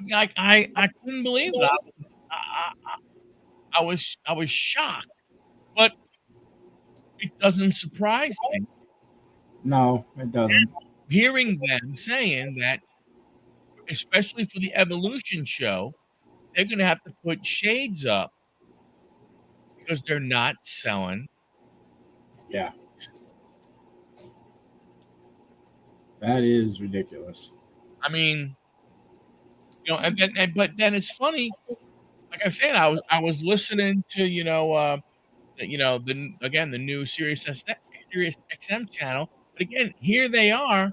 mean, I couldn't believe it. I was shocked, but it doesn't surprise me. No, it doesn't. Hearing them saying that, especially for the Evolution show, they're gonna have to put shades up because they're not selling. Yeah, that is ridiculous. I mean, but then it's funny. Like I said, I was listening to the new Sirius XM channel, but again, here they are.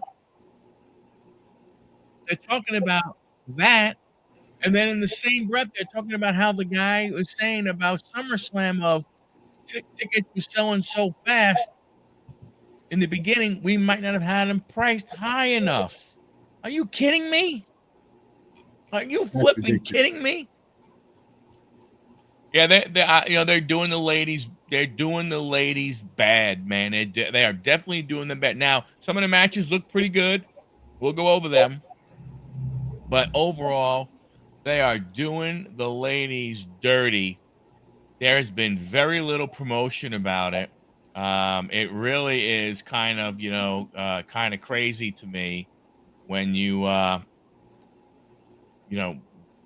They're talking about that, and then in the same breath, they're talking about how the guy was saying about SummerSlam of tickets were selling so fast in the beginning, we might not have had them priced high enough. Are you kidding me? Are you That's flipping ridiculous. kidding me? Yeah, they're doing the ladies. They're doing the ladies bad, man. They are definitely doing them bad. Now, some of the matches look pretty good. We'll go over them, but overall, they are doing the ladies dirty. There has been very little promotion about it. It really is kind of kind of crazy to me when you know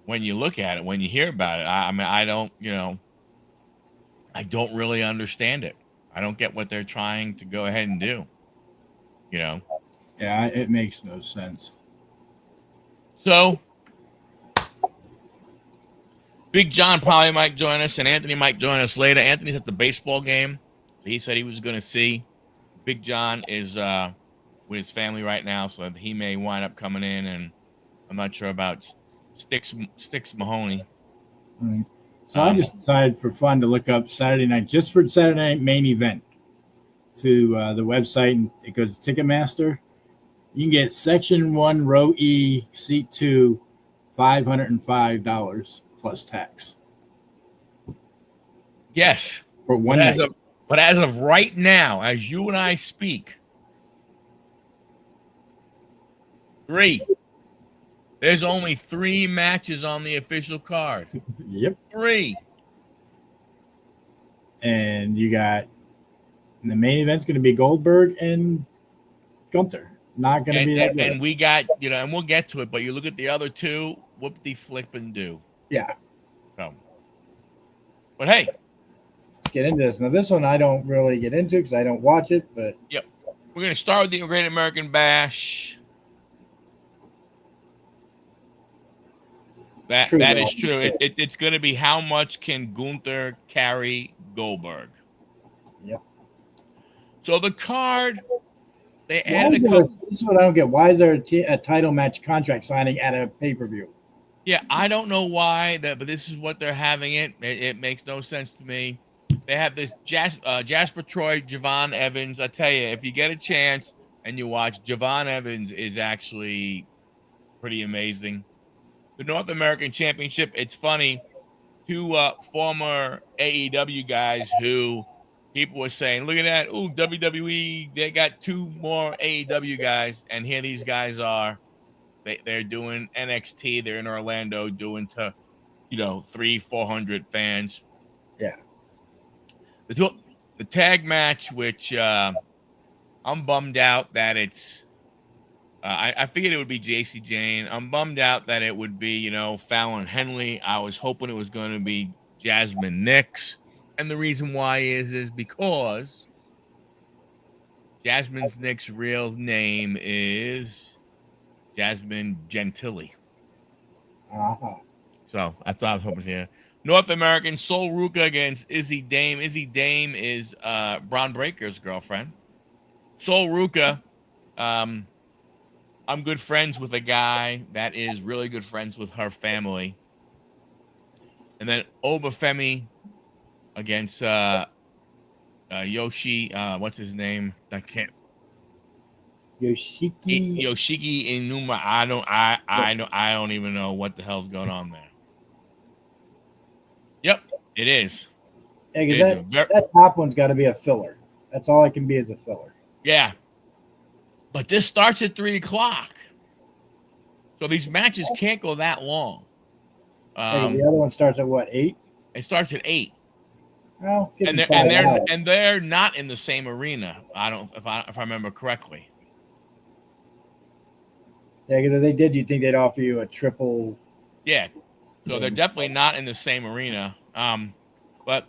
when you look at it, when you hear about it. I mean, I don't really understand it. I don't get what they're trying to go ahead and do. You know. Yeah, it makes no sense. So Big John probably might join us, and Anthony might join us later. Anthony's at the baseball game, so he said he was going to see. Big John is with his family right now, so he may wind up coming in, and I'm not sure about Sticks Mahoney. Right. So I just decided for fun to look up Saturday night, just for Saturday night main event, through the website, and it goes to Ticketmaster. You can get Section 1, Row E, Seat 2, $505 plus tax. Yes. For one night. But as of right now, as you and I speak, there's only 3 matches on the official card. Yep. 3. And you got the main event's going to be Goldberg and Gunther. Not going to be that good. And we got, and we'll get to it, but you look at the other 2, whoop de flip and do. Yeah. So, but hey, let's get into this. Now, this one I don't really get into because I don't watch it, but yep. We're going to start with the Great American Bash. That is true. It's going to be how much can Gunther carry Goldberg. Yep. So the card, they added a couple. This is what I don't get. Why is there a title match contract signing at a pay-per-view? Yeah, I don't know why but this is what they're having it. It makes no sense to me. They have this Jasper Troy, Javon Evans. I tell you, if you get a chance and you watch, Javon Evans is actually pretty amazing. The North American Championship, it's funny, 2 former AEW guys who people were saying, look at that, ooh, WWE, they got 2 more AEW guys, and here these guys are. They're doing NXT. They're in Orlando doing to, 300-400 fans. Yeah. The tag match, which I'm bummed out that it's. I figured it would be JC Jane. I'm bummed out that it would be, Fallon Henley. I was hoping it was going to be Jasmine Nix. And the reason why is because Jasmine Nix's real name is Jasmine Gentile. Uh-huh. So that's what I was hoping to hear. North American, Sol Ruka against Izzy Dame. Izzy Dame is Braun Breaker's girlfriend. Sol Ruka, I'm good friends with a guy that is really good friends with her family. And then Obafemi against Yoshi. What's his name? I can't. Yoshiki Inuma. I don't even know what the hell's going on there. Yep, it is. Yeah, that top one's got to be a filler. That's all it can be, is a filler. Yeah. But this starts at 3:00. So these matches can't go that long. The other one starts at what, 8? It starts at 8. Well, And they're not in the same arena. I don't if I remember correctly. Yeah, because if they did, you'd think they'd offer you a triple. Yeah. So they're definitely not in the same arena. But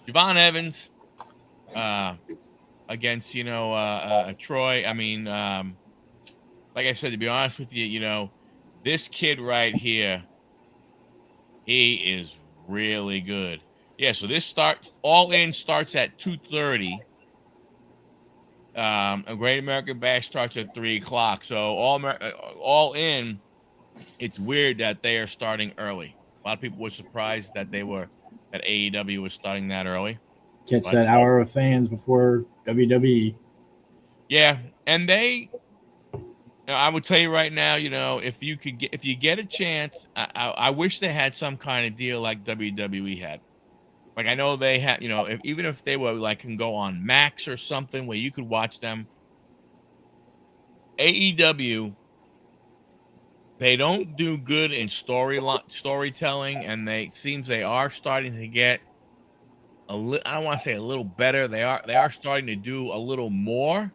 Javon Evans against Troy. I mean, like I said, to be honest with you, this kid right here, he is really good. Yeah, so this All In starts at 2:30. A Great American Bash starts at 3:00. So All In, it's weird that they are starting early. A lot of people were surprised that AEW was starting that early. Catch that hour of fans before WWE. Yeah, and I would tell you right now, if you get a chance, I wish they had some kind of deal like WWE had. Like I know they had, even if they were like can go on Max or something where you could watch them. AEW, they don't do good in storytelling, and they are starting to get I don't want to say a little better. They are starting to do a little more.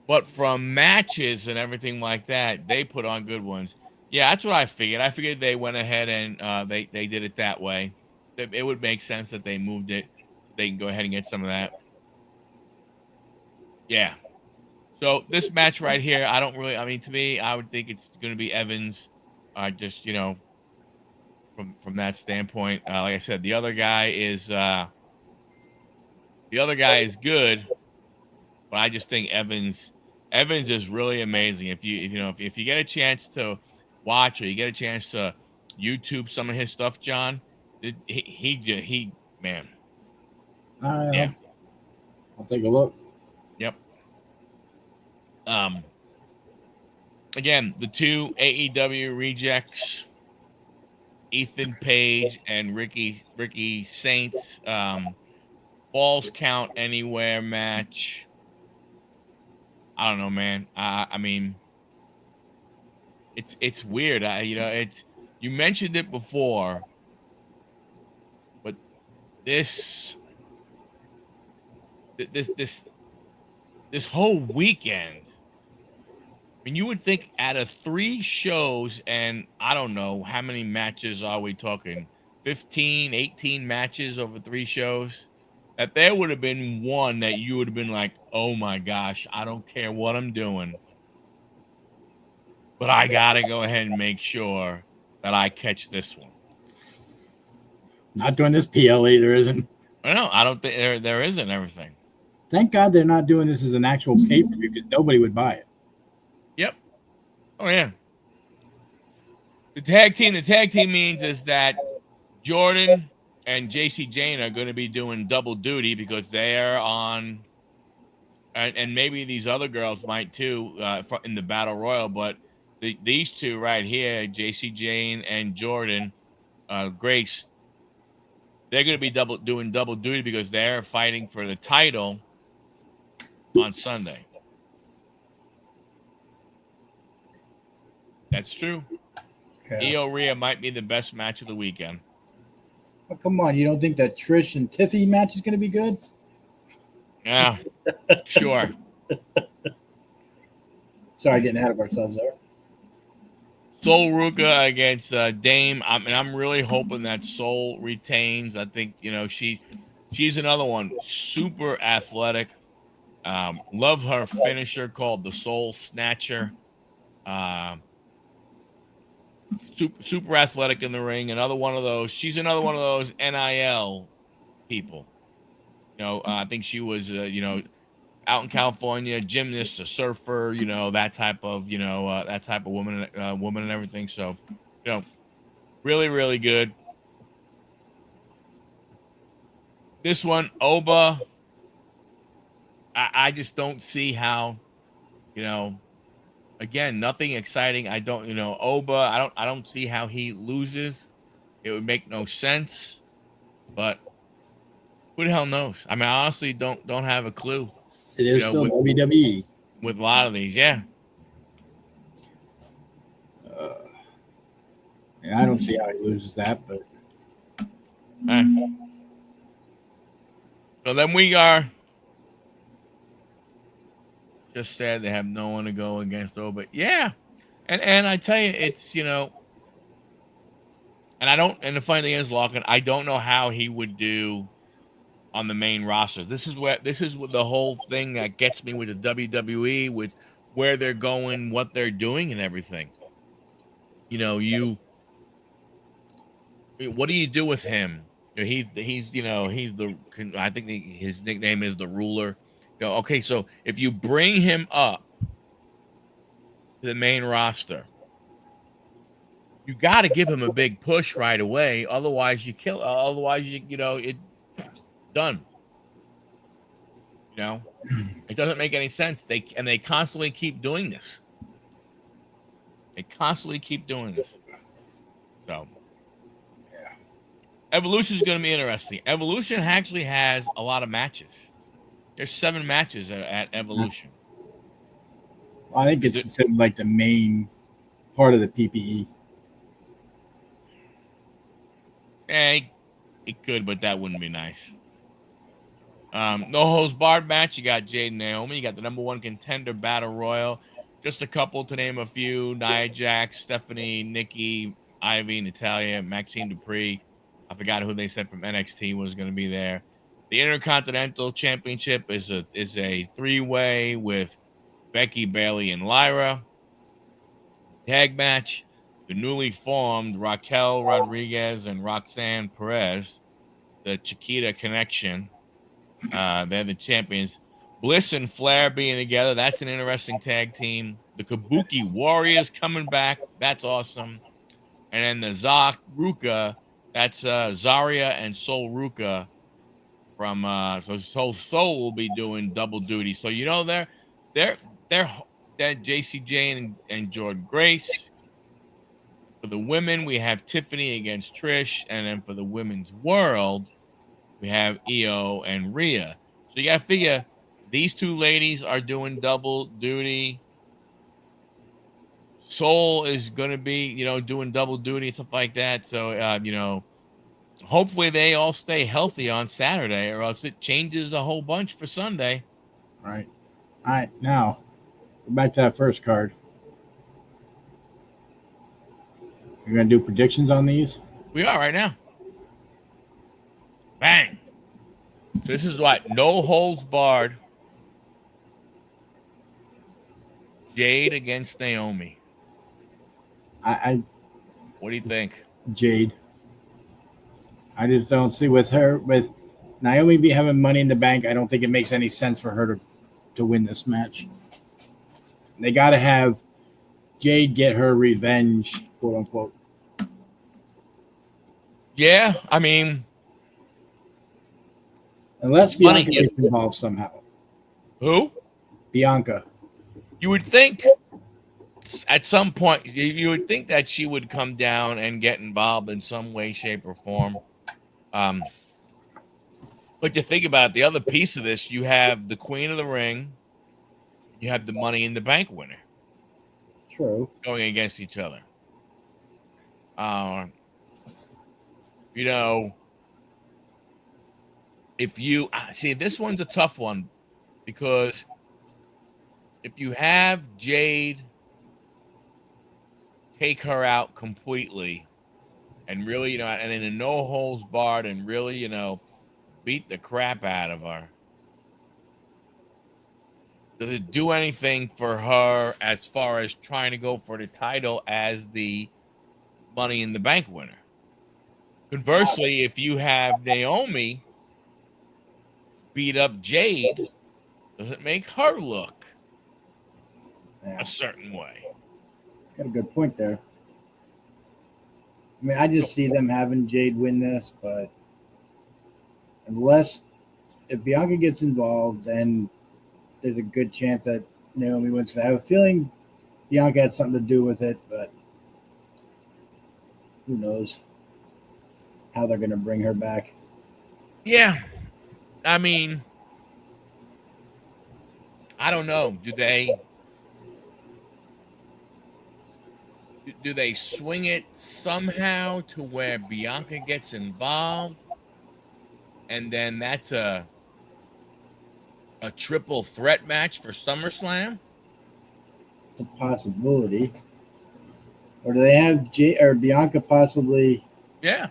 But from matches and everything like that, they put on good ones. Yeah, that's what I figured. I figured they went ahead and they did it that way. It would make sense that they moved it. They can go ahead and get some of that. Yeah. So this match right here, to me, I would think it's going to be Evans. Just from that standpoint, like I said, the other guy is good, but I just think Evans is really amazing. If you get a chance to watch or you get a chance to YouTube some of his stuff, John, he man. Yeah. I'll take a look. Yep. Again, the two AEW rejects, Ethan Page and Ricky Saints, Falls Count Anywhere match. I don't know, man. I mean, it's weird. You mentioned it before, but this whole weekend. I mean, you would think out of 3 shows, and I don't know how many matches are we talking, 15, 18 matches over 3 shows, that there would have been one that you would have been like, oh my gosh, I don't care what I'm doing, but I got to go ahead and make sure that I catch this one. Not doing this PLE, there isn't. I don't think there isn't everything. Thank God they're not doing this as an actual pay-per-view because nobody would buy it. Yep. Oh, yeah. The tag team means is that Jordan and JC Jane are going to be doing double duty because they're on, and maybe these other girls might too in the Battle Royal, but these two right here, JC Jane and Jordan, Grace, they're going to be doing double duty because they're fighting for the title on Sunday. That's true. Yeah. Io Rhea might be the best match of the weekend. Well, come on, you don't think that Trish and Tiffy match is going to be good? Yeah, sure. Sorry, getting ahead of ourselves there. Sol Ruka against Dame. I mean, I'm really hoping that Sol retains. I think she's another one, super athletic. Love her finisher called the Soul Snatcher. Super athletic in the ring. Another one of those. She's another one of those NIL people. I think she was out in California, gymnast, a surfer. That type of woman and everything. So really, really good. This one, Oba. I just don't see how. Again, nothing exciting. I don't, Oba. I don't see how he loses. It would make no sense. But who the hell knows? I mean, I honestly don't have a clue. It is still WWE with a lot of these, yeah. And I don't see how he loses that, but All right. So then we are just sad they have no one to go against. Oh, but yeah, and I tell you, it's and I don't. And the funny thing is, Lachlan, I don't know how he would do on the main roster. This is what the whole thing that gets me with the WWE, with where they're going, what they're doing, and everything. What do you do with him? He's the I think his nickname is the Ruler. Okay, so if you bring him up to the main roster, you got to give him a big push right away. Otherwise, you kill. Otherwise, it done. It doesn't make any sense. They constantly keep doing this. They constantly keep doing this. So, Evolution is going to be interesting. Evolution actually has a lot of matches. There's 7 matches at Evolution. I think it's considered like the main part of the PPE. It could, but that wouldn't be nice. No holds barred match. You got Jade and Naomi. You got the #1 contender battle royal. Just a couple to name a few: Nia Jax, Stephanie, Nikki, Ivy, Natalia, Maxine Dupree. I forgot who they said from NXT was going to be there. The Intercontinental Championship is a 3-way with Becky, Bayley, and Lyra. Tag match: the newly formed Raquel Rodriguez and Roxanne Perez, the Chiquita Connection. They're the champions. Bliss and Flair being together. That's an interesting tag team. The Kabuki Warriors coming back. That's awesome. And then the Ruka. That's Zarya and Sol Ruka from so Soul will be doing double duty. So they're JCJ and Jordan Grace. For the women, we have Tiffany against Trish, and then for the women's world, we have Io and Rhea. So you got to figure these 2 ladies are doing double duty. Soul is going to be, doing double duty and stuff like that. So, hopefully they all stay healthy on Saturday, or else it changes a whole bunch for Sunday. All right. Now, back to that first card. You're going to do predictions on these? We are right now. Bang. So this is what? No holds barred. Jade against Naomi. What do you think? Jade. I just don't see with Naomi be having Money in the Bank. I don't think it makes any sense for her to win this match. They got to have Jade get her revenge, quote unquote. Yeah, I mean, unless Bianca gets involved somehow. Who? Bianca. You would think at some point, you would think that she would come down and get involved in some way, shape, or form. But you think about it, the other piece of this, you have the Queen of the Ring, you have the Money in the Bank winner. True. Going against each other. If you see, this one's a tough one, because if you have Jade take her out completely and really, and in a no holds barred and really, beat the crap out of her, does it do anything for her as far as trying to go for the title as the Money in the Bank winner? Conversely, if you have Naomi beat up Jade, does it make her look a certain way? Got a good point there. I mean, I just see them having Jade win this, but if Bianca gets involved, then there's a good chance that Naomi wins. I have a feeling Bianca had something to do with it, but who knows how they're going to bring her back. Yeah. I mean, I don't know. Do they? do they swing it somehow to where Bianca gets involved, and then that's a triple threat match for SummerSlam? A possibility. Or do they have Jay or Bianca possibly? Yeah,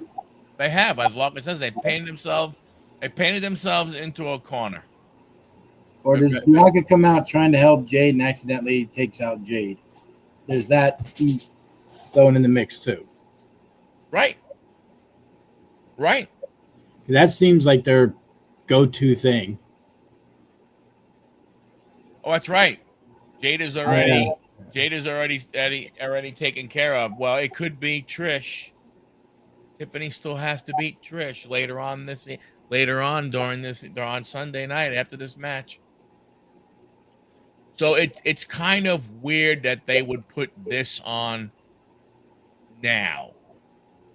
they have. As Lachlan says, they painted themselves. They painted themselves into a corner. Or does Bianca come out trying to help Jade and accidentally takes out Jade? There's that thrown in the mix too. Right. Right. That seems like their go-to thing. Oh, that's right. Jade is already already taken care of. Well, it could be Trish. Tiffany still has to beat Trish later on on Sunday night after this match. So it's kind of weird that they would put this on now.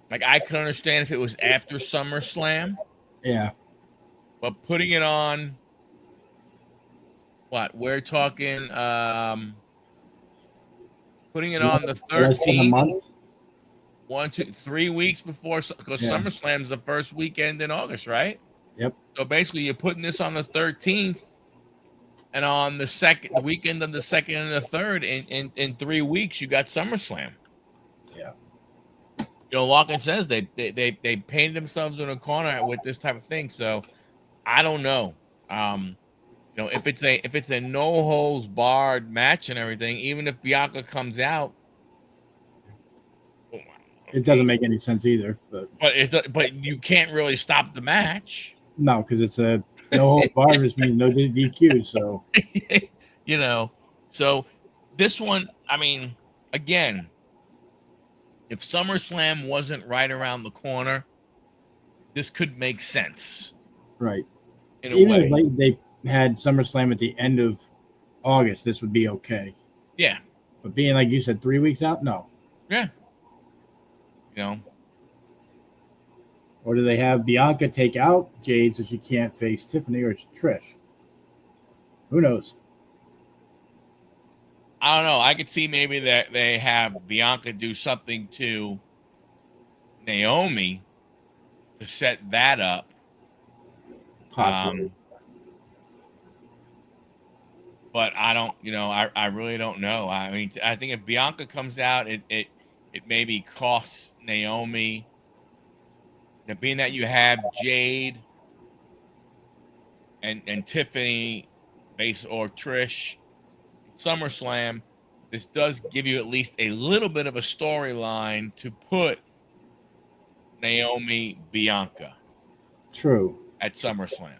Like, I could understand if it was after SummerSlam, Yeah. but putting it on, what we're talking, putting it on the Less than a 13th, month. 3 weeks before, because Yeah. SummerSlam's the first weekend in August, right? Yep. So basically, you're putting this on the 13th, and on the weekend of the 2nd and the 3rd, in 3 weeks, you got SummerSlam. Yeah. You know, Lachlan says they painted themselves in a corner with this type of thing. So I don't know. You know, if it's a no holds barred match and everything, even if Bianca comes out, It doesn't make any sense either. but you can't really stop the match. No, because it's a no hold bar, which means no DQ. So You know, so this one, I mean, again, if SummerSlam wasn't right around the corner, this could make sense. right. In a Even way. if like they had SummerSlam at the end of August, this would be okay. Yeah. But being like you said, 3 weeks out, no. Yeah. You know. Or do they have Bianca take out Jade so she can't face Tiffany or Trish? Who knows? I don't know. I could see maybe that they have Bianca do something to Naomi to set that up. Possibly. But I don't, I really don't know. I mean, I think if Bianca comes out, it maybe costs Naomi. Being that you have Jade and Tiffany or Trish SummerSlam, this does give you at least a little bit of a storyline to put Naomi Bianca. True. At SummerSlam.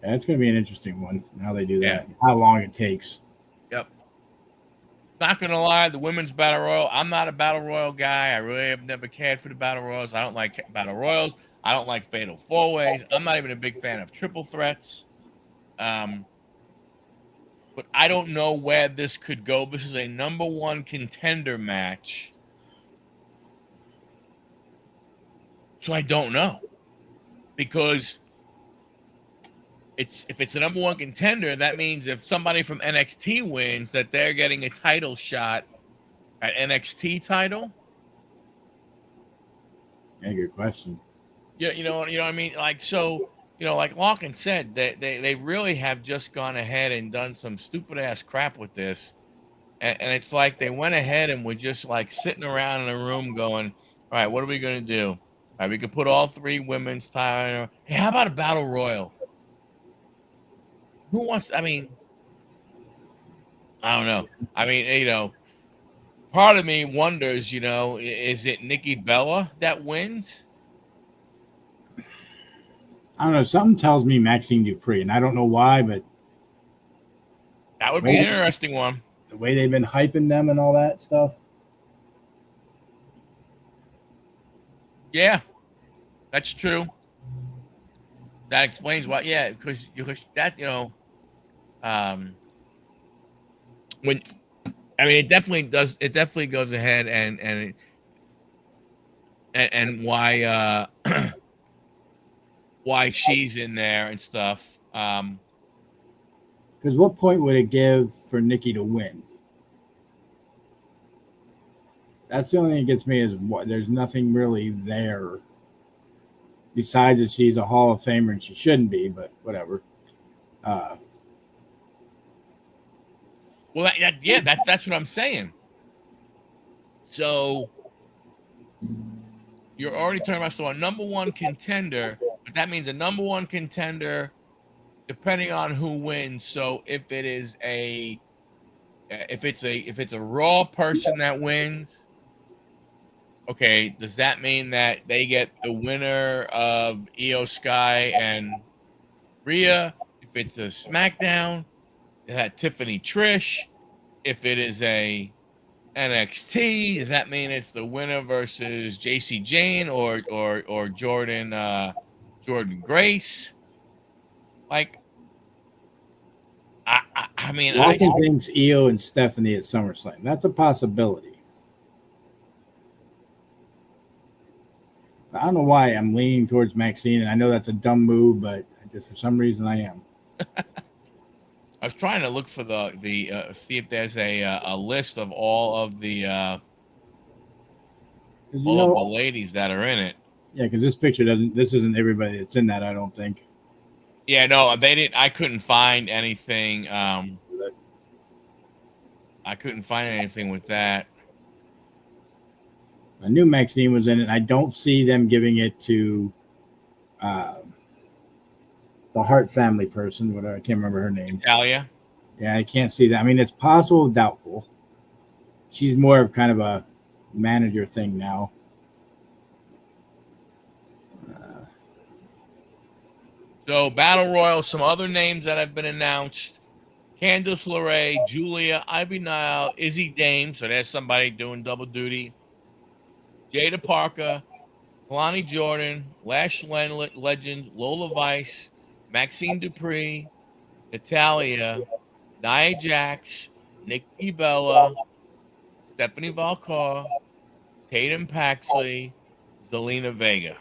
Yeah, it's going to be an interesting one, how they do that, Yeah. how long it takes. Yep. Not going to lie, the women's battle royal, I'm not a battle royal guy. I really have never cared for the battle royals. I don't like battle royals. I don't like fatal four ways. I'm not even a big fan of triple threats. But I don't know where this could go. This is a number one contender match. So I don't know. Because if it's a number one contender, that means if somebody from NXT wins, that they're getting a title shot at NXT title. Yeah, good question. Yeah, you know what I mean? Like, so, like Lachlan said, they really have just gone ahead and done some stupid ass crap with this. And it's like they went ahead and were just like sitting around in a room going, all right, what are we going to do? All right, we could put all three women's title. Hey, how about a battle royal? Who wants, I mean, I don't know. I mean, part of me wonders, is it Nikki Bella that wins? I don't know. Something tells me Maxine Dupree, and I don't know why, but that would be an interesting one. The way they've been hyping them and all that stuff. Yeah, that's true. That explains why. Yeah, because that, when, I mean, it definitely does. It definitely goes ahead and why why she's in there and stuff. Because what point would it give for Nikki to win? That's the only thing that gets me is what there's nothing really there besides that she's a Hall of Famer and she shouldn't be, but whatever. Well, that's what I'm saying. So you're already talking about a number one contender, but that means a number one contender, depending on who wins. So if it's a Raw person that wins, okay, does that mean that they get the winner of Io Sky and Rhea? If it's a SmackDown, it had Tiffany Trish. If it is a NXT, does that mean it's the winner versus JC Jane or Jordan Grace? Like, I mean, Walking thinks Io and Stephanie at SummerSlam. That's a possibility. I don't know why I'm leaning towards Maxine, and I know that's a dumb move, but just for some reason I am. I was trying to look for the see if there's a list of all of the ladies that are in it. Yeah, because this picture doesn't. This isn't everybody that's in that. I don't think. Yeah, no, they didn't. I couldn't find anything. I couldn't find anything with that. I knew Maxine was in it. I don't see them giving it to the Hart family person. Whatever, I can't remember her name. Natalia. Yeah, I can't see that. I mean, it's possible, doubtful. She's more of kind of a manager thing now. So Battle Royal, some other names that have been announced: Candice LeRae, Julia, Ivy Nile, Izzy Dame. So there's somebody doing double duty. Jada Parker, Kalani Jordan, Lash Legend, Lola Vice, Maxine Dupree, Natalia, Nia Jax, Nikki Bella, Stephanie Valcar, Tatum Paxley, Zelina Vega.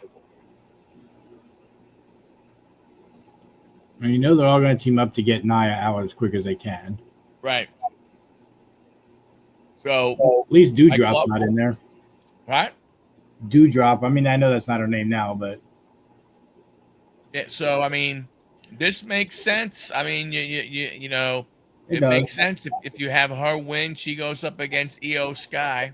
And you know they're all going to team up to get Nia out as quick as they can. Right. So at least Dewdrop's not in there. Right? Dewdrop. I mean, I know that's not her name now, but yeah. So I mean, this makes sense. I mean, you know, it does. makes sense if you have her win, she goes up against Io Sky.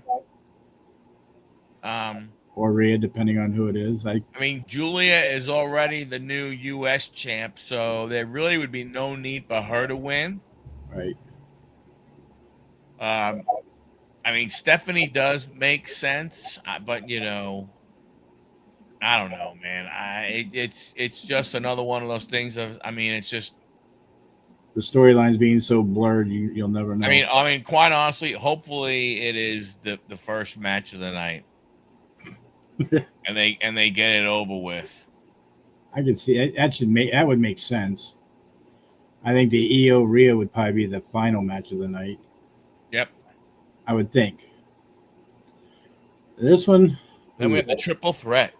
Or Rhea, depending on who it is. I mean, Julia is already the new U.S. champ, so there really would be no need for her to win. Right. I mean, Stephanie does make sense, but you know, I don't know, man. It's just another one of those things. I mean, it's just the storylines being so blurred, you'll never know. I mean, quite honestly, hopefully, it is the first match of the night, and they get it over with. I could see that would make sense. I think the Io Rhea would probably be the final match of the night. Yep. I would think. This one. Then we have the triple threat.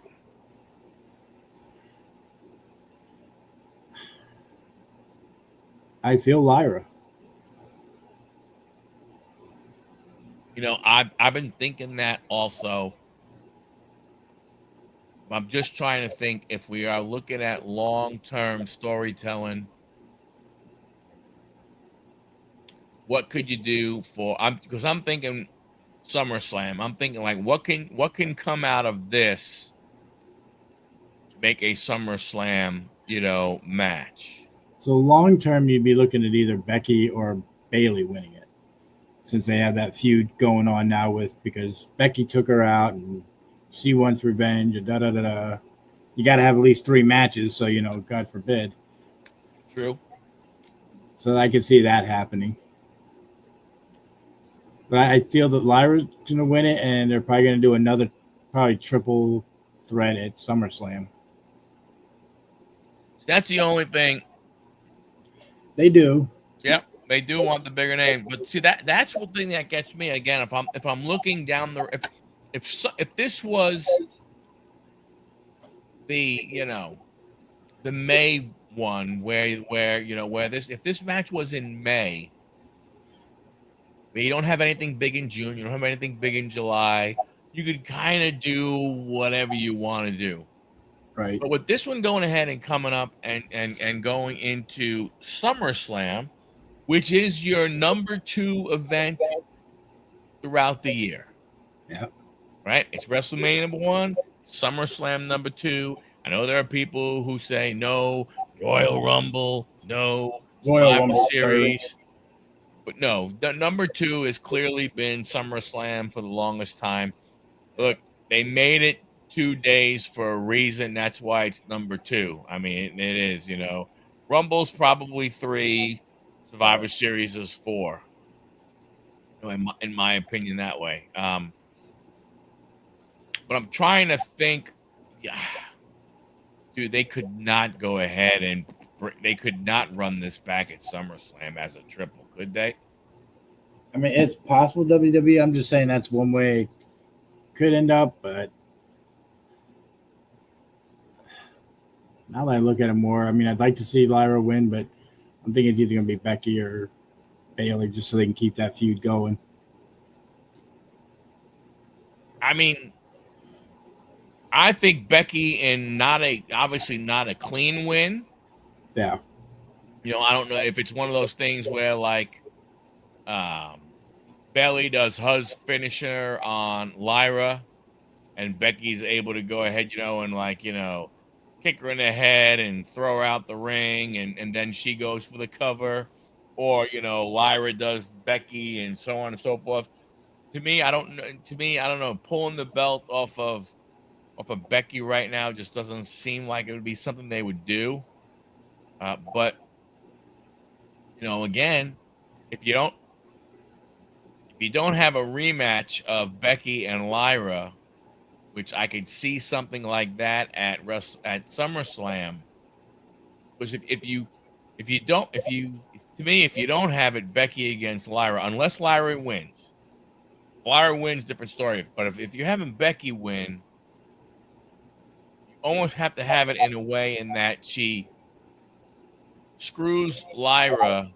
I feel Lyra. You know, I've been thinking that also. I'm just trying to think if we are looking at long-term storytelling. What could you do because I'm thinking SummerSlam. I'm thinking like what can come out of this to make a SummerSlam, you know, match. So long term you'd be looking at either Becky or Bayley winning it. Since they have that feud going on now because Becky took her out and she wants revenge and da-da-da-da. You got to have at least 3 matches, so, you know, God forbid. True. So I could see that happening. But I feel that Lyra's going to win it, and they're probably going to do another triple threat at SummerSlam. That's the only thing. They do. Yep, they do want the bigger name. But see, that's the thing that gets me again. If I'm looking down if this was the May one where if this match was in May, you don't have anything big in June. You don't have anything big in July. You could kind of do whatever you want to do. Right. But with this one going ahead and coming up and going into SummerSlam, which is your number 2 event throughout the year. Yeah. Right? It's WrestleMania number 1, SummerSlam number 2. I know there are people who say no, Royal Rumble, no, Royal Survivor Rumble Series. But no, the number 2 has clearly been SummerSlam for the longest time. Look, they made it 2 days for a reason. That's why it's number 2. I mean, it is, Rumble's probably 3, Survivor Series is 4. In my opinion, that way. But I'm trying to think, yeah, dude, they could not go ahead and they could not run this back at SummerSlam as a triple, could they? I mean, it's possible WWE. I'm just saying that's one way it could end up, but now that I look at it more, I mean, I'd like to see Lyra win, but I'm thinking it's either going to be Becky or Bayley just so they can keep that feud going. I mean, I think Becky in obviously not a clean win. Yeah. I don't know if it's one of those things where like Bayley does Huz finisher on Lyra and Becky's able to go ahead, and kick her in the head and throw her out the ring and then she goes for the cover, or Lyra does Becky and so on and so forth. To me, I don't know. Pulling the belt off of Becky right now just doesn't seem like it would be something they would do. But again, if you don't have a rematch of Becky and Lyra, which I could see something like that at SummerSlam, because if you don't have it Becky against Lyra, unless Lyra wins. Lyra wins, different story. But if you're having Becky win, you almost have to have it in a way in that she screws Lyra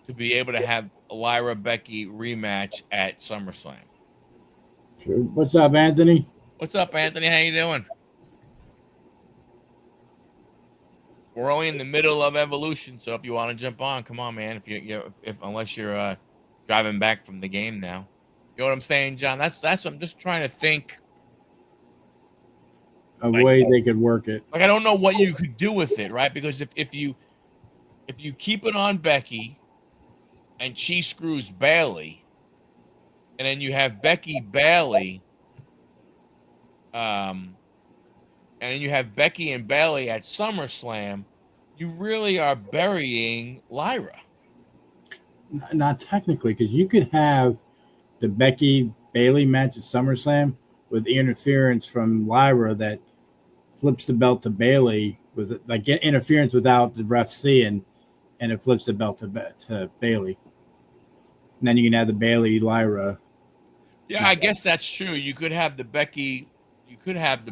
to be able to have a Lyra Becky rematch at SummerSlam. What's up, Anthony? What's up, Anthony? How you doing? We're only in the middle of Evolution, so if you want to jump on, come on, man. Unless you're driving back from the game now. You know what I'm saying, John? That's I'm just trying to think A way they could work it. Like I don't know what you could do with it, right? Because if you keep it on Becky and she screws Bayley, and then you have Becky Bayley, and then you have Becky and Bayley at SummerSlam, you really are burying Lyra. Not technically, because you could have the Becky Bayley match at SummerSlam with interference from Lyra that flips the belt to Bayley with like interference without the ref seeing, and it flips the belt to Bayley. And then you can have the Bayley Lyra. Yeah, I guess that's true. You could have the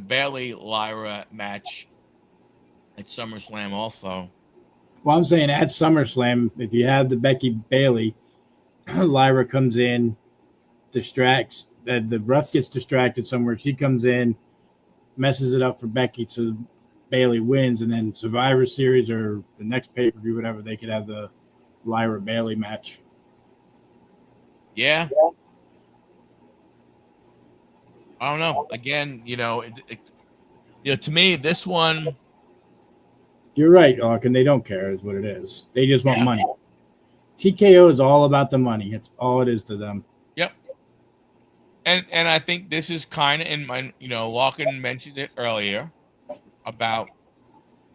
Bayley Lyra match at SummerSlam also. Well, I'm saying at SummerSlam, if you have the Becky Bayley, Lyra comes in, distracts, the ref gets distracted somewhere. She comes in, messes it up for Becky, so Bayley wins, and then Survivor Series or the next pay-per-view, whatever, they could have the Lyra Bayley match. Yeah. I don't know. Again, to me, this one. You're right, Hawk, and they don't care is what it is. They just want money. TKO is all about the money. It's all it is to them. Yep. And I think this is kind of in my, Lawkin mentioned it earlier about,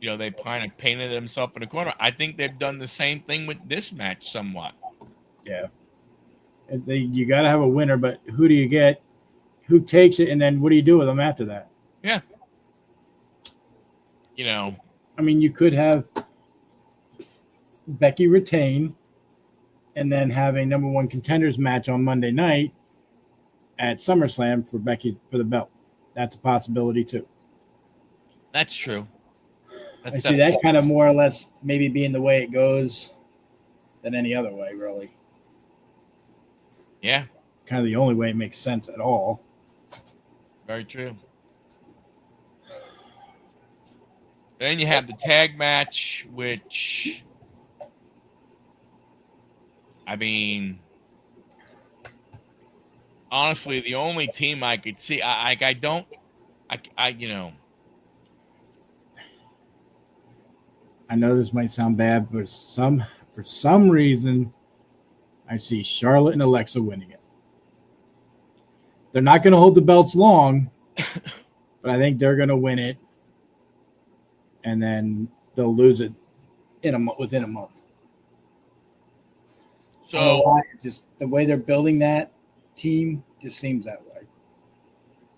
they kind of painted themselves in a corner. I think they've done the same thing with this match somewhat. Yeah. You got to have a winner, but who do you get? Who takes it, and then what do you do with them after that? Yeah. I mean, you could have Becky retain and then have a number one contenders match on Monday night at SummerSlam for Becky for the belt. That's a possibility too. That's true. I see that kind of more or less maybe being the way it goes than any other way, really. Yeah, Kind of the only way it makes sense at all. very true. Then you have the tag match, which, I mean, honestly, the only team I could see, I know this might sound bad, but for some reason, I see Charlotte and Alexa winning it. They're not going to hold the belts long, but I think they're going to win it, and then they'll lose it within a month. I don't know so why. It's just the way they're building that team just seems that way.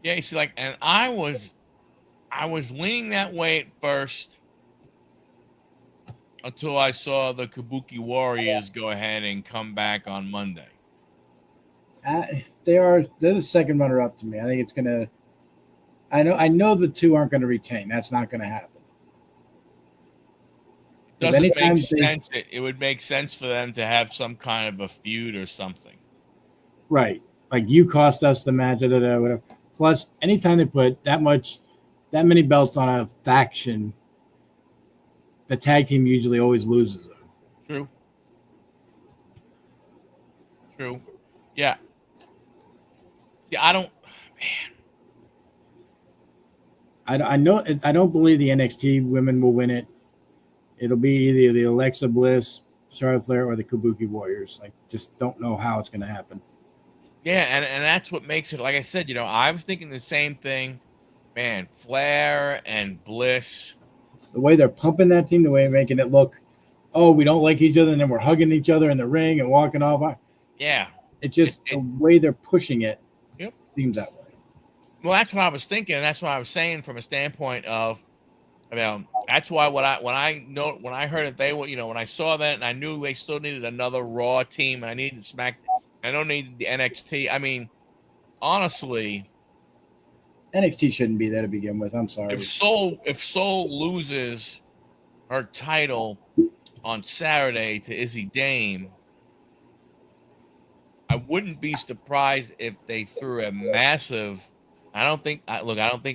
yeah, you see, like, and I was leaning that way at first until I saw the Kabuki Warriors go ahead and come back on Monday. They're the second runner up to me. I think it's gonna. I know the two aren't going to retain. That's not going to happen. Doesn't make sense. It would make sense for them to have some kind of a feud or something. Right. Like, you cost us the match, whatever. Plus, anytime they put that many belts on a faction, the tag team usually always loses them. True. Yeah. See, I don't, man. I know. I don't believe the NXT women will win it. It'll be either the Alexa Bliss, Charlotte Flair, or the Kabuki Warriors. I just don't know how it's going to happen. Yeah, and that's what makes it, like I said, I was thinking the same thing. Man, Flair and Bliss. The way they're pumping that team, the way they're making it look, oh, we don't like each other, and then we're hugging each other in the ring and walking off. Yeah. It's just the way they're pushing it. Yep. Seems that way. Well, that's what I was thinking, and that's what I was saying from a standpoint of, that's why when I heard that they were, when I saw that and I knew they still needed another Raw team and I needed I don't need the NXT. I mean, honestly, NXT shouldn't be there to begin with. I'm sorry. If Soul loses her title on Saturday to Izzy Dame, I wouldn't be surprised if they threw a massive. I don't think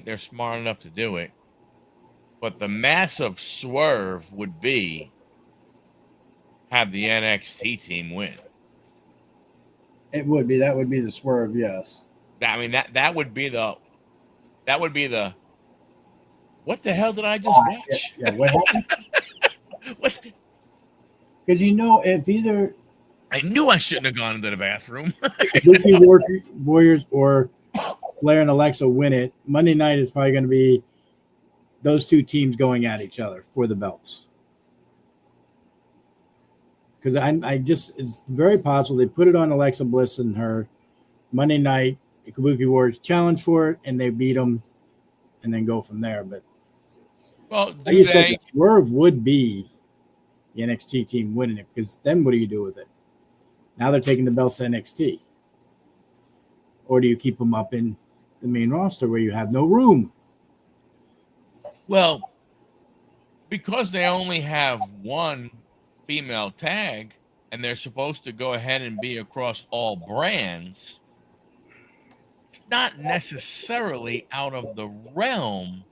they're smart enough to do it, but the massive swerve would be have the NXT team win. It would be. That would be the swerve. Yes. I mean, that would be the. What the hell did I just watch? Yeah, what happened? What? Because if either. I knew I shouldn't have gone into the bathroom. Kabuki Warriors or Flair and Alexa win it, Monday night is probably going to be those two teams going at each other for the belts. Because it's very possible they put it on Alexa Bliss and her Monday night. The Kabuki Warriors challenge for it, and they beat them, and then go from there. But said, the swerve would be the NXT team winning it, because then what do you do with it? Now they're taking the belts to NXT. Or do you keep them up in the main roster where you have no room? Well, because they only have one female tag, and they're supposed to go ahead and be across all brands, it's not necessarily out of the realm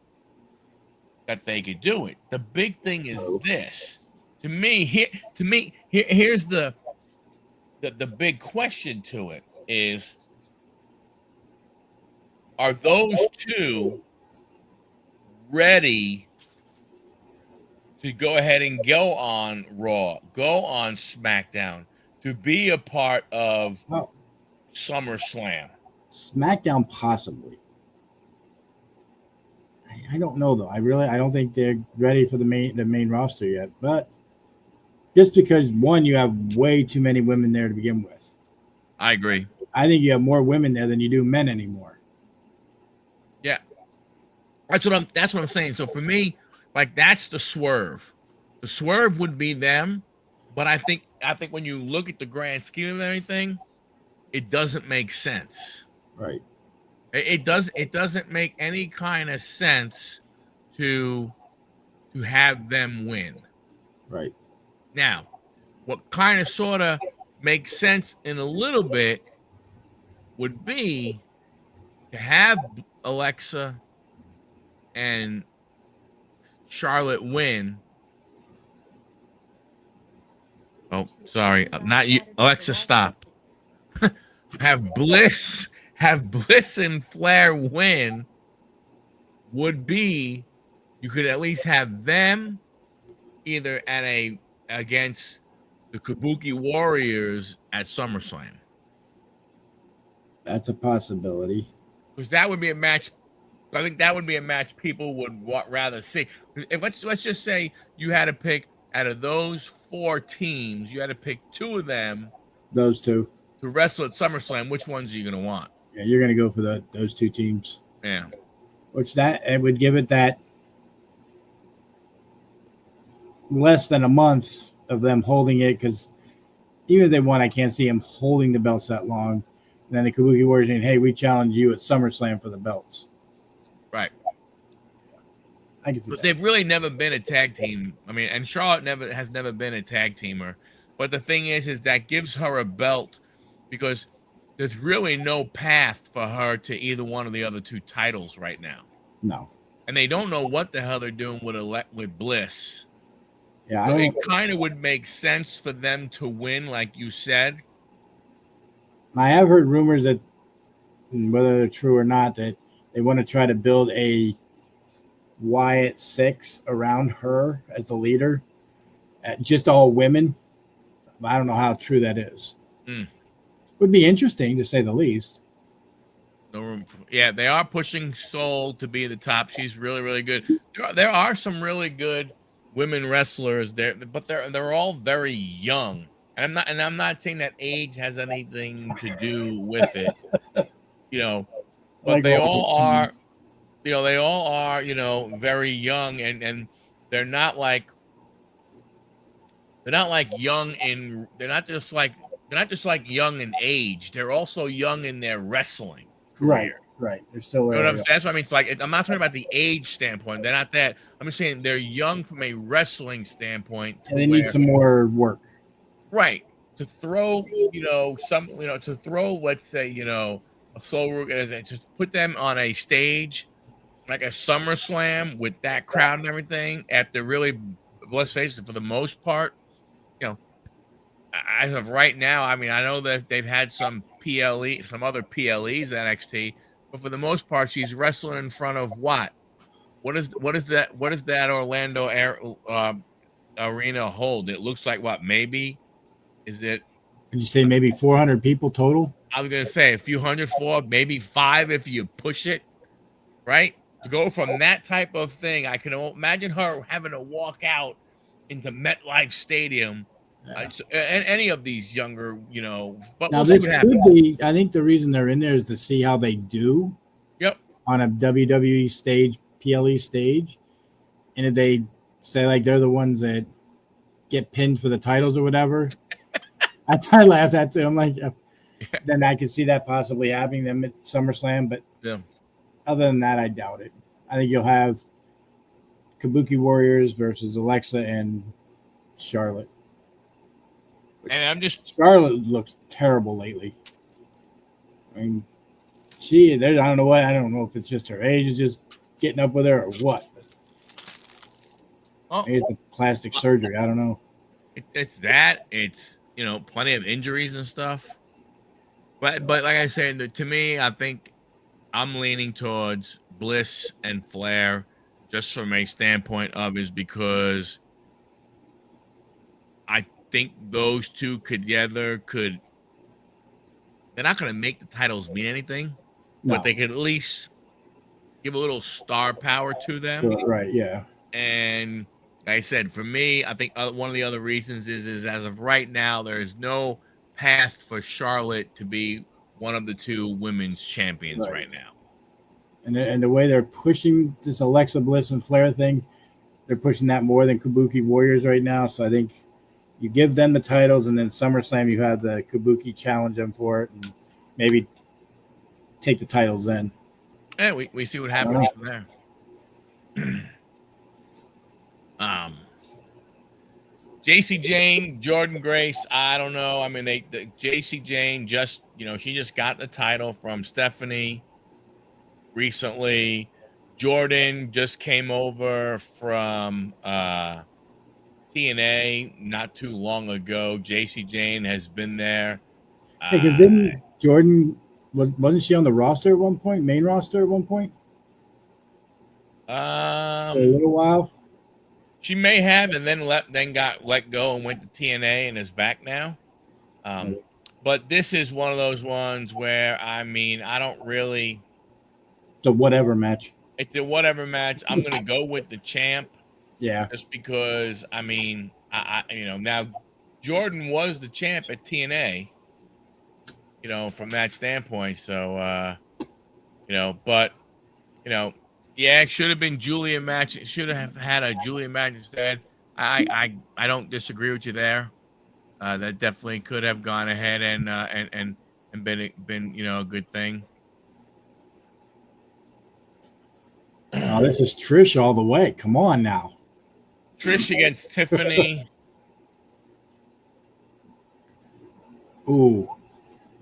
that they could do it. The big thing is this. Here's the big question to it is, are those two ready to go ahead and go on Raw, go on SmackDown, to be a part of SummerSlam? SmackDown, possibly. I don't know, though. I don't think they're ready for the main roster yet. But just because, one, you have way too many women there to begin with. I agree. I think you have more women there than you do men anymore. Yeah. That's what I'm saying. So for me, like, that's the swerve. The swerve would be them, but I think when you look at the grand scheme of everything, it doesn't make sense. Right. It doesn't make any kind of sense to have them win. Right. Now, what kind of sort of makes sense in a little bit would be to have Alexa and Charlotte win. Oh, sorry, not you, Alexa. Stop. have Bliss and Flair win. Would be you could at least have them either against the Kabuki Warriors at SummerSlam. That's a possibility. Because that would be a match. I think that would be a match people would rather see. If let's just say you had to pick out of those 4 teams, you had to pick 2 of them. Those 2 to wrestle at SummerSlam. Which ones are you going to want? Yeah, you're going to go for those 2 teams. Yeah. Which it would give it that less than a month of them holding it, because even if they won, I can't see them holding the belts that long. And then the Kabuki Warriors saying, hey, we challenge you at SummerSlam for the belts. Right. I can see but that. They've really never been a tag team. I mean, and Charlotte has never been a tag teamer. But the thing is that gives her a belt because there's really no path for her to either one of the other 2 titles right now. No. And they don't know what the hell they're doing with Bliss. Yeah, so it kind of would make sense for them to win, like you said. I have heard rumors that, whether they're true or not, that they want to try to build a Wyatt 6 around her as the leader, just all women. I don't know how true that is. Would be interesting, to say the least. No room yeah, they are pushing Soul to be the top. She's really, really good. There are some really good women wrestlers there, but they're all very young. And I'm not saying that age has anything to do with it, but Like they all are, very young, and they're not like young in they're not just like young in age. They're also young in their wrestling career. Right. They're still. You know what I'm saying? That's what I mean. It's like, I'm not talking about the age standpoint. They're not that. I'm just saying they're young from a wrestling standpoint. And they need some more work. Right. To throw, to throw, let's say, a Soul Root, just put them on a stage like a SummerSlam with that crowd and everything. After really, let's face it, for the most part, as of right now, I mean, I know that they've had some other PLEs at NXT, but for the most part, she's wrestling in front of what? What is that Orlando arena hold? It looks like what? Maybe is it? Did you say maybe 400 people total? I was gonna say a few hundred, maybe 5 if you push it, right? To go from that type of thing, I can imagine her having to walk out into MetLife Stadium. And any of these younger, but now we'll this see what could happens. be. I think the reason they're in there is to see how they do. Yep. On a WWE stage, PLE stage, and if they say like they're the ones that get pinned for the titles or whatever, I laughed at too. I'm like, then I could see that possibly happening them at SummerSlam, but other than that, I doubt it. I think you'll have Kabuki Warriors versus Alexa and Charlotte. And Charlotte looks terrible lately. I mean, I don't know what. I don't know if it's just her age is just getting up with her or what. Maybe it's a plastic surgery. I don't know. It's that. It's plenty of injuries and stuff. But like I said, to me, I think I'm leaning towards Bliss and Flair, just from a standpoint of is because I think those 2 together they're not going to make the titles mean anything, but they could at least give a little star power to them. Right, yeah. And like I said, for me, I think one of the other reasons is as of right now, there is no path for Charlotte to be one of the 2 women's champions right now. And the way they're pushing this Alexa Bliss and Flair thing, they're pushing that more than Kabuki Warriors right now. So I think you give them the titles, and then SummerSlam you have the Kabuki challenge them for it, and maybe take the titles then. Yeah, we see what happens from there. JC Jane, Jordan Grace, I don't know. I mean, JC Jane just, she just got the title from Stephanie recently. Jordan just came over from TNA not too long ago. JC Jane has been there. Hey, because then Jordan wasn't she on the roster at one point, main roster at one point? For a little while. She may have, and then got let go and went to TNA and is back now. But this is one of those ones where I don't really. It's a whatever match. It's a whatever match. I'm gonna go with the champ. Yeah. Just because now Jordan was the champ at TNA. From that standpoint. So but yeah, it should have been Julia match. It should have had a Julia match instead. I don't disagree with you there. That definitely could have gone ahead and been a good thing. Oh, this is Trish all the way. Come on now. Trish against Tiffany. Ooh.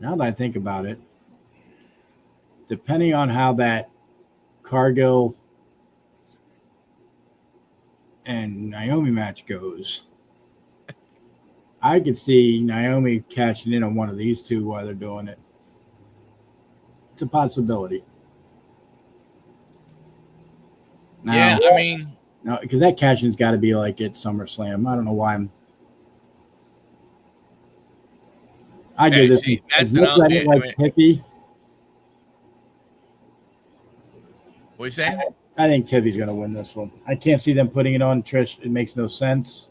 Now that I think about it, depending on how that Cargill and Naomi match goes, I could see Naomi cashing in on one of these two while they're doing it. It's a possibility. Now, yeah, no, because that cashing's got to be like at SummerSlam. I don't know why I give this. As much as I didn't like Tiffy. What are you saying? I think Tiffy's going to win this one. I can't see them putting it on Trish. It makes no sense.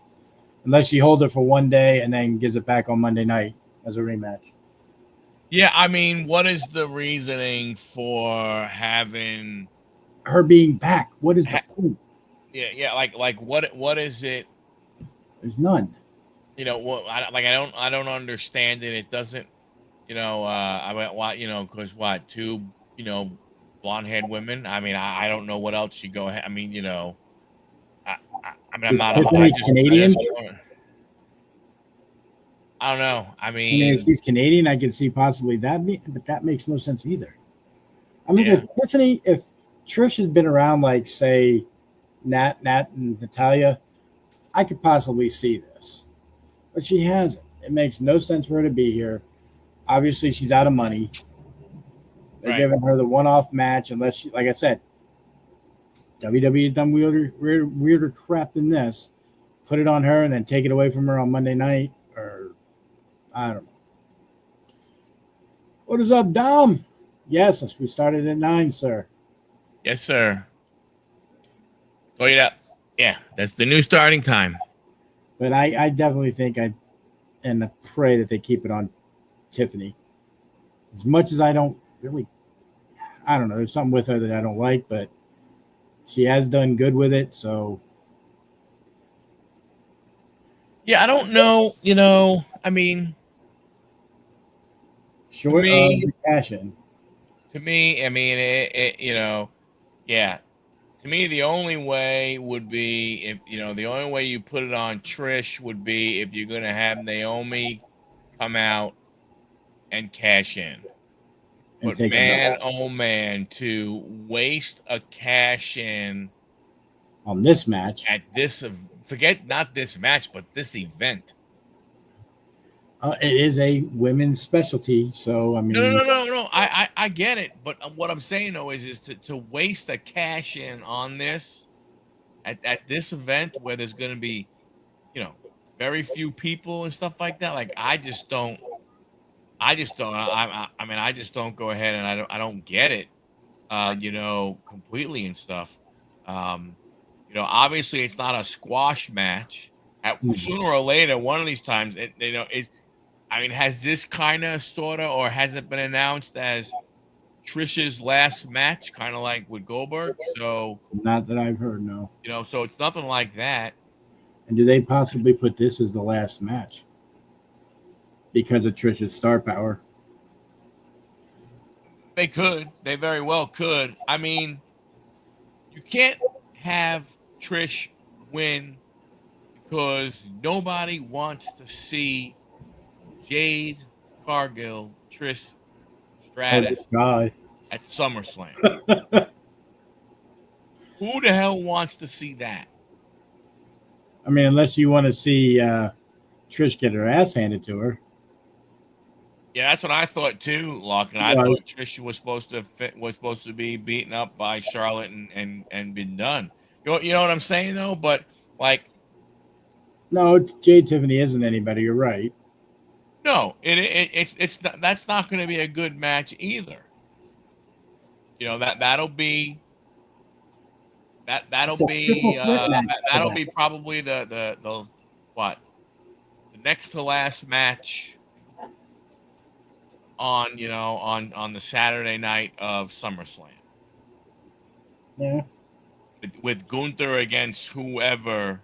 Unless she holds it for one day and then gives it back on Monday night as a rematch. Yeah, what is the reasoning for having her being back? What is the point? Yeah, like what is it? There's none. I don't understand it. It doesn't, because two, blonde-haired women. I don't know what else you go ahead. I'm not a Canadian. I don't know. If she's Canadian, I can see possibly that, but that makes no sense either. If Trish has been around, like say Nat and Natalia, I could possibly see this, but she hasn't. It makes no sense for her to be here. Obviously, she's out of money. They're giving her the one-off match, unless she, like I said, WWE's done weirder crap than this. Put it on her and then take it away from her on Monday night, or I don't know. What is up, Dom? Yes, we started at 9, sir. Yes, sir. Oh, yeah, that's the new starting time. But I definitely think I pray that they keep it on Tiffany. As much as I don't really, I don't know, there's something with her that I don't like, but she has done good with it, so. Yeah, I don't know, short of the cash in. To me, yeah. To me, the only way would be if, the only way you put it on Trish would be if you're going to have Naomi come out and cash in. But man, oh man, to waste a cash in on this match at this, forget not this match, but this event. It is a women's specialty, so No. I get it, but what I'm saying though is to waste a cash in on this at this event where there's going to be, very few people and stuff like that. Like I just don't go ahead and I don't get it, completely and stuff. Obviously it's not a squash match. Sooner or later, one of these times, has this kind of sort of, or has it been announced as Trish's last match, kind of like with Goldberg? So not that I've heard, no. So it's nothing like that. And do they possibly put this as the last match because of Trish's star power? They could. They very well could. You can't have Trish win because nobody wants to see Jade Cargill, Trish Oh Stratus God. at SummerSlam. Who the hell wants to see that? I mean, unless you want to see Trish get her ass handed to her. Yeah, that's what I thought too, Locke. And I thought Trish was supposed to be beaten up by Charlotte and been done. You know what I'm saying though? But like, No, Jade Tiffany isn't anybody. You're right. no, it's not, that's not going to be a good match either. You know that'll be that'll It's a triple be threat match. that'll be probably the what, the next to last match on, you know, on the Saturday night of SummerSlam. Yeah. With Gunther against whoever,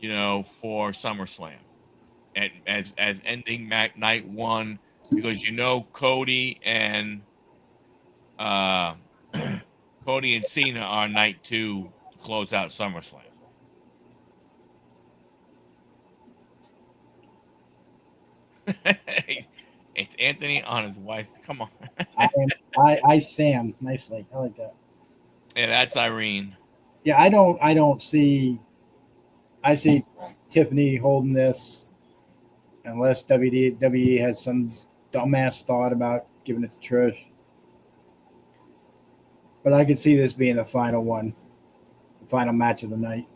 you know, for SummerSlam, and as ending night one, because you know Cody and uh Cody and Cena are night two to close out SummerSlam. It's Anthony on his wife. Come on. I Sam nicely. I like that. Yeah, that's Irene. Yeah, I don't see. I see Tiffany holding this unless WWE has some dumbass thought about giving it to Trish. But I could see this being the final one, the final match of the night,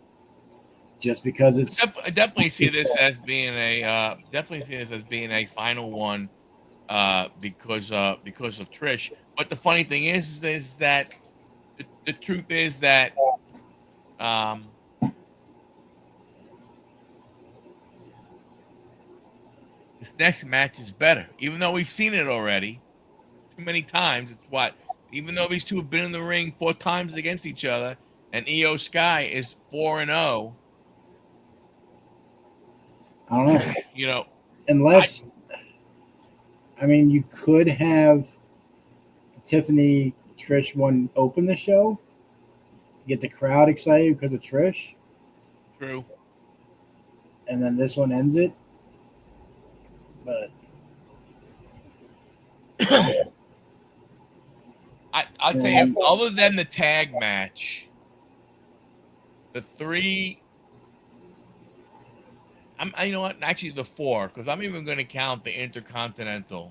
just because it's. I definitely see this as being a final one, because of Trish. But the funny thing is that the truth is that um, this next match is better, even though we've seen it already too many times. It's what, even though these two have been in the ring 4 times against each other, and Io Sky is 4-0. I don't know. You know, Unless, I mean, you could have Tiffany Trish one open the show, get the crowd excited because of Trish, true. and then this one ends it. But I'll tell you, other than the tag match, the three, you know what? Actually, the 4, because I'm even going to count the Intercontinental.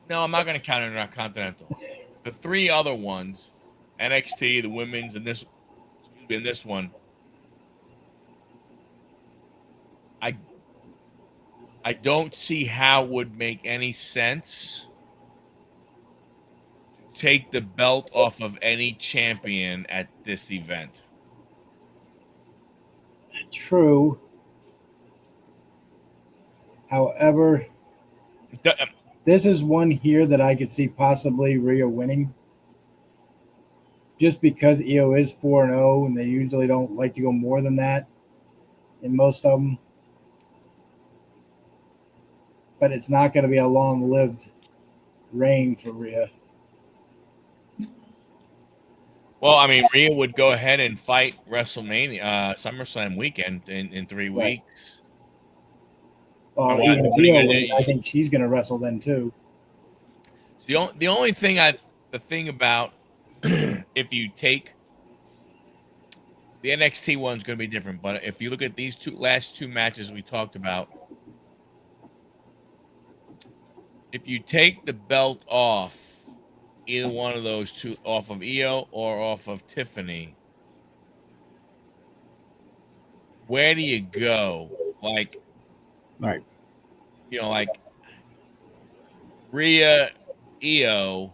No, I'm not going to count Intercontinental. The 3 other ones, NXT, the women's, and this one, I don't see how it would make any sense to take the belt off of any champion at this event. true. However, this is one here that I could see possibly Rhea winning. Just because Io is 4-0, and they usually don't like to go more than that in most of them. But it's not going to be a long-lived reign for Rhea. Well, I mean, Rhea would go ahead and fight SummerSlam weekend in 3 weeks. Well, even Io, I think she's going to wrestle then too. The only thing the thing about if you take the NXT one's going to be different, but if you look at these last two matches we talked about, if you take the belt off either one of those two, off of Io or off of Tiffany, where do you go? Like, right? You know, like Rhea, Io.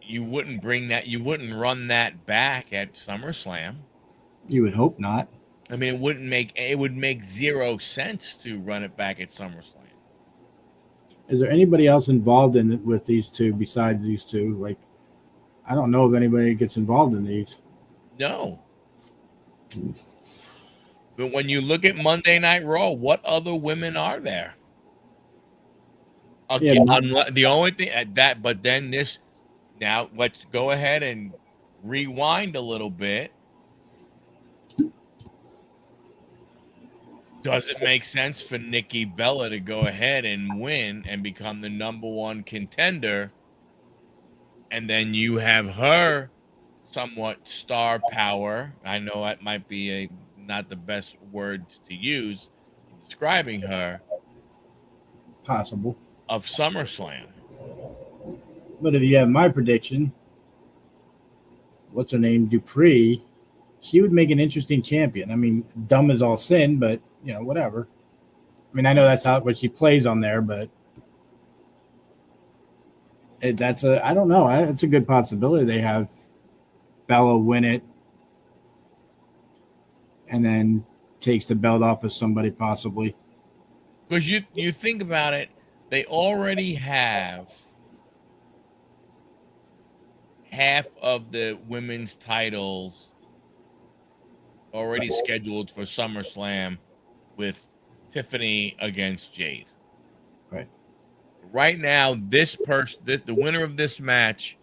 You wouldn't bring that. You wouldn't run that back at SummerSlam. You would hope not. I mean, it would make 0 sense to run it back at SummerSlam. Is there anybody else involved in it with these two besides these two? Like, I don't know if anybody gets involved in these. No. But when you look at Monday Night Raw, what other women are there? Okay, the only thing but then this. Now let's go ahead and rewind a little bit. Does it make sense for Nikki Bella to go ahead and win and become the #1 contender? And then you have her somewhat star power. I know that might be not the best words to use in describing her Possible. of SummerSlam. But if you have my prediction, what's her name? Dupree. She would make an interesting champion. I mean, dumb as all sin, but whatever. I mean, I know that's what she plays on there, but I don't know. It's a good possibility they have Bella win it and then takes the belt off of somebody possibly. Because you think about it, they already have half of the women's titles already scheduled for SummerSlam with Tiffany against Jade. Right. Right now, the winner of this match,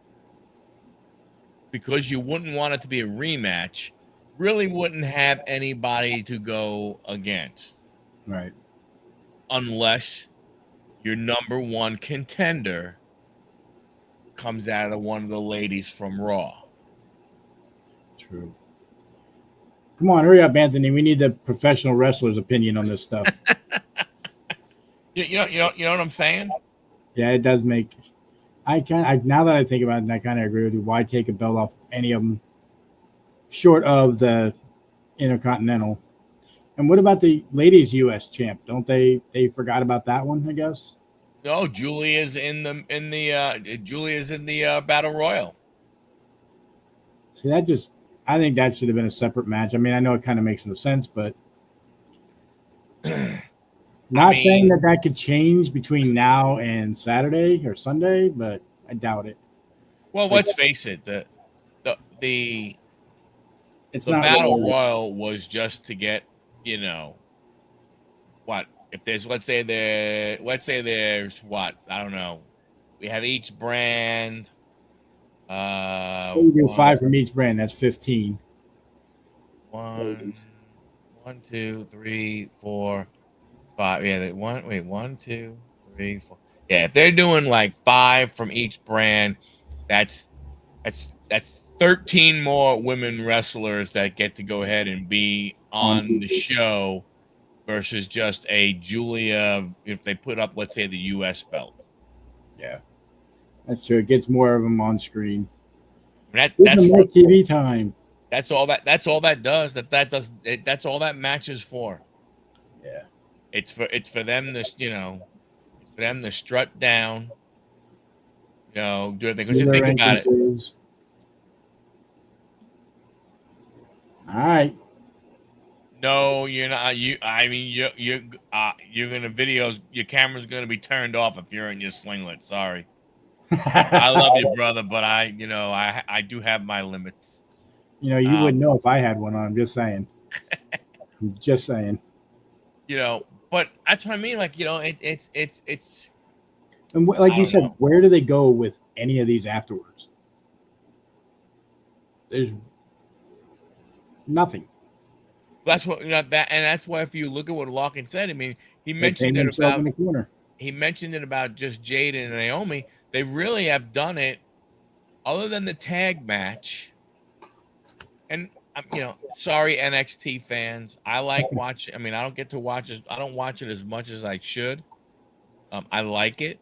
because you wouldn't want it to be a rematch, really wouldn't have anybody to go against. Right. Unless your #1 contender comes out of one of the ladies from Raw. True. Come on, hurry up, Anthony. We need the professional wrestler's opinion on this stuff. You know what I'm saying? Yeah, it does make. Now that I think about it, I kind of agree with you. Why take a belt off any of them, short of the Intercontinental? And what about the ladies' U.S. champ? Don't they forgot about that one? I guess. No, Julia's in the Battle Royal. See, I think that should have been a separate match. I mean, I know it kind of makes no sense, but saying that could change between now and Saturday or Sunday, but I doubt it. Well, let's face it, the Battle Royal was just to get, what if there's let's say there's what, I don't know, we have each brand. So you do 5 from each brand. That's 15. 1, 2, 3, 4, 5. Yeah, 1, 2, 3, 4. Yeah, if they're doing like 5 from each brand, that's 13 more women wrestlers that get to go ahead and be on the show versus just a Julia if they put up, let's say, the U.S. belt. Yeah, that's true. It gets more of them on screen. That's more TV time. That's all that does. That's all that match is for. Yeah, it's for them to for them to strut down. Do everything. Because you think about it. All right. No, you're not. I mean, you're gonna videos. Your camera's gonna be turned off if you're in your singlet. Sorry. I love you, brother, but I do have my limits. You wouldn't know if I had one on. I'm just saying. But that's what I mean. Like, it's. And like you said, where do they go with any of these afterwards? There's nothing. That's what that's why if you look at what Larkin said, I mean, he mentioned it about in the corner. He mentioned it about just Jade and Naomi. They really have done it, other than the tag match. And sorry NXT fans, I like watching. I mean, I don't get to watch it. I don't watch it as much as I should. I like it.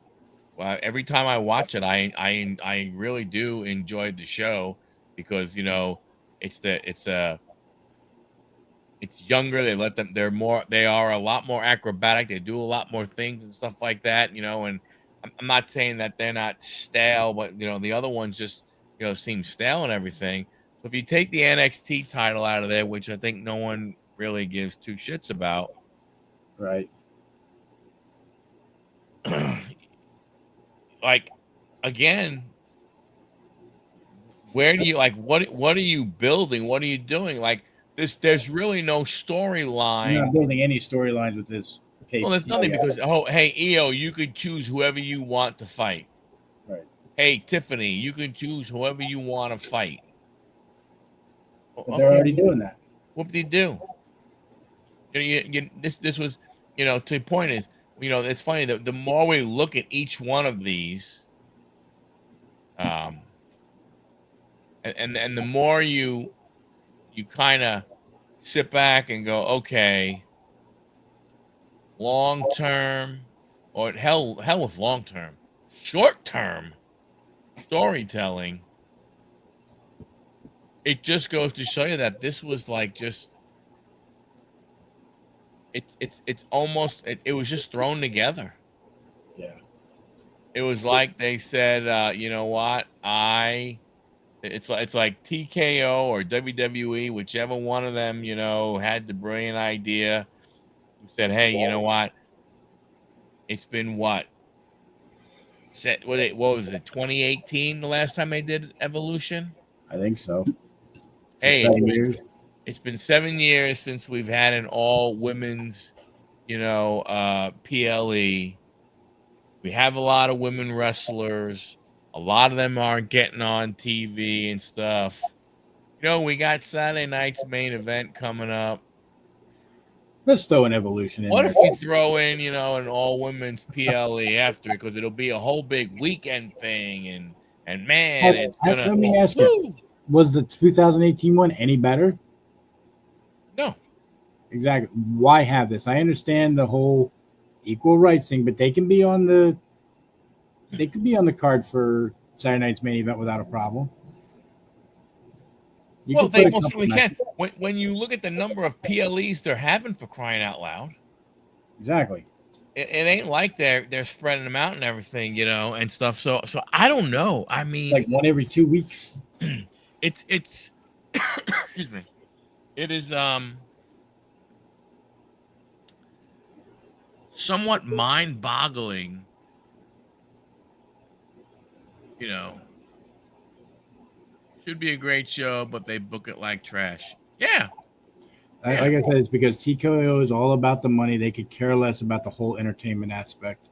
Every time I watch it, I really do enjoy the show because it's younger. They are a lot more acrobatic. They do a lot more things and stuff like that, and I'm not saying that they're not stale, but the other ones just seem stale and everything. So if you take the NXT title out of there, which I think no one really gives two shits about, right? Like, again, where do you what are you building? What are you doing? Like this, there's really no storyline. You're not building any storylines with this. Well, there's nothing because hey, EO, you could choose whoever you want to fight. Right. Hey, Tiffany, you can choose whoever you want to fight. But they're already doing that. Whoop-de-doo. This was, to the point is, it's funny that the more we look at each one of these, and the more you kind of sit back and go, okay, long term, or hell with long term, short term storytelling. It just goes to show you that this was like just it's almost it was just thrown together. Yeah. It was like they said, you know what, it's like TKO or WWE, whichever one of them, had the brilliant idea, who said, hey, you know what, it's been what was it 2018 the last time they did Evolution? I think so. So Hey, 7 years. It's been 7 years since we've had an all women's, PLE. We have a lot of women wrestlers. A lot of them aren't getting on TV and stuff. We got Saturday night's main event coming up. Let's throw an Evolution in What there. if we throw in, an all women's PLE after it? Because it'll be a whole big weekend thing. And man, it's gonna. Let me ask you, was the 2018 one any better? No. Exactly. Why have this? I understand the whole equal rights thing, but they can be on the card for Saturday night's main event without a problem. They most certainly can. When you look at the number of PLEs they're having, for crying out loud. Exactly. It ain't like they're spreading them out and everything, and stuff. So I don't know. I mean, like one every 2 weeks. It's excuse me. It is somewhat mind-boggling, should be a great show, but they book it like trash. Yeah. Like I said, it's because TKO is all about the money. They could care less about the whole entertainment aspect.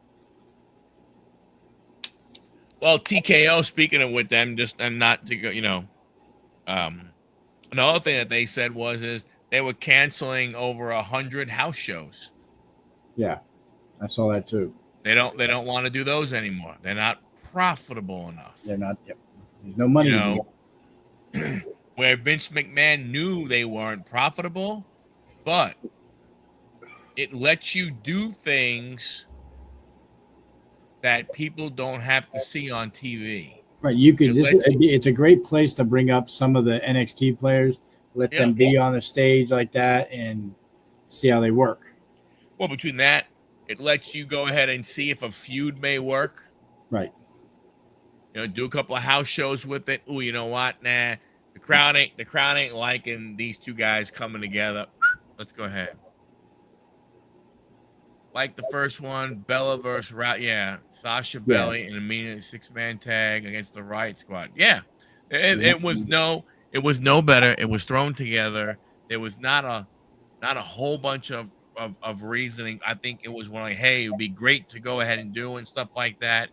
Well, TKO, speaking of with them, just and not to go, another thing that they said is they were canceling over 100 house shows. Yeah, I saw that too. They don't want to do those anymore. They're not profitable enough. They're not. Yep. There's no money. Where Vince McMahon knew they weren't profitable, but it lets you do things that people don't have to see on TV. Right. You could. It's a great place to bring up some of the NXT players, let them be on the stage like that, and see how they work. Well, between that, it lets you go ahead and see if a feud may work. Right. Do a couple of house shows with it. Ooh, you know what? Nah, the crowd ain't liking these two guys coming together. Let's go ahead. Like the first one, Bella versus Sasha Belly in a mean 6-man tag against the Riot Squad. Yeah, it was no better. It was thrown together. There was not a whole bunch of reasoning. I think it was one like, hey, it would be great to go ahead and do and stuff like that,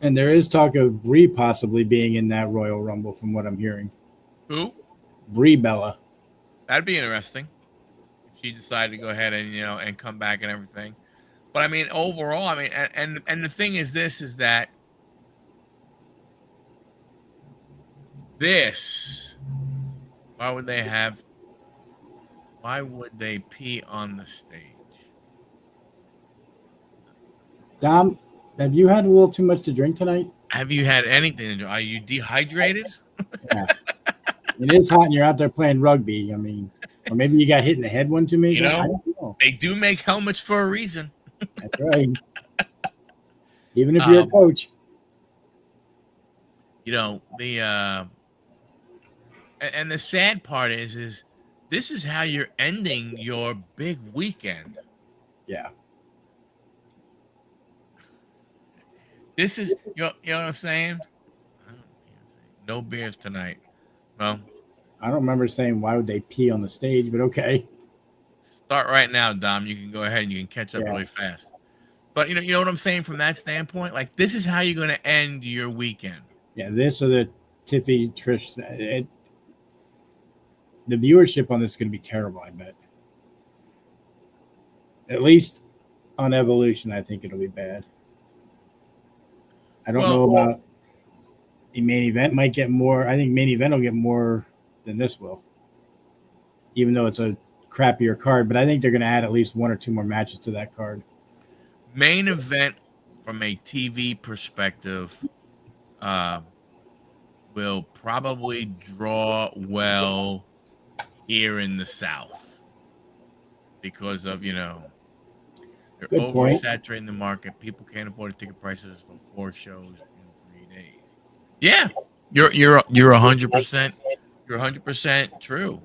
And there is talk of Brie possibly being in that Royal Rumble, from what I'm hearing. Who? Brie Bella. That'd be interesting if she decided to go ahead and and come back and everything. But I mean, overall, I mean, and the thing is, that why would they pee on the stage? Dom, have you had a little too much to drink tonight? Have you had anything to drink? Are you dehydrated? Yeah. It is hot and you're out there playing rugby. I mean, or maybe you got hit in the head one too many times. I don't know. They do make helmets for a reason. That's right. Even if you're a coach. And the sad part is this is how you're ending your big weekend. Yeah. This is, you know what I'm saying? No beers tonight. Well, I don't remember saying why would they pee on the stage, but okay. Start right now, Dom. You can go ahead and you can catch up really fast. But you know what I'm saying from that standpoint? Like, this is how you're going to end your weekend. Yeah, this or the Tiffy, Trish. The viewership on this is going to be terrible, I bet. At least on Evolution, I think it'll be bad. I don't know about the main event. Might get more. I think main event will get more than this will, even though it's a crappier card. But I think they're going to add at least 1 or 2 more matches to that card. Main event, from a TV perspective, will probably draw well here in the South because of, they're Good point. oversaturating the market. People can't afford the ticket prices for 4 shows in 3 days. Yeah, you're 100%. You're 100% true.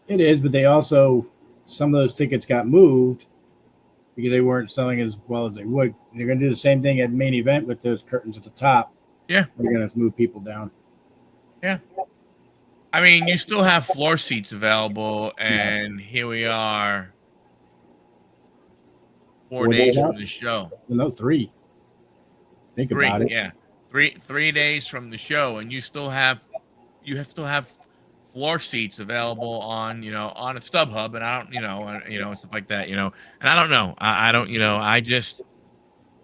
It is, but they also, some of those tickets got moved because they weren't selling as well as they would. They're going to do the same thing at main event with those curtains at the top. Yeah, they're going to move people down. Yeah. I mean, you still have floor seats available, and here we are 4 days from the show. No, 3. Think about it. Yeah. 3 days from the show, and you still have floor seats available on on a StubHub, and I don't stuff like that, and I don't know. I don't I just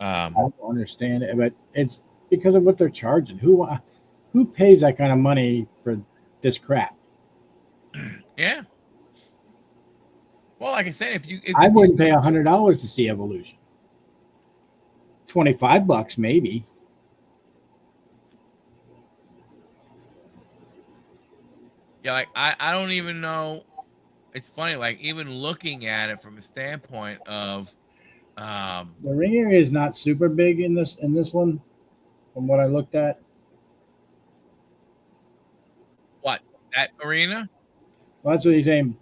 I don't understand it, but it's because of what they're charging. Who pays that kind of money for this crap? Yeah. Well, like I said, I wouldn't pay $100 to see Evolution. $25 maybe. Yeah, like I don't even know. It's funny, like even looking at it from a standpoint of the ring area is not super big in this one, from what I looked at. What, that arena? Well, that's what he's saying.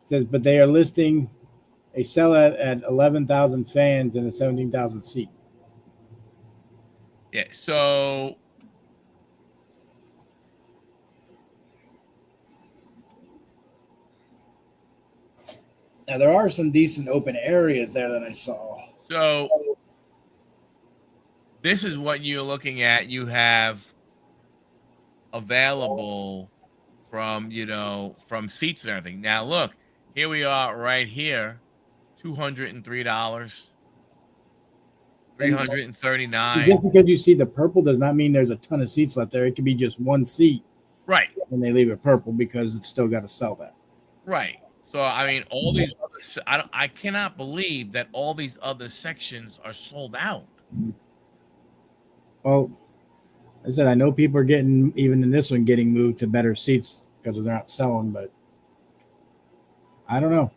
It says, but they are listing a sellout at 11,000 fans and a 17,000 seat. Yeah, so now there are some decent open areas there that I saw. So this is what you're looking at. You have available from from seats and everything. Now look, here we are right here, $203, $339. Just because you see the purple does not mean there's a ton of seats left there. It could be just one seat, right? And they leave it purple because it's still got to sell that, right? So I mean, all these I cannot believe that all these other sections are sold out. Well, I said I know people are getting, even in this one, getting moved to better seats because they're not selling, but I don't know.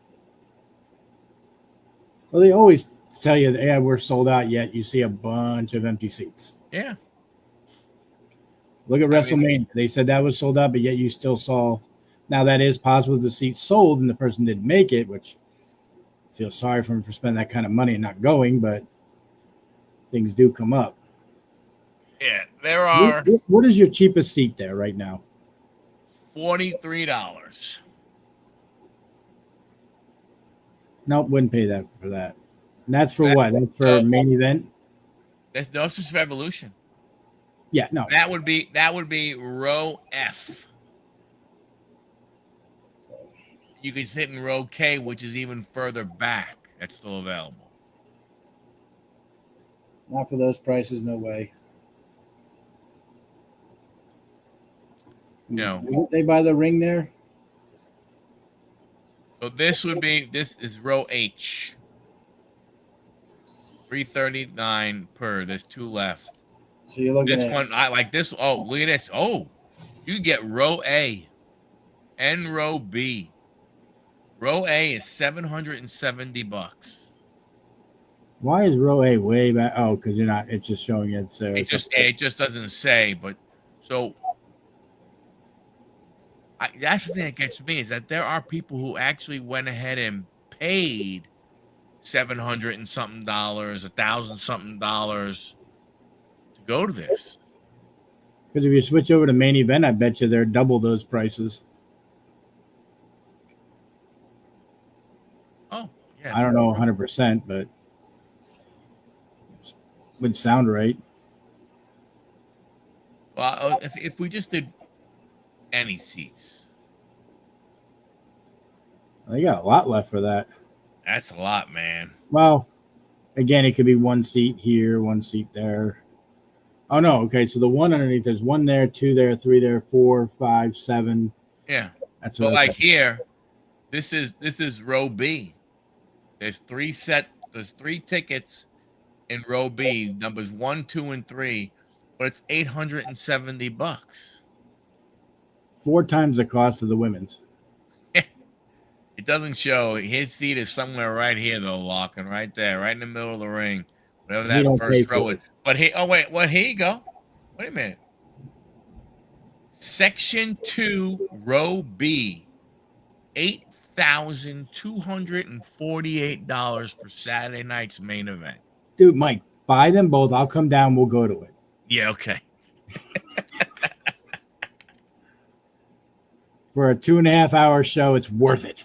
Well, they always tell you, yeah, we're sold out, yet you see a bunch of empty seats. Yeah. Look at WrestleMania. They said that was sold out, but yet you still saw. Now, that is possible the seats sold and the person didn't make it, which I feel sorry for him for spending that kind of money and not going, but things do come up. Yeah, there are. What is your cheapest seat there right now? $43. Nope, wouldn't pay that for that. And that's for what? That's for main event? That's no, it's just for Evolution. Yeah, no. That would be row F. You could sit in row K, which is even further back. That's still available. Not for those prices, no way. No. Didn't they buy the ring there? So this is row H. $339 per. There's 2 left. So you're looking this one. I like this. Oh, look at this. Oh, you get row A and row B. Row A is $770. Why is row A way back? Oh, because you're not. It's just showing it. It just doesn't say. But so that's the thing that gets me, is that there are people who actually went ahead and paid $700 and something, $1,000 something to go to this. Because if you switch over to main event, I bet you they're double those prices. Oh, yeah. I don't know 100%, but it would sound right. Well, if we just did any seats, They got a lot left for that. that's a lot, man. Well, again, it could be one seat here, one seat there. Oh no, okay. So the one underneath, there's one there, two there, three there, 4, 5, 7. Yeah. That's But what. like Okay. here, this is row B. There's three tickets in row B, numbers 1, 2, and 3, but it's $870. 4 times the cost of the women's. It doesn't show. His seat is somewhere right here, though, Locking, right there, right in the middle of the ring, whatever He that don't pay first row for is. it. But here you go. Wait a minute. Section 2, row B, $8,248 for Saturday night's main event. Dude, Mike, buy them both. I'll come down. We'll go to it. Yeah, okay. For a 2.5-hour show, it's worth it.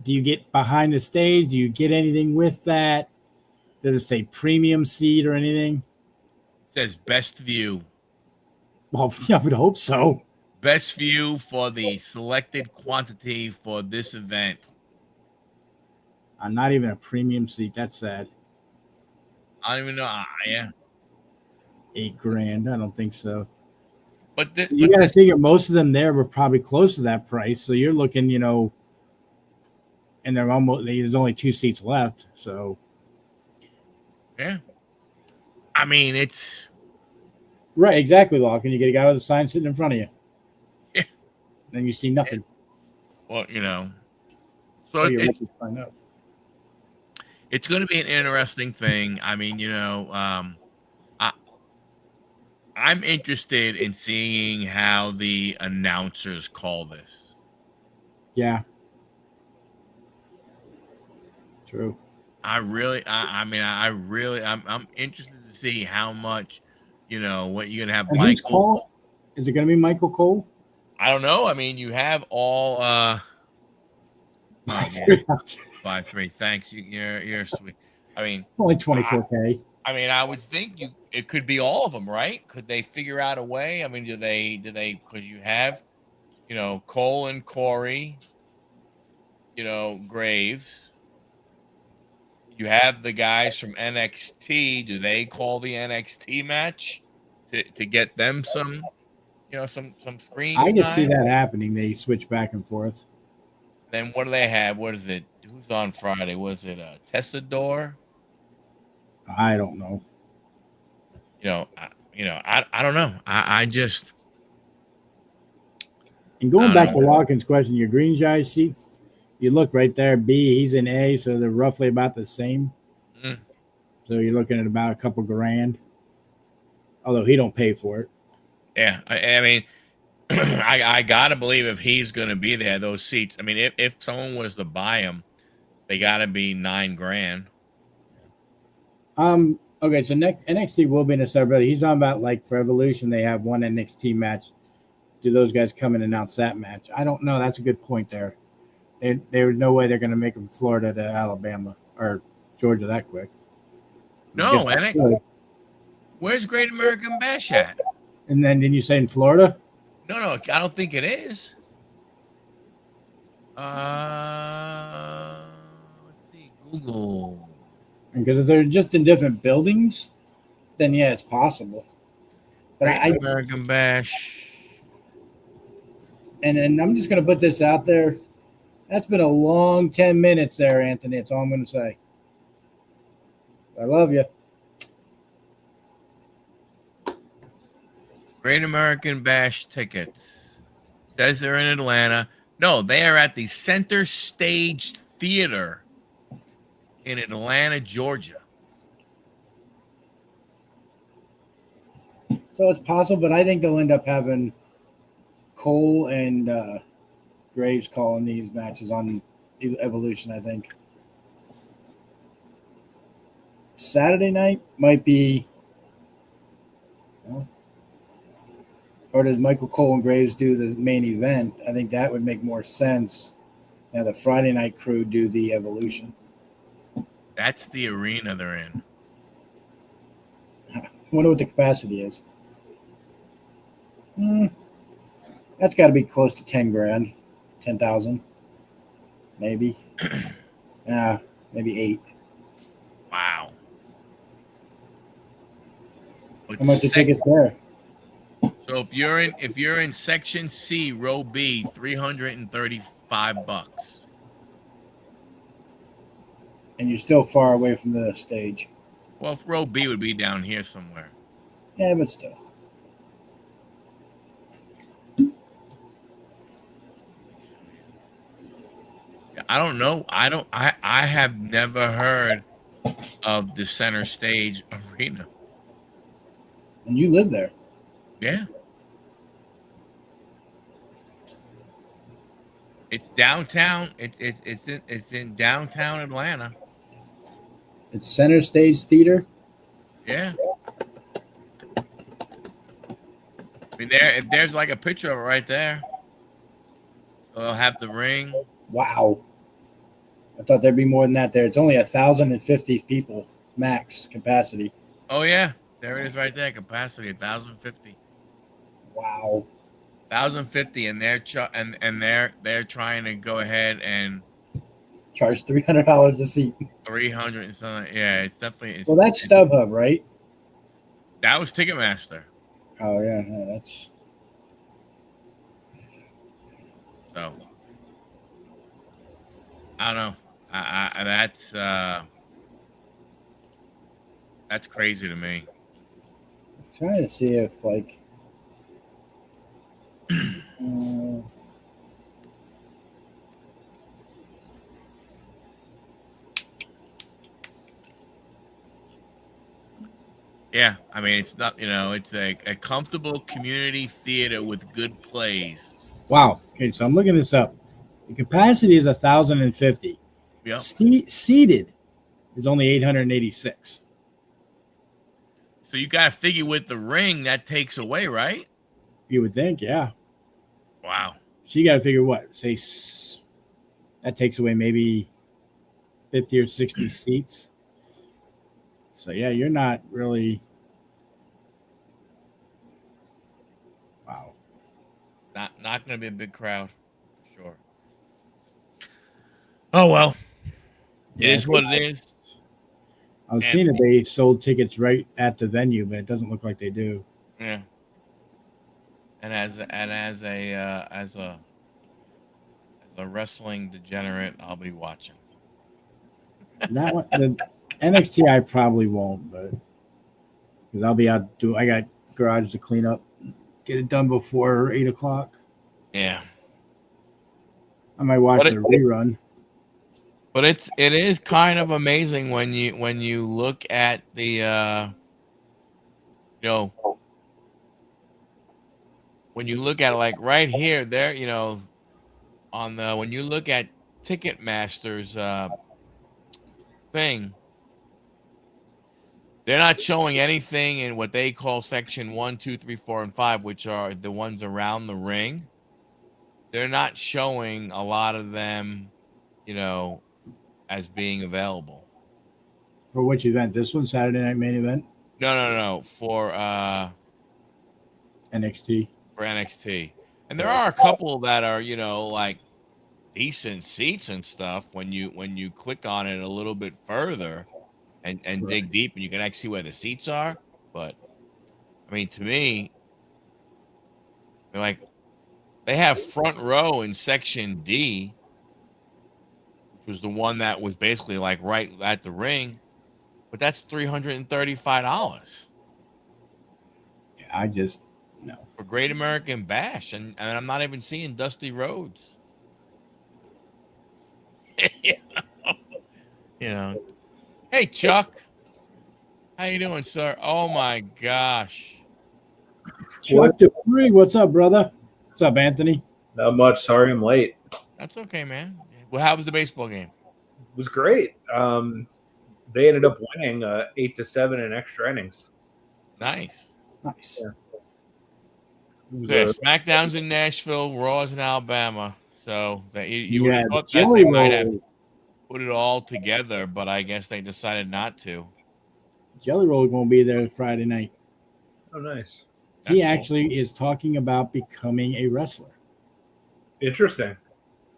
Do you get behind the stage? Do you get anything with that? Does it say premium seat or anything? It says best view. Well, I would hope so. Best view for the selected quantity for this event. I'm not even a premium seat. That's sad. I don't even know. Yeah. $8,000. I don't think so. But You got to figure most of them there were probably close to that price. So you're looking, and there's only 2 seats left. So yeah. I mean, it's right, exactly, Locke. And you get a guy with a sign sitting in front of you. Yeah. Then you see nothing. Well, So so you're lucky to find out. it's going to be an interesting thing. I mean, I'm interested in seeing how the announcers call this. Yeah. True. I'm interested to see how much, what you're gonna have. And who's Cole? Is it going to be Michael Cole? I don't know. I mean, you have all. Oh, 5-3. Thanks. You're sweet. I mean, It's only $24K. I mean, I would think it could be all of them, right? Could they figure out a way? I mean, do they? Because you have, Cole and Corey, Graves. You have the guys from NXT. Do they call the NXT match to get them some, some screen I could time? see that happening. They switch back and forth. Then what do they have? What is it? Who's on Friday? Was it Tessador? I don't know. I don't know. I just. And going back to Watkins' question, your green giant seats, you look right there. B, he's in A, so they're roughly about the same. Mm. So you're looking at about a couple grand. Although he don't pay for it. Yeah, I mean, I gotta believe if he's gonna be there, those seats. I mean, if someone was to buy them, they gotta be $9,000. Okay, so NXT will be in a separate. He's talking about like for Evolution, they have one NXT match. Do those guys come and announce that match? I don't know. That's a good point there. There's no way they're going to make them Florida to Alabama or Georgia that quick. No, where's Great American Bash at? And then didn't you say in Florida? No, I don't think it is. Let's see, Google. Because if they're just in different buildings, then yeah, it's possible. But American Bash. And I'm just going to put this out there. That's been a long 10 minutes there, Anthony. That's all I'm going to say. I love you. Great American Bash tickets. Says they're in Atlanta. No, they are at the Center Stage Theater in Atlanta, Georgia. So it's possible, but I think they'll end up having Cole and Graves calling these matches on Evolution, I think. Saturday night might be... or does Michael Cole and Graves do the main event? I think that would make more sense. Now the Friday night crew do the Evolution. That's the arena they're in. wonder what the capacity is. That's got to be close to 10 grand, 10,000, maybe. Maybe 8. Wow. How much the tickets there? So if you're in section C, row B, $335. And you're still far away from the stage. Well, if row B would be down here somewhere. Yeah, but still. I don't know. I have never heard of the center stage arena. And you live there. Yeah. It's downtown. It's in downtown Atlanta. It's Center Stage Theater. Yeah. I mean, there's like a picture of it right there. So they'll have the ring. Wow. I thought there'd be more than that there. It's only 1,050 people max capacity. Oh yeah, there it is right there. Capacity 1,050. Wow. 1,050, and they're trying to go ahead and Charge $300 a seat. 300 and something. Yeah, it's definitely. Well, that's StubHub, right? That was Ticketmaster. Oh yeah, that's. So I don't know. That's crazy to me. I'm trying to see if like. Yeah, I mean, it's not, it's a comfortable community theater with good plays. Wow. Okay, so I'm looking this up. The capacity is 1,050. Yep. Seated is only 886. So you got to figure with the ring that takes away, right? You would think, yeah. Wow. So you got to figure what? Say that takes away maybe 50 or 60 seats. So yeah, you're not really. Wow. Not going to be a big crowd, for sure. Oh well, it is what it is. I was seeing that they sold tickets right at the venue, but it doesn't look like they do. Yeah. And as a wrestling degenerate, I'll be watching. That one, the NXT, I probably won't, but because I'll be out. I got garage to clean up, get it done before 8:00. Yeah. I might watch a rerun. But it is kind of amazing when you look at the when you look at it, like right here there, on the when you look at Ticketmaster's thing, they're not showing anything in what they call section 1, 2, 3, 4, and 5, which are the ones around the ring. They're not showing a lot of them, as being available. For which event? This one, Saturday Night Main Event? No. For NXT. For NXT. And there are a couple that are, like decent seats and stuff when you click on it a little bit further and dig deep, and you can actually see where the seats are. But I mean, to me, they're like, they have front row in section D, which was the one that was basically like right at the ring, but that's $335. Yeah, I just no. For Great American Bash, and I'm not even seeing Dusty Rhodes. Hey Chuck, how you doing, sir? Oh my gosh, Chuck Dupree, what's up, brother? What's up, Anthony? Not much. Sorry, I'm late. That's okay, man. Well, how was the baseball game? It was great. They ended up winning 8-7 in extra innings. Nice. Yeah, SmackDown's in Nashville, Raw's in Alabama. So that you would have thought that Jelly they might have Roll. put it all together, but I guess they decided not to. Jelly Roll going to be there Friday night. Oh, nice. He That's cool. actually is talking about becoming a wrestler. Interesting.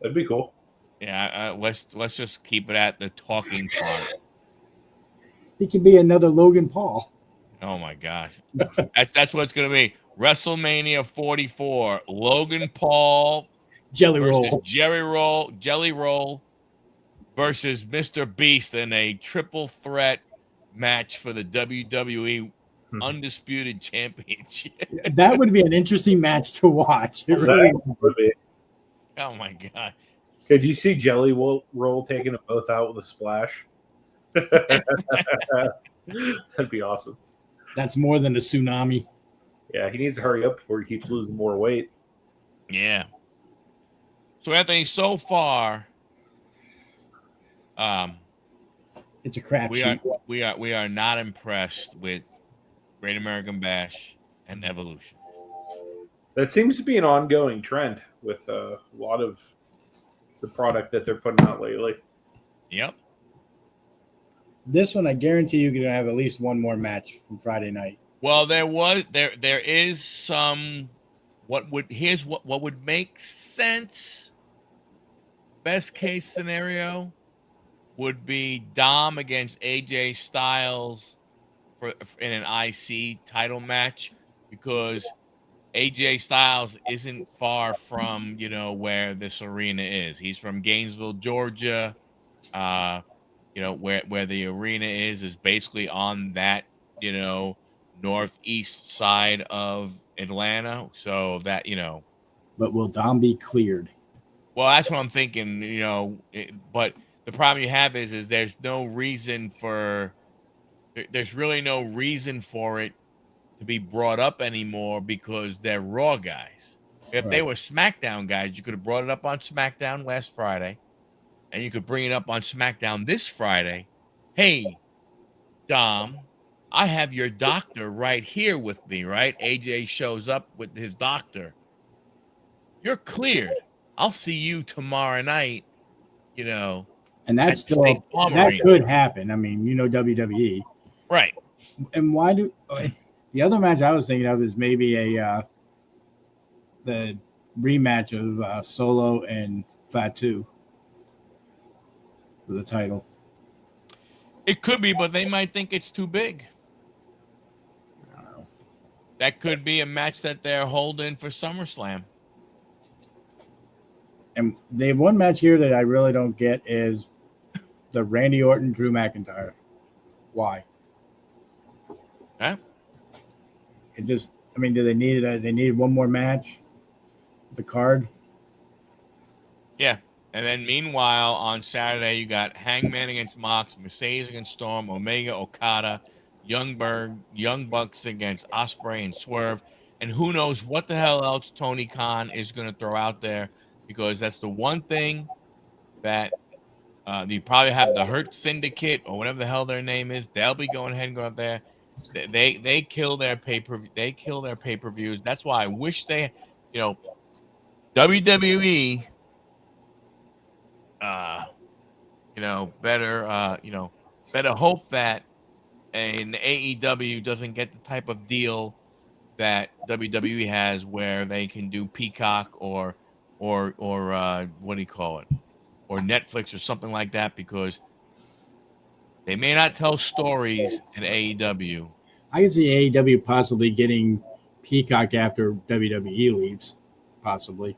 That'd be cool. Yeah, let's just keep it at the talking part. He could be another Logan Paul. Oh my gosh, that's what it's gonna be. WrestleMania 44, Logan Paul Jelly versus roll. Jelly Roll versus Mr. Beast in a triple threat match for the WWE Undisputed Championship. That would be an interesting match to watch. It really That would be. Oh my god. Could you see Jelly Roll taking them both out with a splash? That'd be awesome. That's more than a tsunami. Yeah, he needs to hurry up before he keeps losing more weight. Yeah. So Anthony, so far, It's a crapshoot. we are not impressed with Great American Bash and Evolution. That seems to be an ongoing trend with a lot of the product that they're putting out lately. Yep. This one, I guarantee you're going to have at least one more match from Friday night. Well, there is some what would make sense. Best case scenario would be Dom against AJ Styles in an IC title match, because AJ Styles isn't far from, where this arena is. He's from Gainesville, Georgia. Where the arena is basically on that, northeast side of Atlanta. So that, But will Dom be cleared? well, that's what I'm thinking, but the problem you have is there's really no reason for it to be brought up anymore, because they're Raw guys. If they Right. were SmackDown guys, you could have brought it up on SmackDown last Friday, and you could bring it up on SmackDown this Friday. Hey, Dom, I have your doctor right here with me, right? AJ shows up with his doctor. You're cleared. I'll see you tomorrow night, And at that's the still, State Farm that Arena. could happen. I mean, WWE. Right. And why do the other match I was thinking of is maybe the rematch of Solo and Fatu for the title. It could be, but they might think it's too big. I don't know. That could be a match that they're holding for SummerSlam. And they have one match here that I really don't get is the Randy Orton Drew McIntyre. Why? Huh? It just, I mean, do they need it? They needed one more match. The card. Yeah. And then meanwhile, on Saturday, you got Hangman against Mox, Mercedes against Storm, Omega, Okada, Young Bucks against Ospreay and Swerve. And who knows what the hell else Tony Khan is going to throw out there, because that's the one thing that you probably have the Hurt Syndicate or whatever the hell their name is. They'll be going ahead and go out there. They kill their pay-per-views. That's why I wish they, WWE, better hope that an AEW doesn't get the type of deal that WWE has, where they can do Peacock or what do you call it, or Netflix or something like that, because they may not tell stories in AEW. I can see AEW possibly getting Peacock after WWE leaves, possibly.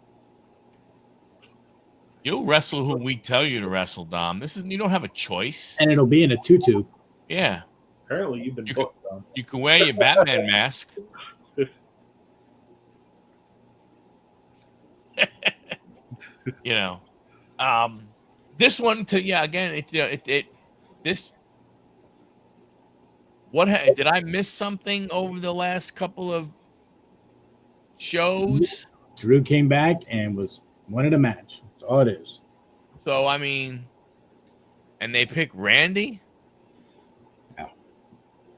You'll wrestle who we tell you to wrestle, Dom. You don't have a choice. And it'll be in a tutu. Yeah. Apparently, you've been You booked on. You can wear your Batman mask. This one again, did I miss something over the last couple of shows? Drew came back and wanted a match. That's all it is. So I mean, and they pick Randy. Yeah.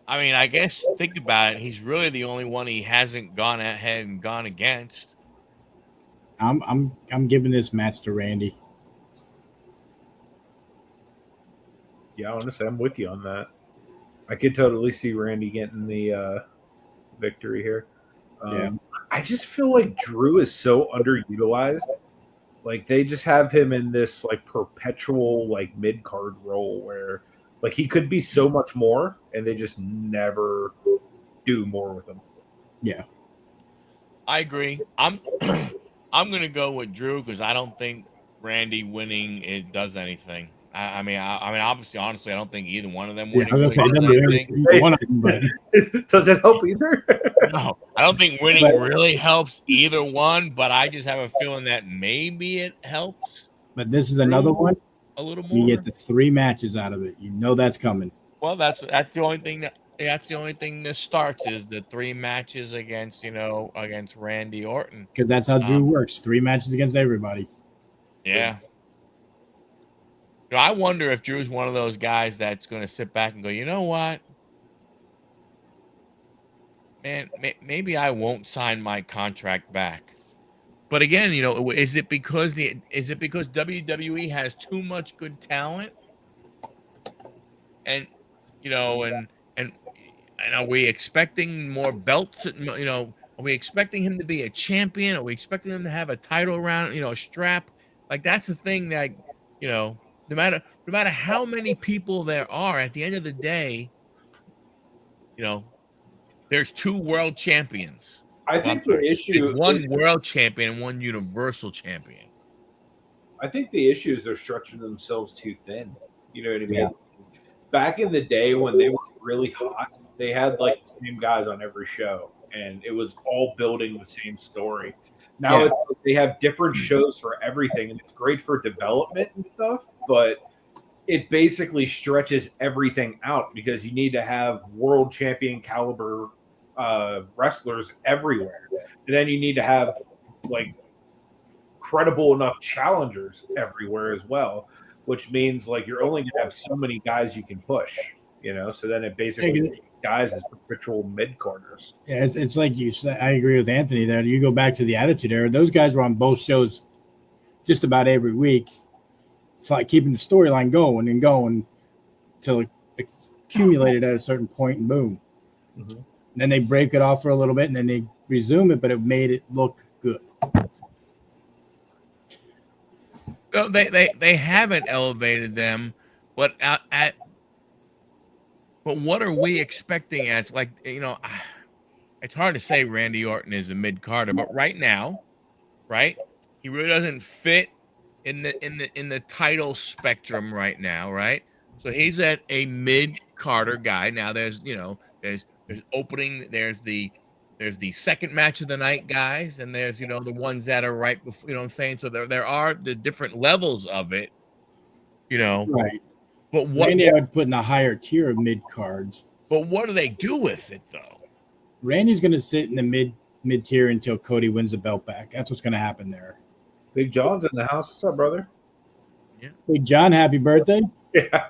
I mean, I guess think about it. He's really the only one he hasn't gone ahead and gone against. I'm giving this match to Randy. Yeah, honestly, I'm with you on that. I could totally see Randy getting the victory here. Yeah. I just feel like Drew is so underutilized. Like they just have him in this like perpetual like mid card role where like he could be so much more, and they just never do more with him. Yeah. I agree. I'm I'm gonna go with Drew because I don't think Randy winning it does anything. I mean, obviously, honestly, I don't think either one of them Yeah, winning I was really gonna say, it does doesn't do anything. anything for one of them, but Does it help either? No, I don't think winning But- really helps either one. But I just have a feeling that maybe it helps this is another one. a little You more. get the 3 matches out of it. You know that's coming. Well, that's the only thing that starts is the 3 matches against against Randy Orton. Because that's how Drew works. 3 matches against everybody. Yeah. I wonder if Drew's one of those guys that's going to sit back and go, you know what, man, maybe I won't sign my contract back. But again, is it because WWE has too much good talent, and and are we expecting more belts? Are we expecting him to be a champion? Are we expecting him to have a title around, a strap? Like that's the thing that no matter how many people there are, at the end of the day, there's 2 world champions. I Well, I'm think the sorry. issue There's 1 is, world champion and 1 universal champion. I think the issue is they're stretching themselves too thin. You know what I mean? Yeah. Back in the day when they were really hot, they had like the same guys on every show, and it was all building the same story. Now Yeah. it's like they have different shows for everything, and it's great for development and stuff, but it basically stretches everything out because you need to have world champion caliber wrestlers everywhere, and then you need to have like credible enough challengers everywhere as well, which means like you're only going to have so many guys you can push, so then it basically guys as perpetual mid-carders. Yeah, it's like you said. I agree with Anthony there. You go back to the Attitude Era; those guys were on both shows just about every week, keeping the storyline going and going till it accumulated at a certain point, and boom. Mm-hmm. Then they break it off for a little bit, and then they resume it, but it made it look good. No, they haven't elevated them, but but what are we expecting as like it's hard to say Randy Orton is a mid carder, but right now, right, he really doesn't fit in the title spectrum right now, right? So he's at a mid carder guy now. There's opening. There's the second match of the night guys, and there's the ones that are right before. You know what I'm saying? So there are the different levels of it. Right. But what Randy, I would put in the higher tier of mid cards. But what do they do with it though? Randy's going to sit in the mid tier until Cody wins the belt back. That's what's going to happen there. Big John's in the house. What's up, brother? Yeah. Big John, happy birthday. Yeah.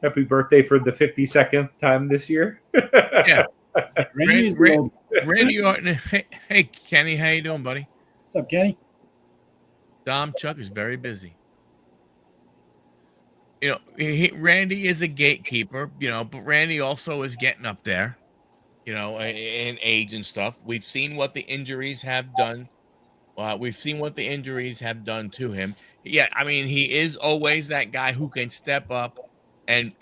Happy birthday for the 52nd time this year. Yeah. Randy Orton. Hey, Kenny, how you doing, buddy? What's up, Kenny? Dom Chuck is very busy. Randy is a gatekeeper, but Randy also is getting up there, in age and stuff. We've seen what the injuries have done. We've seen what the injuries have done to him. Yeah, I mean, he is always that guy who can step up and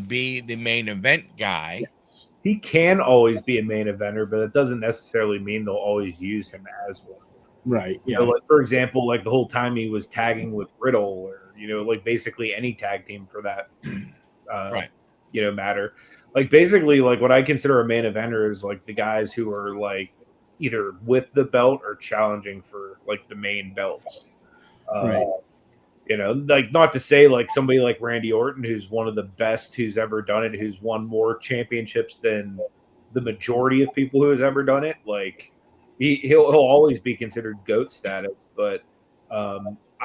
be the main event guy. He can always be a main eventer, but it doesn't necessarily mean they'll always use him as one. Right. Yeah. Like for example, like the whole time he was tagging with Riddle, or like basically any tag team for that, Right. Matter. Like basically, like what I consider a main eventer is like the guys who are like either with the belt or challenging for like the main belts. Right. Like not to say like somebody like Randy Orton, who's one of the best who's ever done it, who's won more championships than the majority of people who has ever done it. Like he'll always be considered GOAT status, but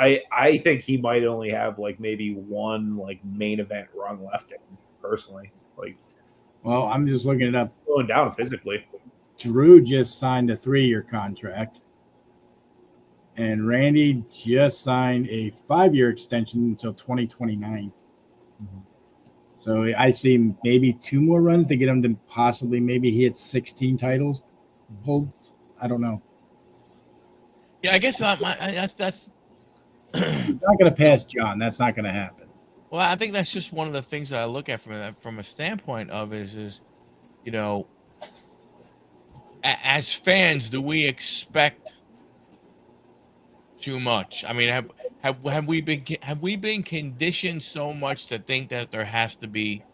I think he might only have like maybe one like main event run left in him, personally. Like, well, I'm just looking it up. Going down physically. Drew just signed a 3-year contract, and Randy just signed a 5-year extension until 2029. So I see maybe 2 more runs to get him to possibly maybe hit 16 titles. Hold, I don't know. Yeah, I guess that's He's not going to pass John. That's not going to happen. well, I think that's just one of the things that I look at from a standpoint of is you know, as fans, do we expect too much? I mean, have we been conditioned so much to think that there has to be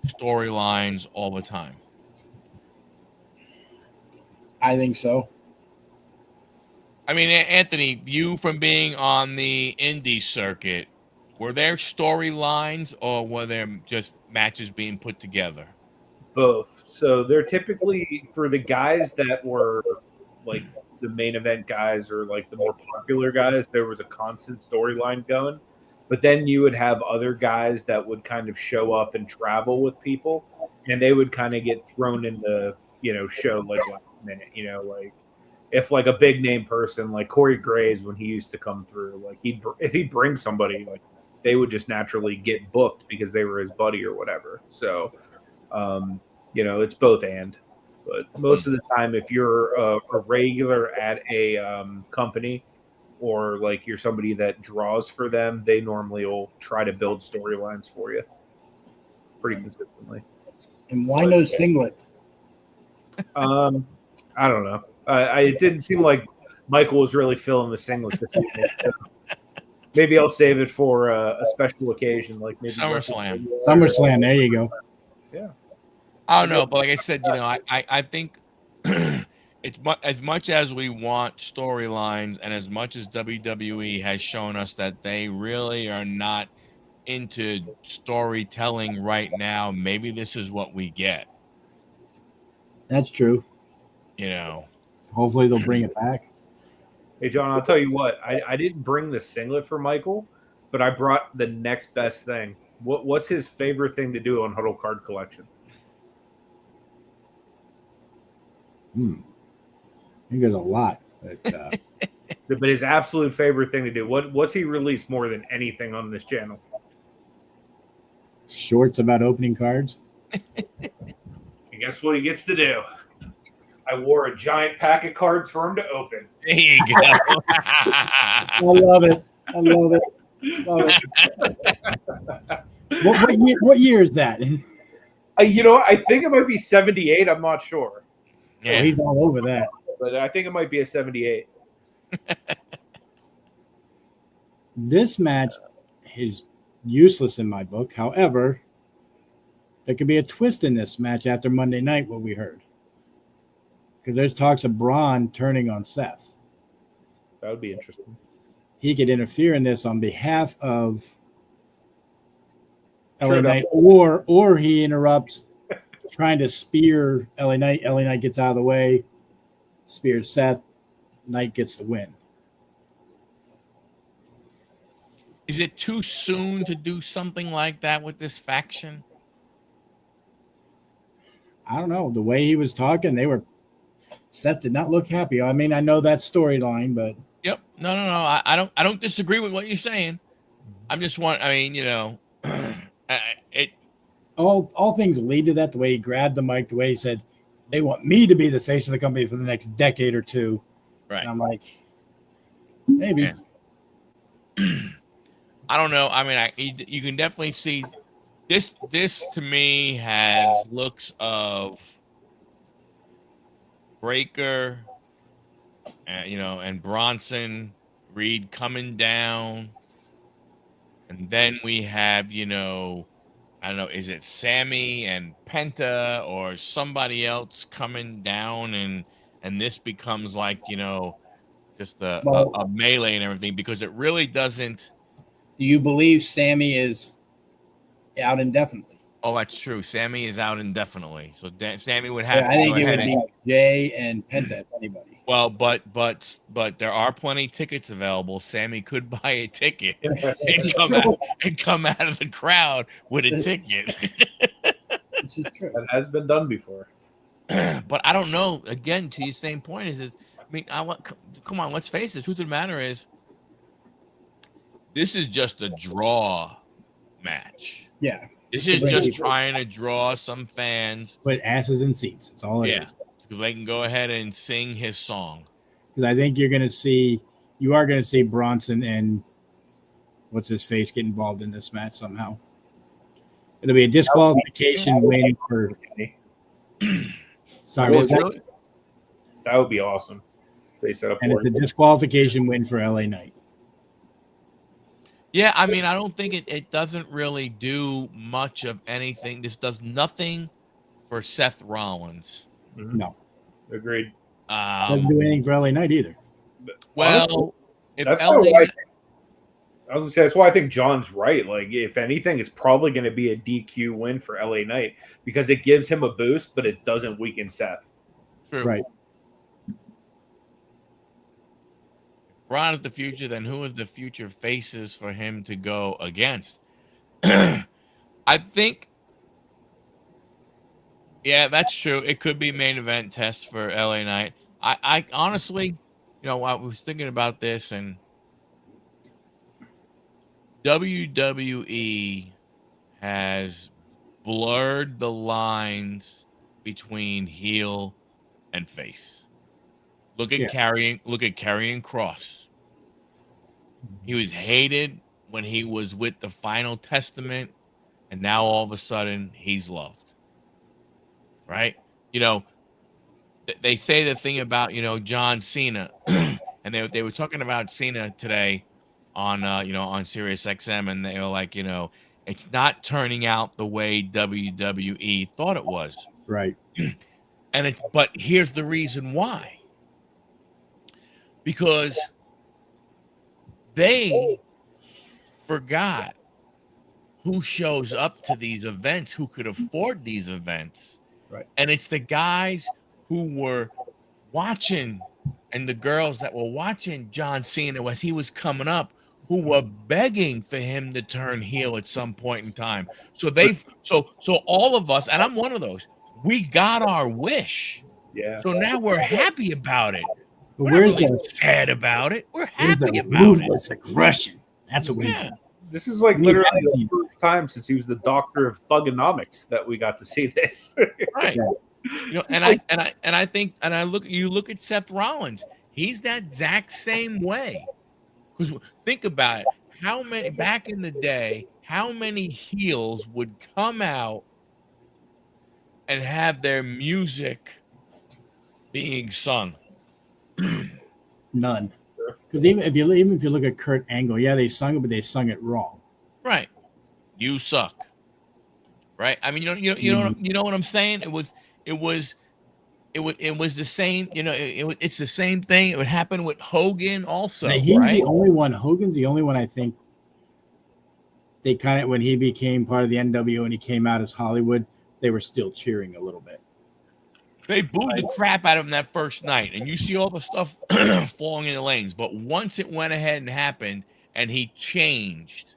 storylines all the time? I think so. I mean, Anthony, you from being on the indie circuit, were there storylines or were there just matches being put together? Both. So they're typically for the guys that were like the main event guys or like the more popular guys, there was a constant storyline going. But then you would have other guys that would kind of show up and travel with people, and they would kind of get thrown in the show like last minute. Like if like a big name person like Corey Graves when he used to come through, like if he brings somebody, like they would just naturally get booked because they were his buddy or whatever. So it's both and. But most of the time, if you're a regular at a company or like you're somebody that draws for them, they normally will try to build storylines for you pretty consistently. And why no singlet? I don't know. It didn't seem like Michael was really feeling the singlet this evening. So maybe I'll save it for a special occasion, like maybe SummerSlam. SummerSlam. There you go. Yeah. I don't know, but like I said, I think it's as much as we want storylines and as much as WWE has shown us that they really are not into storytelling right now, maybe this is what we get. That's true. Hopefully they'll bring it back. Hey, John, I'll tell you what. I didn't bring the singlet for Michael, but I brought the next best thing. What's his favorite thing to do on Huddle Card Collection? I think there's a lot. But, but his absolute favorite thing to do. What's he released more than anything on this channel? Shorts about opening cards. And guess what he gets to do? I wore a giant pack of cards for him to open. There you go. I love it. Love it. What year is that? I think it might be 78. I'm not sure. Yeah. Oh, he's all over that. But I think it might be a 78. This match is useless in my book. However, there could be a twist in this match after Monday night, what we heard. Because there's talks of Braun turning on Seth. That would be interesting. He could interfere in this on behalf of Sure LA Knight, or he interrupts trying to spear LA Knight. LA Knight gets out of the way, spears Seth. Knight gets the win. Is it too soon to do something like that with this faction? I don't know. The way he was talking, Seth did not look happy. I mean, I know that storyline, but Yep. No. I don't disagree with what you're saying. I'm just all things lead to that. The way he grabbed the mic, the way he said, "They want me to be the face of the company for the next decade or two." Right. And I'm like, maybe. Yeah. I don't know. I mean, you can definitely see this. This to me has looks of Breaker, and Bronson Reed coming down, and then we have I don't know, is it Sammy and Penta or somebody else coming down, and this becomes like just a melee and everything, because it really doesn't. Do you believe Sammy is out indefinitely? Oh, that's true. Sammy is out indefinitely, so Sammy would have. Yeah, I think it would be Jay and Penta, if anybody. Well, but there are plenty of tickets available. Sammy could buy a ticket and come out of the crowd with a ticket. This is true. That has been done before. But I don't know. Again, to your same point, come on. Let's face it. The truth of the matter is, this is just a draw match. Yeah. This is just trying to draw some fans. Put asses in seats. That's all it is. Because they can go ahead and sing his song. Because I think you are going to see Bronson and what's his face get involved in this match somehow. It'll be a disqualification win for. Sorry, that would be awesome. They set up and it's a disqualification win for LA Knight. Yeah, I mean, I don't think it doesn't really do much of anything. This does nothing for Seth Rollins. Mm-hmm. No, agreed. Doesn't do anything for LA Knight either. Well, honestly, I was gonna say that's why I think John's right. Like, if anything, it's probably going to be a DQ win for LA Knight because it gives him a boost, but it doesn't weaken Seth. True. Right. Ron is the future, then who is the future faces for him to go against? I think, yeah, that's true. It could be main event test for LA Knight. I honestly, I was thinking about this, and WWE has blurred the lines between heel and face. Look at Karrion Kross. He was hated when he was with the Final Testament, and now all of a sudden he's loved. Right? They say the thing about John Cena, and they were talking about Cena today on on Sirius XM, and they were like, it's not turning out the way WWE thought it was. Right. But here's the reason why. Because they forgot who shows up to these events, who could afford these events. Right. And it's the guys who were watching, and the girls that were watching John Cena as he was coming up, who were begging for him to turn heel at some point in time. So so all of us, and I'm one of those, we got our wish. Yeah. So now we're happy about it. But We're not really sad about it. We're happy about ruthless aggression. That's what we need. This is like literally the first time since he was the doctor of thugonomics that we got to see this. Right. I think you look at Seth Rollins. He's that exact same way. Because think about it. How many back in the day? How many heels would come out and have their music being sung? None. Because even if you look at Kurt Angle, yeah, they sung it, but they sung it wrong. Right. You suck. Right. I mean, you know what I'm saying? It was the same. It's the same thing. It would happen with Hogan also. Now, he's the only one. Hogan's the only one I think. They kind of, when he became part of the NWO and he came out as Hollywood, they were still cheering a little bit. They booed the crap out of him that first night, and you see all the stuff falling in the lanes. But once it went ahead and happened, and he changed,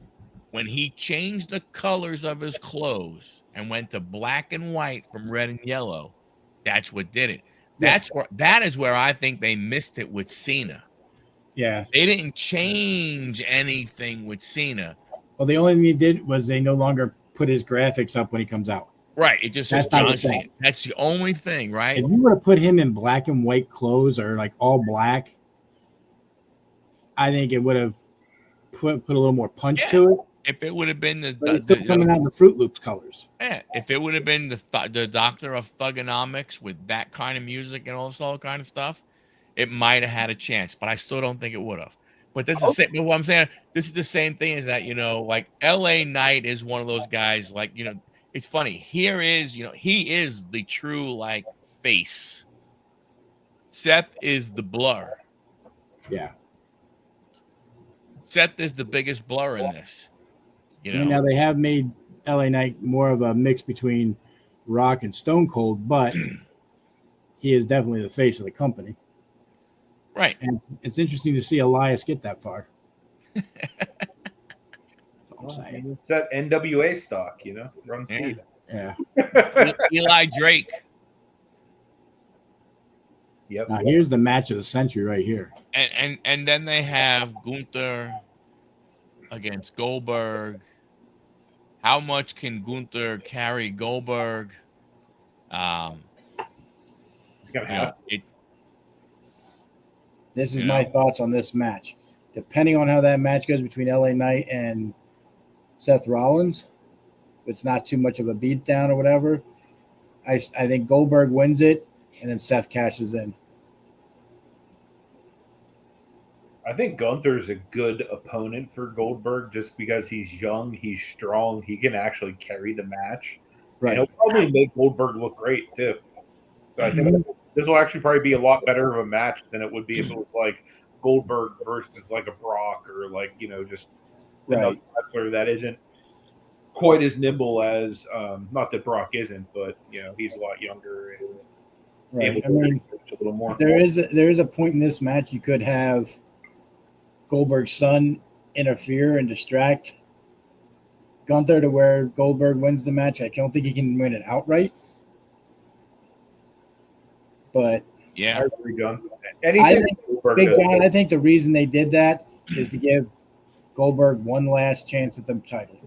when he changed the colors of his clothes and went to black and white from red and yellow, that's what did it. That is where I think they missed it with Cena. Yeah, they didn't change anything with Cena. Well, the only thing they did was they no longer put his graphics up when he comes out. Right. It just says John Cena. That's the only thing, right? If you were to put him in black and white clothes or like all black, I think it would have put a little more punch to it. If it would have been coming out in the Fruit Loops colors. Yeah. If it would have been the Doctor of Thugonomics with that kind of music and all kind of stuff, it might have had a chance. But I still don't think it would have. But this is what I'm saying. This is the same thing as that, like LA Knight is one of those guys, like, it's funny. Here is, he is the true like face. Seth is the blur. Yeah. Seth is the biggest blur in this. Now they have made LA Knight more of a mix between Rock and Stone Cold, but he is definitely the face of the company. Right. And it's interesting to see Elias get that far. I'm saying. It's that NWA stock, runs deep. Yeah. Eli Drake. Yep. Now here's the match of the century right here. And then they have Gunther against Goldberg. how much can Gunther carry Goldberg? He's gonna You know, have to. This is You my know? thoughts on this match. Depending on how that match goes between LA Knight and Seth Rollins, if it's not too much of a beatdown or whatever, I think Goldberg wins it, and then Seth cashes in. I think Gunther's a good opponent for Goldberg just because he's young, he's strong, he can actually carry the match. And Right. he'll probably make Goldberg look great too. So I think Mhm. this will actually probably be a lot better of a match than it would be if it was like Goldberg versus like a Brock or like, just another Right. wrestler that isn't quite as nimble as not that Brock isn't, but he's a lot younger and able Right. I to mean, reach a little more. there is a point in this match you could have Goldberg's son interfere and distract Gunther to where Goldberg wins the match. I don't think he can win it outright. But Yeah. I agree, John. I Anything think, Goldberg Big does. John, I think the reason they did that is to give Goldberg one last chance at the title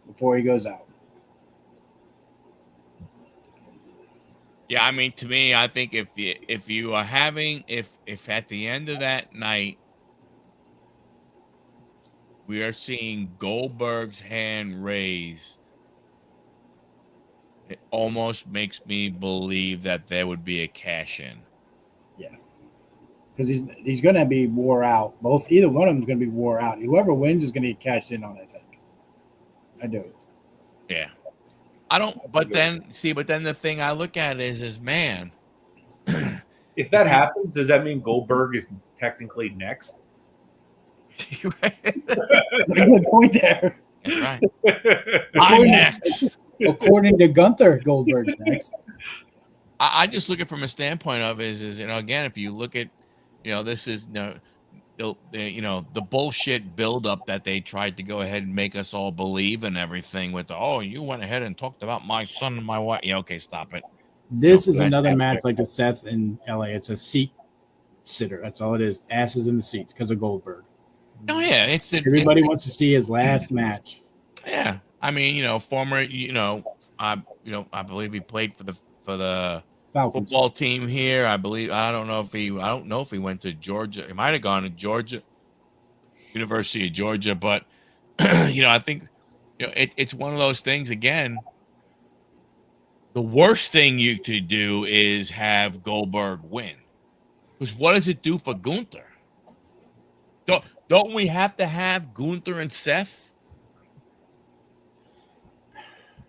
before he goes out. Yeah, I mean, to me, I think if you are having if at the end of that night we are seeing Goldberg's hand raised, it almost makes me believe that there would be a cash in. Yeah. Because he's going to be wore out. Either one of them is going to be wore out. Whoever wins is going to get cashed in on, I think. I do. Yeah. I don't, but then the thing I look at is man. If that happens, does that mean Goldberg is technically next? Good point there. That's right. I'm According- next. According to Gunther, Goldberg's next. I just look at it from a standpoint of is again, if you look at, this is the bullshit buildup that they tried to go ahead and make us all believe and everything with you went ahead and talked about my son and my wife. Yeah, okay, stop it. This is that's another aspect. match like the Seth in LA. It's a seat sitter. That's all it is. Asses in the seats because of Goldberg. Oh yeah, Everybody wants to see his last match. Yeah, I mean, former, I believe he played for the Falcons. football team here. I don't know if he went to Georgia. He might have gone to Georgia, University of Georgia, but I think it's one of those things again. The worst thing you could do is have Goldberg win. Because what does it do for Gunther? Don't we have to have Gunther and Seth?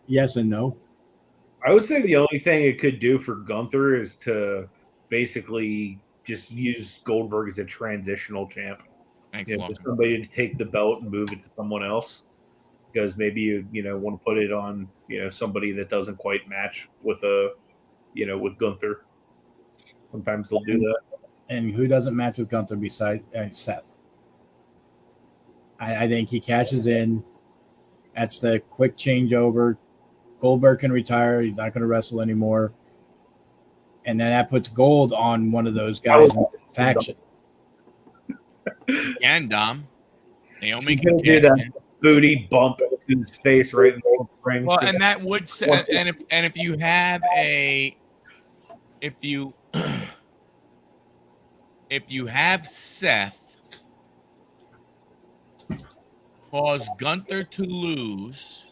Yes and no. I would say the only thing it could do for Gunther is to basically just use Goldberg as a transitional champ. Thanks, For somebody to take the belt and move it to someone else, because maybe you want to put it on somebody that doesn't quite match with with Gunther. Sometimes they'll do that. And who doesn't match with Gunther besides Seth? I think he cashes in. That's the quick changeover. Goldberg can retire. He's not going to wrestle anymore. And then that puts Gold on one of those guys in the faction. And Dom. Naomi He's can going to do cash that in. booty bump to his face right in the ring. Well, and that would say, and if you have if you have Seth cause Gunther to lose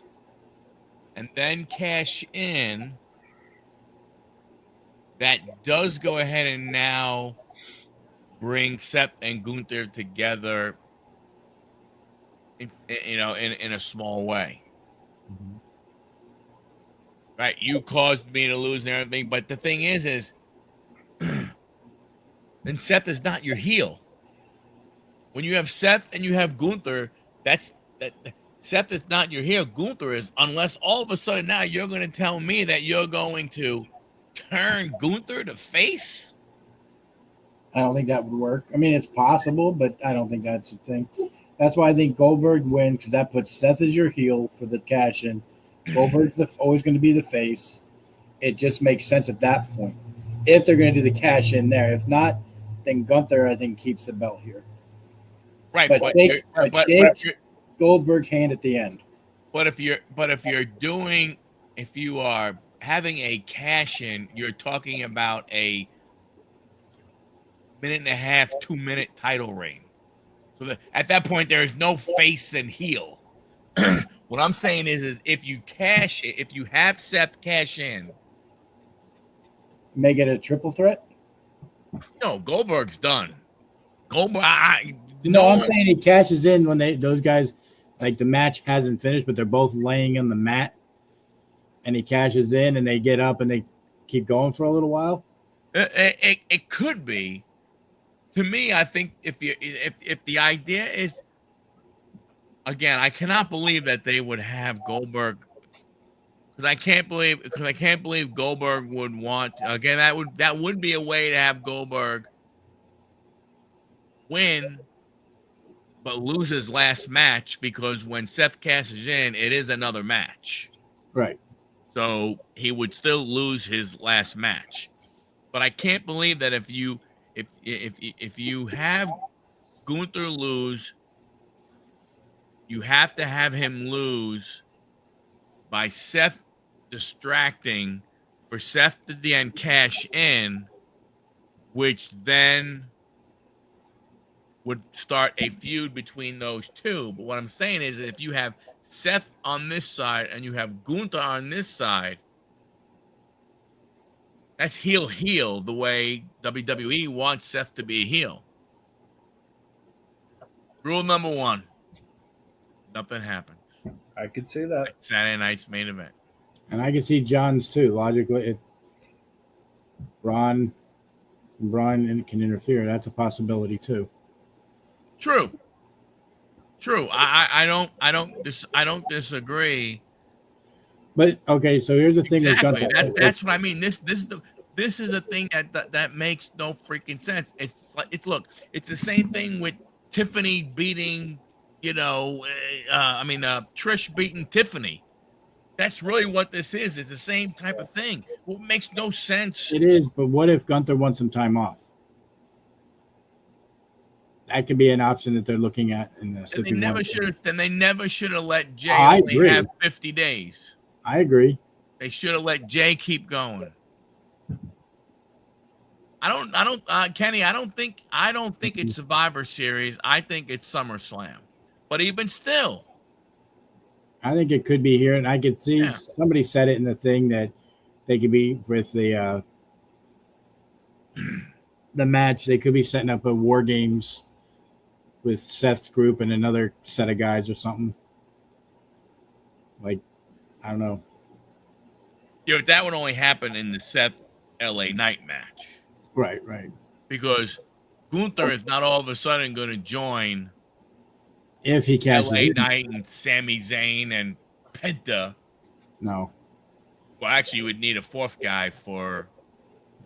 and then cash in, that does go ahead and now bring Seth and Gunther together in a small way. Mm-hmm. Right, you caused me to lose and everything, but the thing is then Seth is not your heel. When you have Seth and you have Gunther, that Seth is not your heel. Gunther is, unless all of a sudden now you're going to tell me that you're going to turn Gunther to face. I don't think that would work. I mean, it's possible, but I don't think that's the thing. That's why I think Goldberg wins, because that puts Seth as your heel for the cash in. Goldberg's always going to be the face. It just makes sense at that point. If they're going to do the cash in there. If not, then Gunther, I think, keeps the belt here. Right, But shakes Goldberg's hand at the end. But if you are having a cash in, you're talking about a minute and a half, 2 minute title reign. So at that point, there is no face and heel. What I'm saying is if you have Seth cash in, Make it a triple threat. no, Goldberg's done. Goldberg, No, I'm saying he cashes in when those guys, like the match hasn't finished, but they're both laying on the mat, and he cashes in, and they get up and they keep going for a little while. It could be. To me, I think if the idea is, again, I cannot believe that they would have Goldberg, because I can't believe Goldberg would want, again, that would be a way to have Goldberg win but lose his last match, because when Seth cashes in, it is another match. Right. So he would still lose his last match. But I can't believe that if you have Gunther lose, you have to have him lose by Seth distracting for Seth to then cash in, which then would start a feud between those two. But what I'm saying is, if you have Seth on this side and you have Gunther on this side, that's heel the way WWE wants Seth to be a heel. Rule number 1, nothing happens. I could say that. Like Saturday night's main event. And I can see John's too. Logically, Braun can interfere. That's a possibility too. True. I don't disagree. But okay, so here's the thing. Exactly. That's what I mean. This is a thing that makes no freaking sense. It's like it's the same thing with Tiffany beating, Trish beating Tiffany. That's really what this is. It's the same type of thing. Well, it makes no sense. It is, but what if Gunther wants some time off? That could be an option that they're looking at in this. They never should have let Jay only have 50 days. I agree. They should have let Jay keep going. Kenny, I don't think it's Survivor Series. I think it's SummerSlam. But even still, I think it could be here, and I could see somebody said it in the thing that they could be with the match. They could be setting up a War Games with Seth's group and another set of guys or something. Like, I don't know. That would only happen in the Seth LA Knight match. Right. Because Gunther is not all of a sudden going to join if he catches LA Knight and Sami Zayn and Penta. No. Well, actually, you would need a fourth guy for.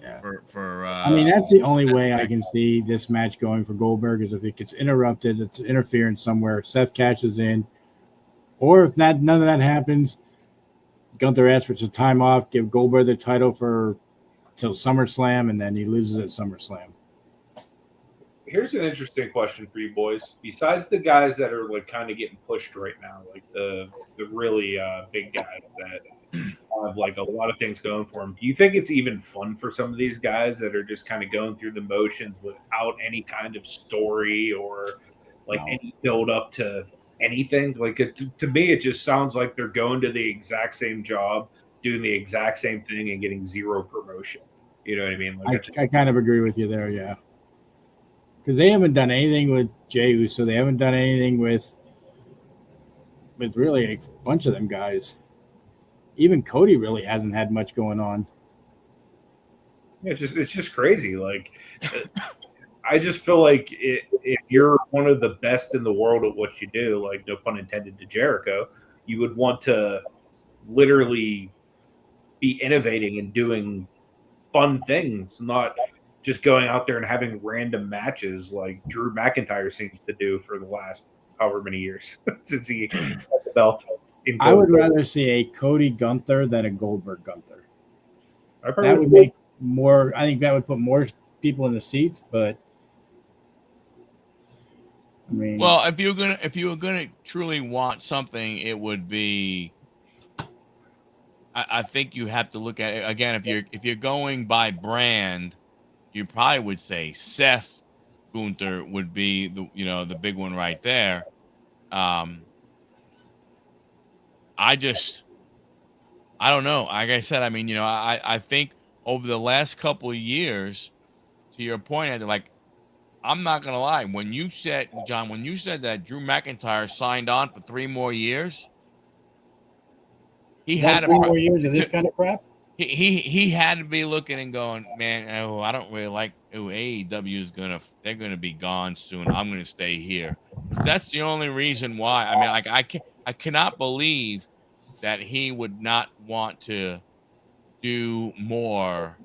I mean, that's the only way I can see this match going for Goldberg, is if it gets interrupted, it's interference somewhere, Seth catches in, or if none of that happens, Gunther asks for some time off, give Goldberg the title till SummerSlam, and then he loses at SummerSlam. Here's an interesting question for you boys. Besides the guys that are like kind of getting pushed right now, like the really big guys that have like a lot of things going for them, do you think it's even fun for some of these guys that are just kind of going through the motions without any kind of story or like any build up to anything? Like to me, it just sounds like they're going to the exact same job, doing the exact same thing, and getting zero promotion. You know what I mean? Like, I kind of agree with you there, yeah. Because they haven't done anything with Jey Uso. They haven't done anything with really a bunch of them guys. Even Cody really hasn't had much going on. Yeah, it's just crazy. Like, I just feel like if you're one of the best in the world at what you do, like no pun intended to Jericho, you would want to literally be innovating and doing fun things, not just going out there and having random matches like Drew McIntyre seems to do for the last however many years since he got the belt. I would rather see a Cody Gunther than a Goldberg Gunther. That would make more. I think that would put more people in the seats, but I mean, Well, if you were gonna truly want something, it would be. I think you have to look at it again. If you're going by brand, you probably would say Seth Gunther would be the big one right there. Um, I don't know. Like I said, I mean, I think over the last couple of years, to your point, Andy, like I'm not gonna lie, when you said John, when you said that Drew McIntyre signed on for 3 more years, he is that had a 3 more years of this kind of crap? he had to be looking and going, man, oh, I don't really like AEW they're gonna be gone soon. I'm gonna stay here. That's the only reason why. I mean, like I cannot believe that he would not want to do more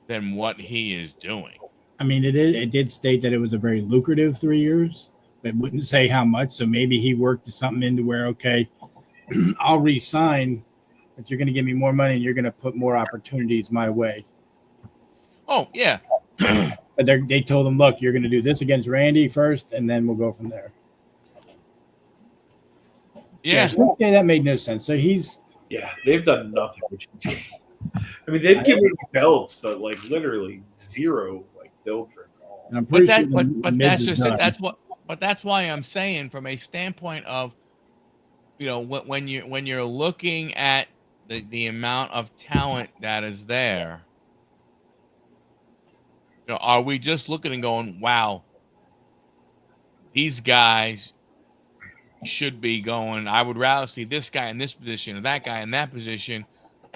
than what he is doing. I mean, it did state that it was a very lucrative 3 years, but wouldn't say how much. So maybe he worked something into where, okay, I'll resign, but you're going to give me more money and you're going to put more opportunities my way. Oh yeah. But they told him, look, you're going to do this against Randy first, and then we'll go from there. Yeah. Yeah, that made no sense. So they've done nothing. I mean, they've given belts, but like literally zero like build for it all. and I'm pretty sure But that's just it. That's why I'm saying from a standpoint of, when you're looking at the amount of talent that is there, are we just looking and going, wow, these guys should be going, I would rather see this guy in this position or that guy in that position,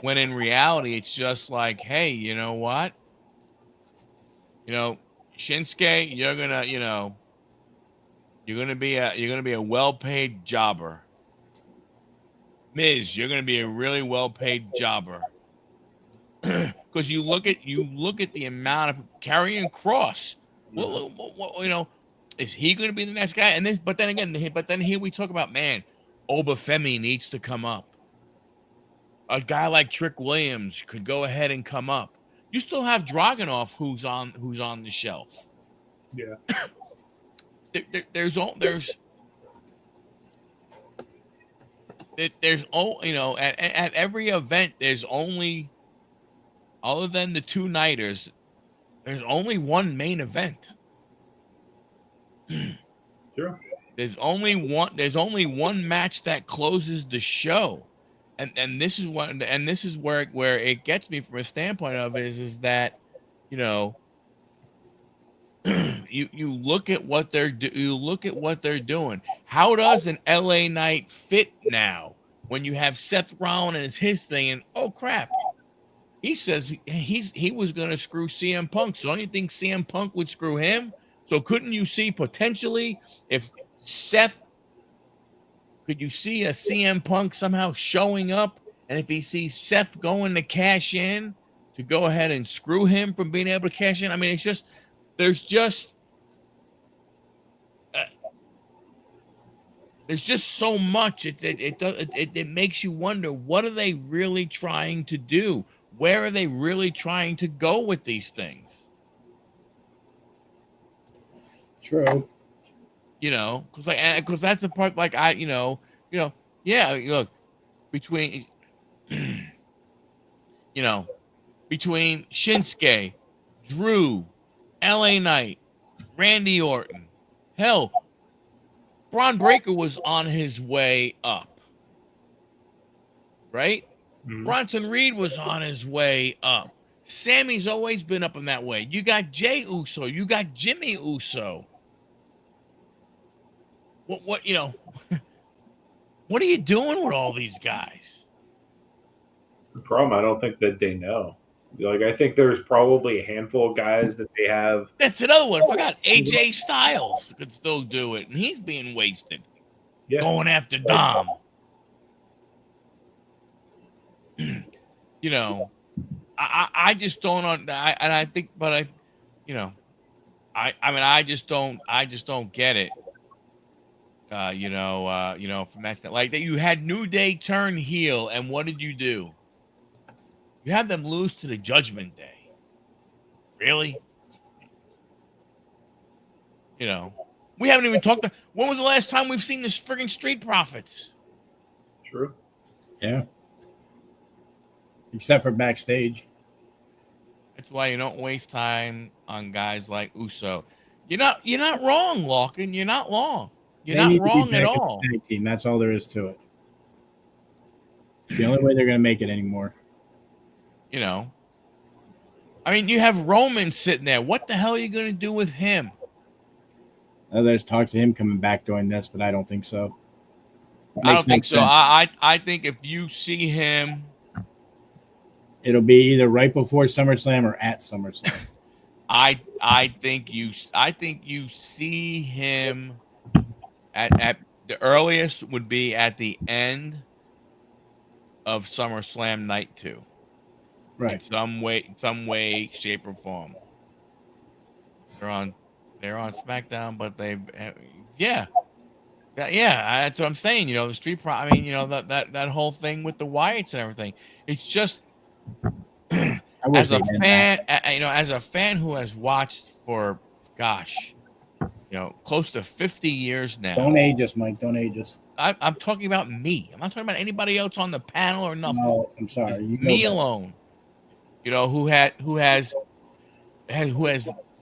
when in reality it's just like, hey, you know what? Shinsuke, you're gonna be a well-paid jobber. Miz, you're gonna be a really well-paid jobber. Because you look at the amount of carrying Cross. Well, is he going to be the next guy? And but then here we talk about, man, Obafemi needs to come up. A guy like Trick Williams could go ahead and come up. You still have Dragunov who's on the shelf. Yeah. There's at every event there's only, other than the two nighters, there's only one main event. Sure. There's only one match that closes the show. And this is where it gets me from a standpoint of is that, you look at what they're doing. How does an LA Knight fit now when you have Seth Rollins and his thing, and oh crap, he says he was going to screw CM Punk. So don't you think CM Punk would screw him? So couldn't you see potentially if Seth, could you see a CM Punk somehow showing up? And if he sees Seth going to cash in, to go ahead and screw him from being able to cash in? I mean, there's just so much. It makes you wonder, what are they really trying to do? Where are they really trying to go with these things? true. Because that's the part. Like yeah. Look, between between Shinsuke, Drew, LA Knight, Randy Orton, hell, Braun Breaker was on his way up, right? Mhm. Bronson Reed was on his way up. Sammy's always been up in that way. You got Jay Uso. You got Jimmy Uso. What what are you doing with all these guys? The problem, I don't think that they know. Like, I think there's probably a handful of guys that they have. That's another one. I forgot. AJ Styles could still do it, and he's being wasted. Yeah. Going after Dom. I just don't. I think, but I just don't get it. From that stand, like that, you had New Day turn heel, and what did you do? You had them lose to the Judgment Day. Really? We haven't even talked. When was the last time we've seen this friggin' Street Profits? True. Yeah. Except for backstage. That's why you don't waste time on guys like Uso. You're not wrong, Larkin. You're not wrong. You're They not need to be wrong at back in all. the tag team. That's all there is to it. It's the only way they're going to make it anymore. You know. I mean, you have Roman sitting there. What the hell are you going to do with him? There's talks of him coming back doing this, but I don't think so. I don't think so. Sense. I think if you see him, it'll be either right before SummerSlam or at SummerSlam. I think you see him at the earliest would be at the end of SummerSlam night 2. Right. In some way, shape, or form. They're on SmackDown, but that's what I'm saying. You know, the Street Pro. I mean, you know that whole thing with the Wyatts and everything. It's just as a fan, as a fan who has watched for, gosh, close to 50 years now. Don't age us, Mike. Don't age us. I'm talking about me. I'm not talking about anybody else on the panel or nothing. No, I'm sorry. Me alone. Who has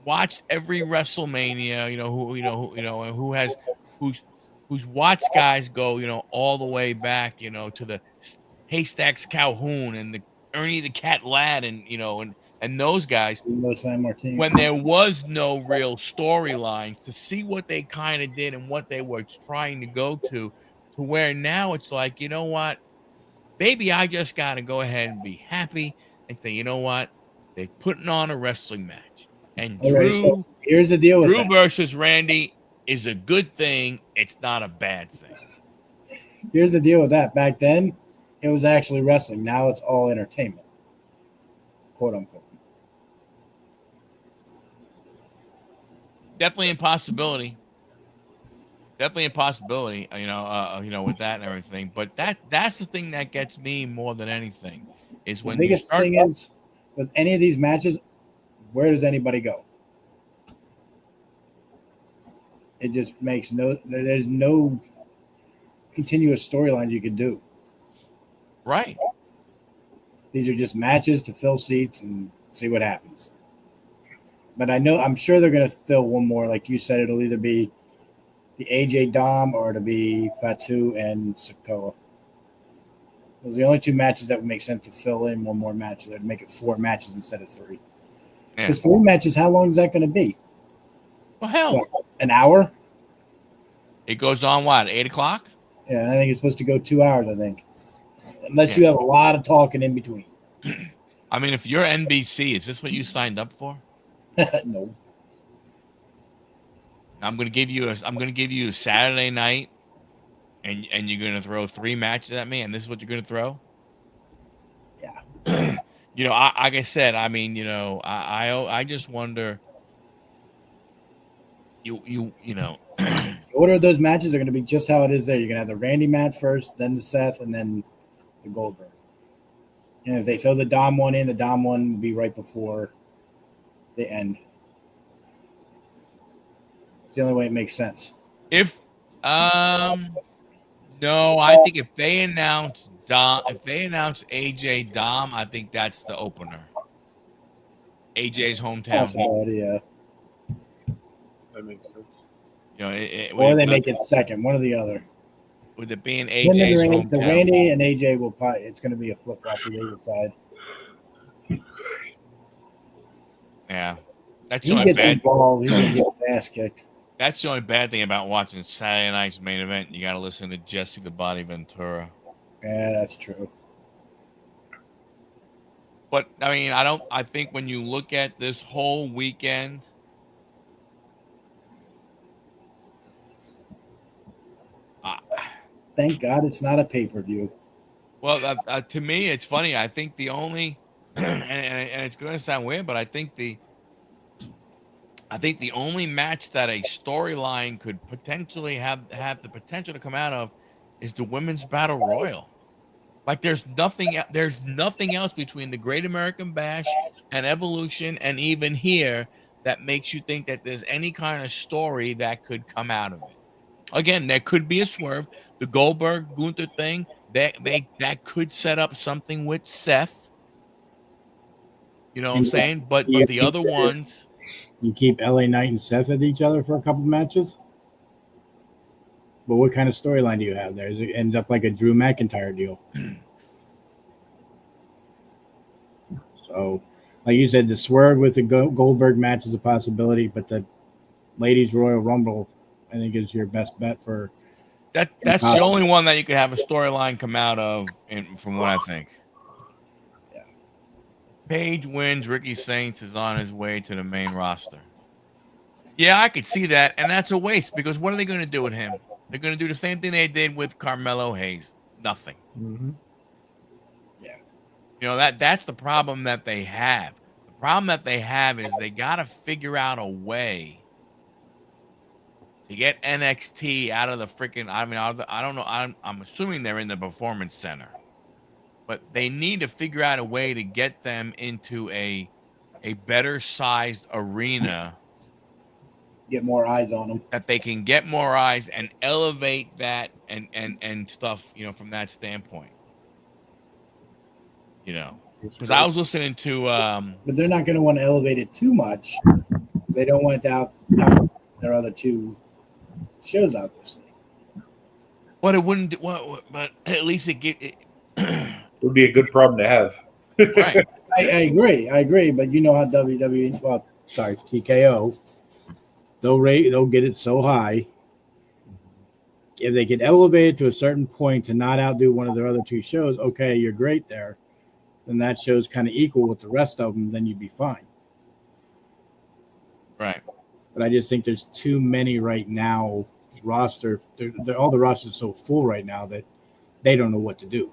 watched every WrestleMania. Who's watched guys go, all the way back, to the Haystacks Calhoun and the Ernie the Cat Ladd and those guys when there was no real storylines, to see what they kind of did and what they were trying to go to where now it's like, you know what, maybe I just got to go ahead and be happy and say, you know what, they're putting on a wrestling match. And Drew, here's the deal with Drew versus Randy is a good thing. It's not a bad thing. Here's the deal with that. Back then, it was actually wrestling. Now it's all entertainment, quote unquote. Definitely a possibility. Definitely a possibility. With that and everything. But that's the thing that gets me more than anything is when the biggest thing is with any of these matches, where does anybody go? It just makes there's no continuous storylines you can do. Right. These are just matches to fill seats and see what happens. But I'm sure they're going to fill one more. Like you said, it'll either be the AJ Dom or it'll be Fatu and Sikoa. Those are the only two matches that would make sense to fill in one more match. They'd make it 4 matches instead of 3. Because 3 matches, how long is that going to be? Well, hell. An hour? It goes on, 8 o'clock? Yeah, I think it's supposed to go 2 hours, I think. Unless you have a lot of talking in between. I mean, if you're NBC, is this what you signed up for? No. I'm going to give you a Saturday night, and you're going to throw 3 matches at me, and this is what you're going to throw? Yeah. Like I said, I mean, I just wonder. The order of those matches are going to be just how it is there. You're going to have the Randy match first, then the Seth, and then the Goldberg. And if they throw the Dom one in, the Dom one will be right before the end. It's the only way it makes sense. No, I think if they announce AJ Dom, I think that's the opener. AJ's hometown. Yeah. That makes sense. Or they make it second, one or the other. With it being AJ's hometown. The Randy and AJ will probably, it's going to be a flip flop to the other side. Yeah, that's he gets involved. He's going to get his ass kicked. That's the only bad thing about watching Saturday night's main event. You got to listen to Jesse the Body Ventura. Yeah, that's true. But I mean, I think when you look at this whole weekend, thank God it's not a pay-per-view. Well, to me, it's funny. I think the only, and it's going to sound weird, but I think the only match that a storyline could potentially have the potential to come out of is the Women's Battle Royal. Like there's nothing else between the Great American Bash and Evolution and even here that makes you think that there's any kind of story that could come out of it. Again, there could be a swerve. The Goldberg Gunther thing, that could set up something with Seth. You know what I'm And saying? But you the keep other ones, you keep LA Knight and Seth with each other for a couple matches. But what kind of storyline do you have there? Does it end up like a Drew McIntyre deal? So, like you said, the swerve with the Goldberg match is a possibility, but the Ladies Royal Rumble, I think, is your best bet for. that's the only one that you could have a storyline come out of, from what I think. Yeah. Page wins. Ricky Saints is on his way to the main roster. Yeah, I could see that, and that's a waste because what are they going to do with him? They're going to do the same thing they did with Carmelo Hayes. Nothing. Mm-hmm. Yeah. You know, that's the problem that they have. The problem that they have is they got to figure out a way to get NXT out of the freaking. I mean, I don't know. I'm assuming they're in the Performance Center, but they need to figure out a way to get them into a better sized arena Get more eyes on them. that they can get more eyes and elevate that and stuff. You know, from that standpoint. You know, because I was listening to. But they're not going to want to elevate it too much. They don't want it to out their other two shows, obviously. But it wouldn't. Well, but at least it would be a good problem to have. Right. I agree. But you know how WWE, TKO, they'll get it so high. If they can elevate it to a certain point to not outdo one of their other two shows, okay, you're great there. Then that show's kind of equal with the rest of them, then you'd be fine. Right. But I just think there's too many right now roster. All the rosters are so full right now that they don't know what to do.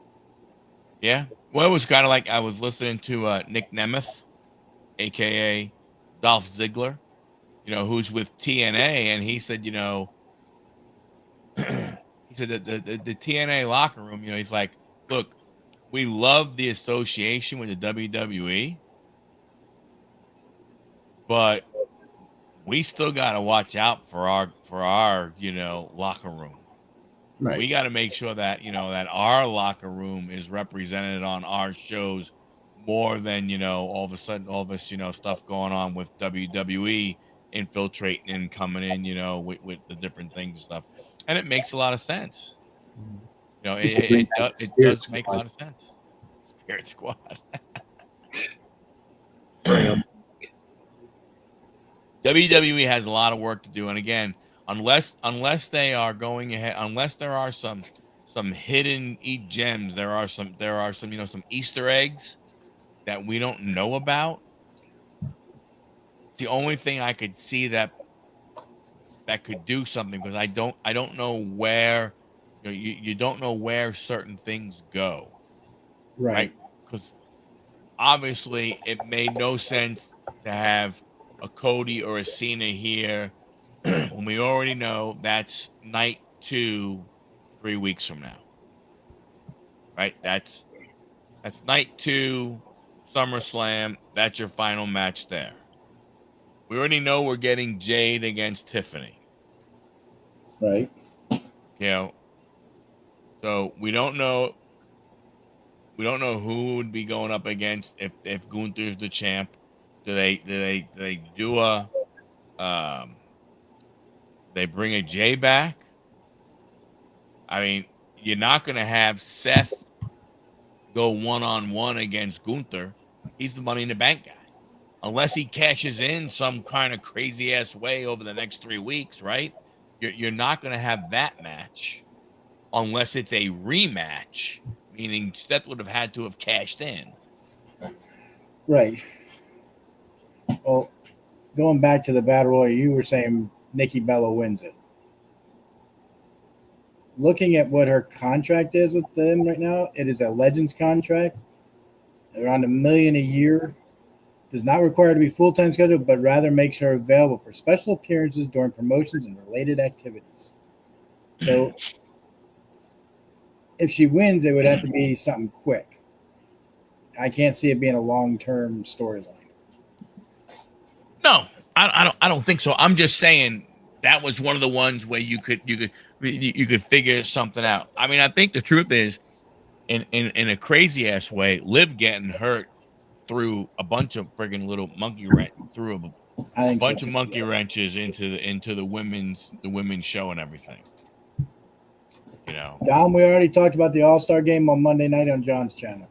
Yeah. Well, it was kind of like I was listening to Nick Nemeth, a.k.a. Dolph Ziggler, you know, who's with TNA, and he said, you know, he said that the TNA locker room, you know, he's like, look, we love the association with the WWE, but we still got to watch out for our, you know, locker room. Right. We got to make sure that, you know, that our locker room is represented on our shows more than, you know, all of a sudden, all this, you know, stuff going on with WWE infiltrating and coming in, you know, with the different things and stuff. And it makes a lot of sense. You know, it does make a lot of sense. Spirit Squad. WWE has a lot of work to do, and again, unless they are going ahead, unless there are some hidden gems, there are some you know, some Easter eggs that we don't know about. It's the only thing I could see that could do something, because I don't know where, you know, you don't know where certain things go, right? Because obviously it made no sense to have a Cody or a Cena here when we already know that's night 2 3 weeks from now, right? That's night 2 SummerSlam. That's your final match there. We already know we're getting Jade against Tiffany, right? You know, so we don't know who would be going up against if Gunther's the champ. Do they do a they bring a Jay back? I mean, you're not going to have Seth go one-on-one against Gunther. He's the Money in the Bank guy. Unless he cashes in some kind of crazy-ass way over the next 3 weeks, right? You're not going to have that match unless it's a rematch, meaning Seth would have had to have cashed in. Right. Well, going back to the Battle Royal, you were saying Nikki Bella wins it. Looking at what her contract is with them right now, it is a Legends contract, around $1 million a year. Does not require her to be full-time scheduled, but rather makes her available for special appearances during promotions and related activities. So if she wins, it would have to be something quick. I can't see it being a long-term storyline. No, I don't think so. I'm just saying that was one of the ones where you could figure something out. I mean, I think the truth is, in a crazy ass way, Liv getting hurt threw a bunch of friggin' little monkey wrench threw I a think so bunch of too. monkey wrenches into the women's show and everything. You know, John, we already talked about the All-Star game on Monday night on John's channel.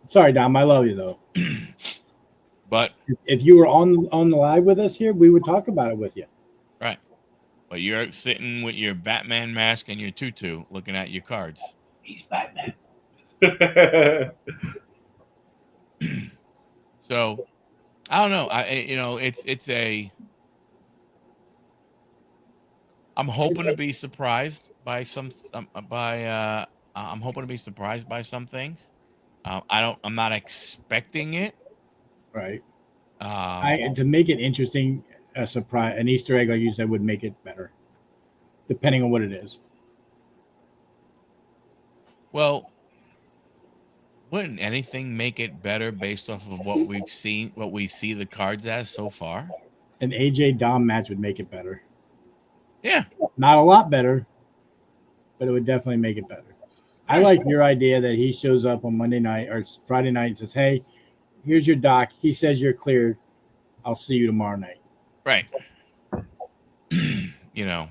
Sorry, Dom. I love you though. but If you were on the live with us here, we would talk about it with you. right, but you're sitting with your Batman mask and your tutu, looking at your cards. He's Batman. So I don't know. I'm hoping to be surprised by some I'm hoping to be surprised by some things. I'm not expecting it. Right. To make it interesting, a surprise, an Easter egg, like you said, would make it better, depending on what it is. Well, wouldn't anything make it better based off of what we've seen, what we see the cards as so far? An AJ Dom match would make it better. Yeah. Not a lot better, but it would definitely make it better. I like your idea that he shows up on Monday night or Friday night and says, "Hey, here's your doc. He says you're cleared. I'll see you tomorrow night." Right. You know.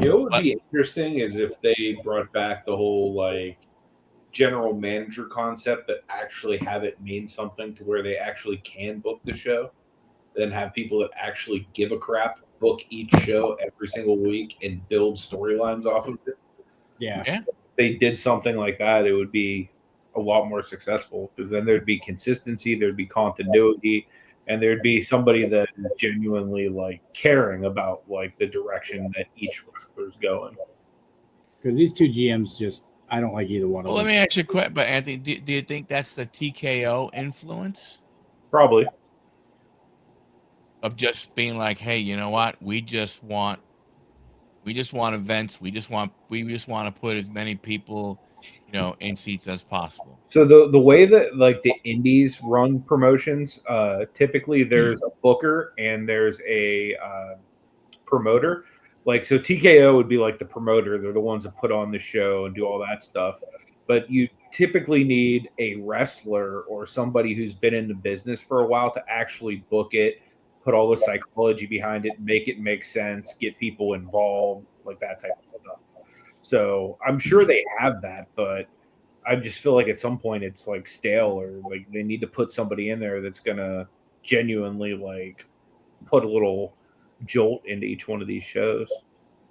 You know what would be interesting is if they brought back the whole like general manager concept that actually have it mean something to where they actually can book the show, then have people that actually give a crap book each show every single week and build storylines off of it. Yeah. Yeah. If they did something like that, it would be a lot more successful because then there'd be consistency, there'd be continuity, and there'd be somebody that is genuinely like caring about like the direction that each wrestler's going. Because these two GMs just, I don't like either one of Well, them. let me ask you a question, but Anthony, do you think that's the TKO influence Probably. of just being like, hey, you know what? We just want events. We just want to put as many people, in seats as possible. So the way that like the indies run promotions, typically there's a booker and there's a promoter. Like so TKO would be like the promoter. They're the ones that put on the show and do all that stuff. But you typically need a wrestler or somebody who's been in the business for a while to actually book it, put all the psychology behind it, make it make sense, get people involved, like that type of stuff. So I'm sure they have that, but I just feel like at some point it's like stale or like they need to put somebody in there that's gonna genuinely like put a little jolt into each one of these shows.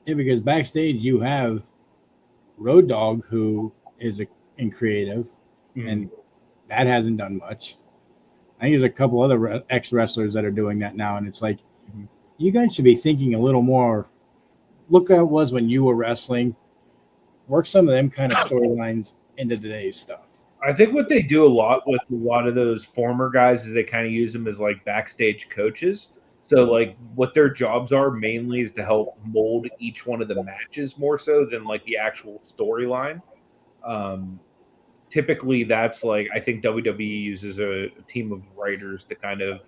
Yeah, because backstage you have Road Dogg, who is in creative, and that hasn't done much. I think there's a couple other ex-wrestlers that are doing that now, and it's like, you guys should be thinking a little more. Look how it was when you were wrestling. Work some of them kind of storylines into today's stuff. I think what they do a lot with a lot of those former guys is they kind of use them as like backstage coaches. So like what their jobs are mainly is to help mold each one of the matches more so than like the actual storyline. Typically that's like I think WWE uses a team of writers to kind of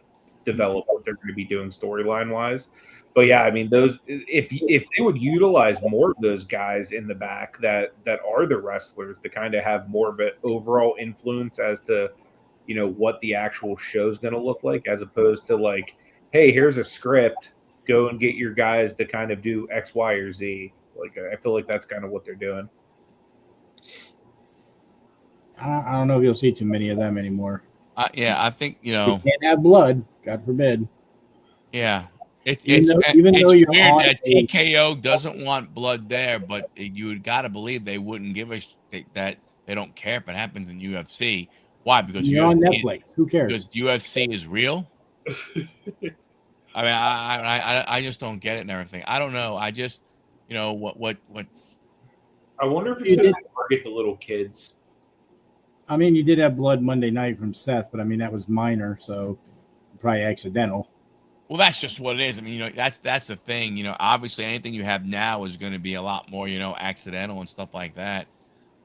develop what they're going to be doing storyline wise. But yeah, I mean those if they would utilize more of those guys in the back that are the wrestlers to kind of have more of an overall influence as to what the actual show's going to look like as opposed to like, hey, here's a script, go and get your guys to kind of do X, Y, or Z. Like I feel like that's kind of what they're doing. I don't know if you'll see too many of them anymore. Yeah, I think You can't have blood, God forbid. Yeah, it's Even though weird you're on that TKO doesn't want blood there, but you got to believe they wouldn't give a that they don't care if it happens in UFC. Why? Because you're on Netflix. Who cares? Because UFC is real. I mean, I just don't get it and everything. I don't know. I just, what. I wonder if it's going to target the little kids. I mean, you did have blood Monday night from Seth, but I mean that was minor, so probably accidental. Well, that's just what it is. I mean, that's the thing. Obviously anything you have now is going to be a lot more, accidental and stuff like that.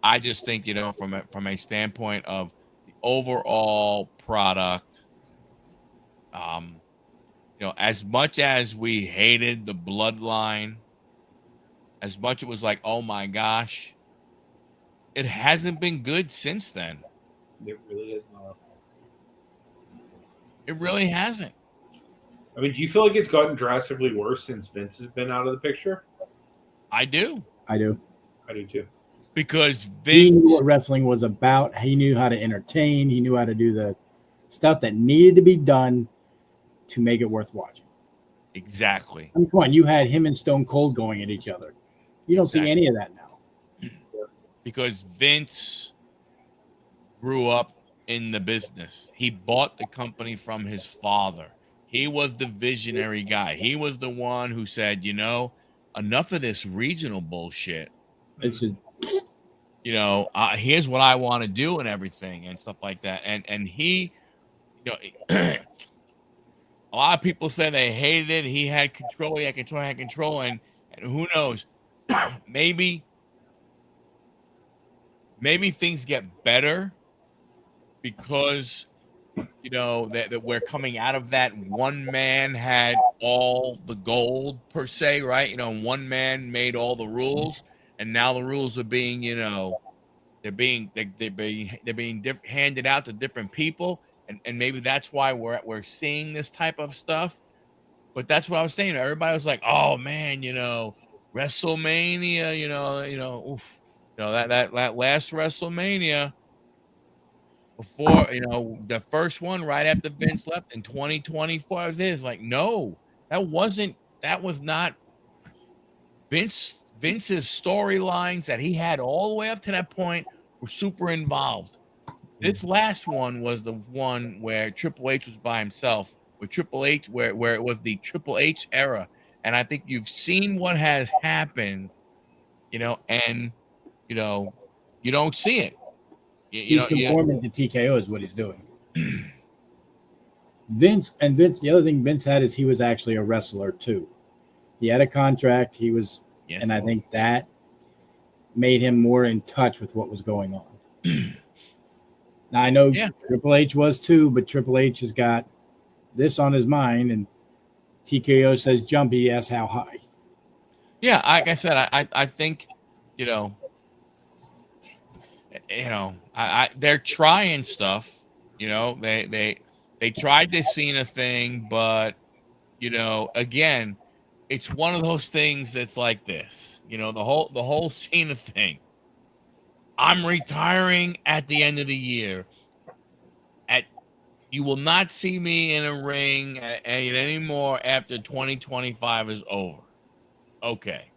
I just think, from a standpoint of the overall product, as much as we hated the bloodline, as much it was like, oh my gosh, it hasn't been good since then. It really is not. It really hasn't. I mean, do you feel like it's gotten drastically worse since Vince has been out of the picture? I do. I do. I do too. Because He knew Vince, what wrestling was about. He knew how to entertain. He knew how to do the stuff that needed to be done to make it worth watching. exactly. I mean, come on, you had him and Stone Cold going at each other. You don't see Exactly. any of that now. Because Vince grew up in the business. He bought the company from his father. He was the visionary guy. He was the one who said, enough of this regional bullshit. It's just Here's what I want to do and everything and stuff like that. And he, a lot of people say they hated it. He had control. He had control. And who knows? maybe things get better because that we're coming out of that. One man had all the gold per se, right? One man made all the rules, and now the rules are being they're being handed out to different people, and maybe that's why we're seeing this type of stuff. But that's what I was saying. Everybody was like, oh man, WrestleMania, oof, that last WrestleMania before, the first one right after Vince left in 2024 is like, no, that was not Vince's storylines that he had all the way up to that point were super involved. This last one was the one where Triple H was by himself, with Triple H, where it was the Triple H era. And I think you've seen what has happened, and you don't see it. he's conforming to TKO is what he's doing. Vince, the other thing Vince had is he was actually a wrestler too. He had a contract. He was, Yes, and I think that made him more in touch with what was going on. Now I know Triple H was too, but Triple H has got this on his mind, and TKO says jump. He asks how high. Yeah, like I said, I think, they're trying stuff. They tried this Cena thing, but again, it's one of those things that's like this. The whole Cena thing. I'm retiring at the end of the year. You will not see me in a ring anymore after 2025 is over. Okay.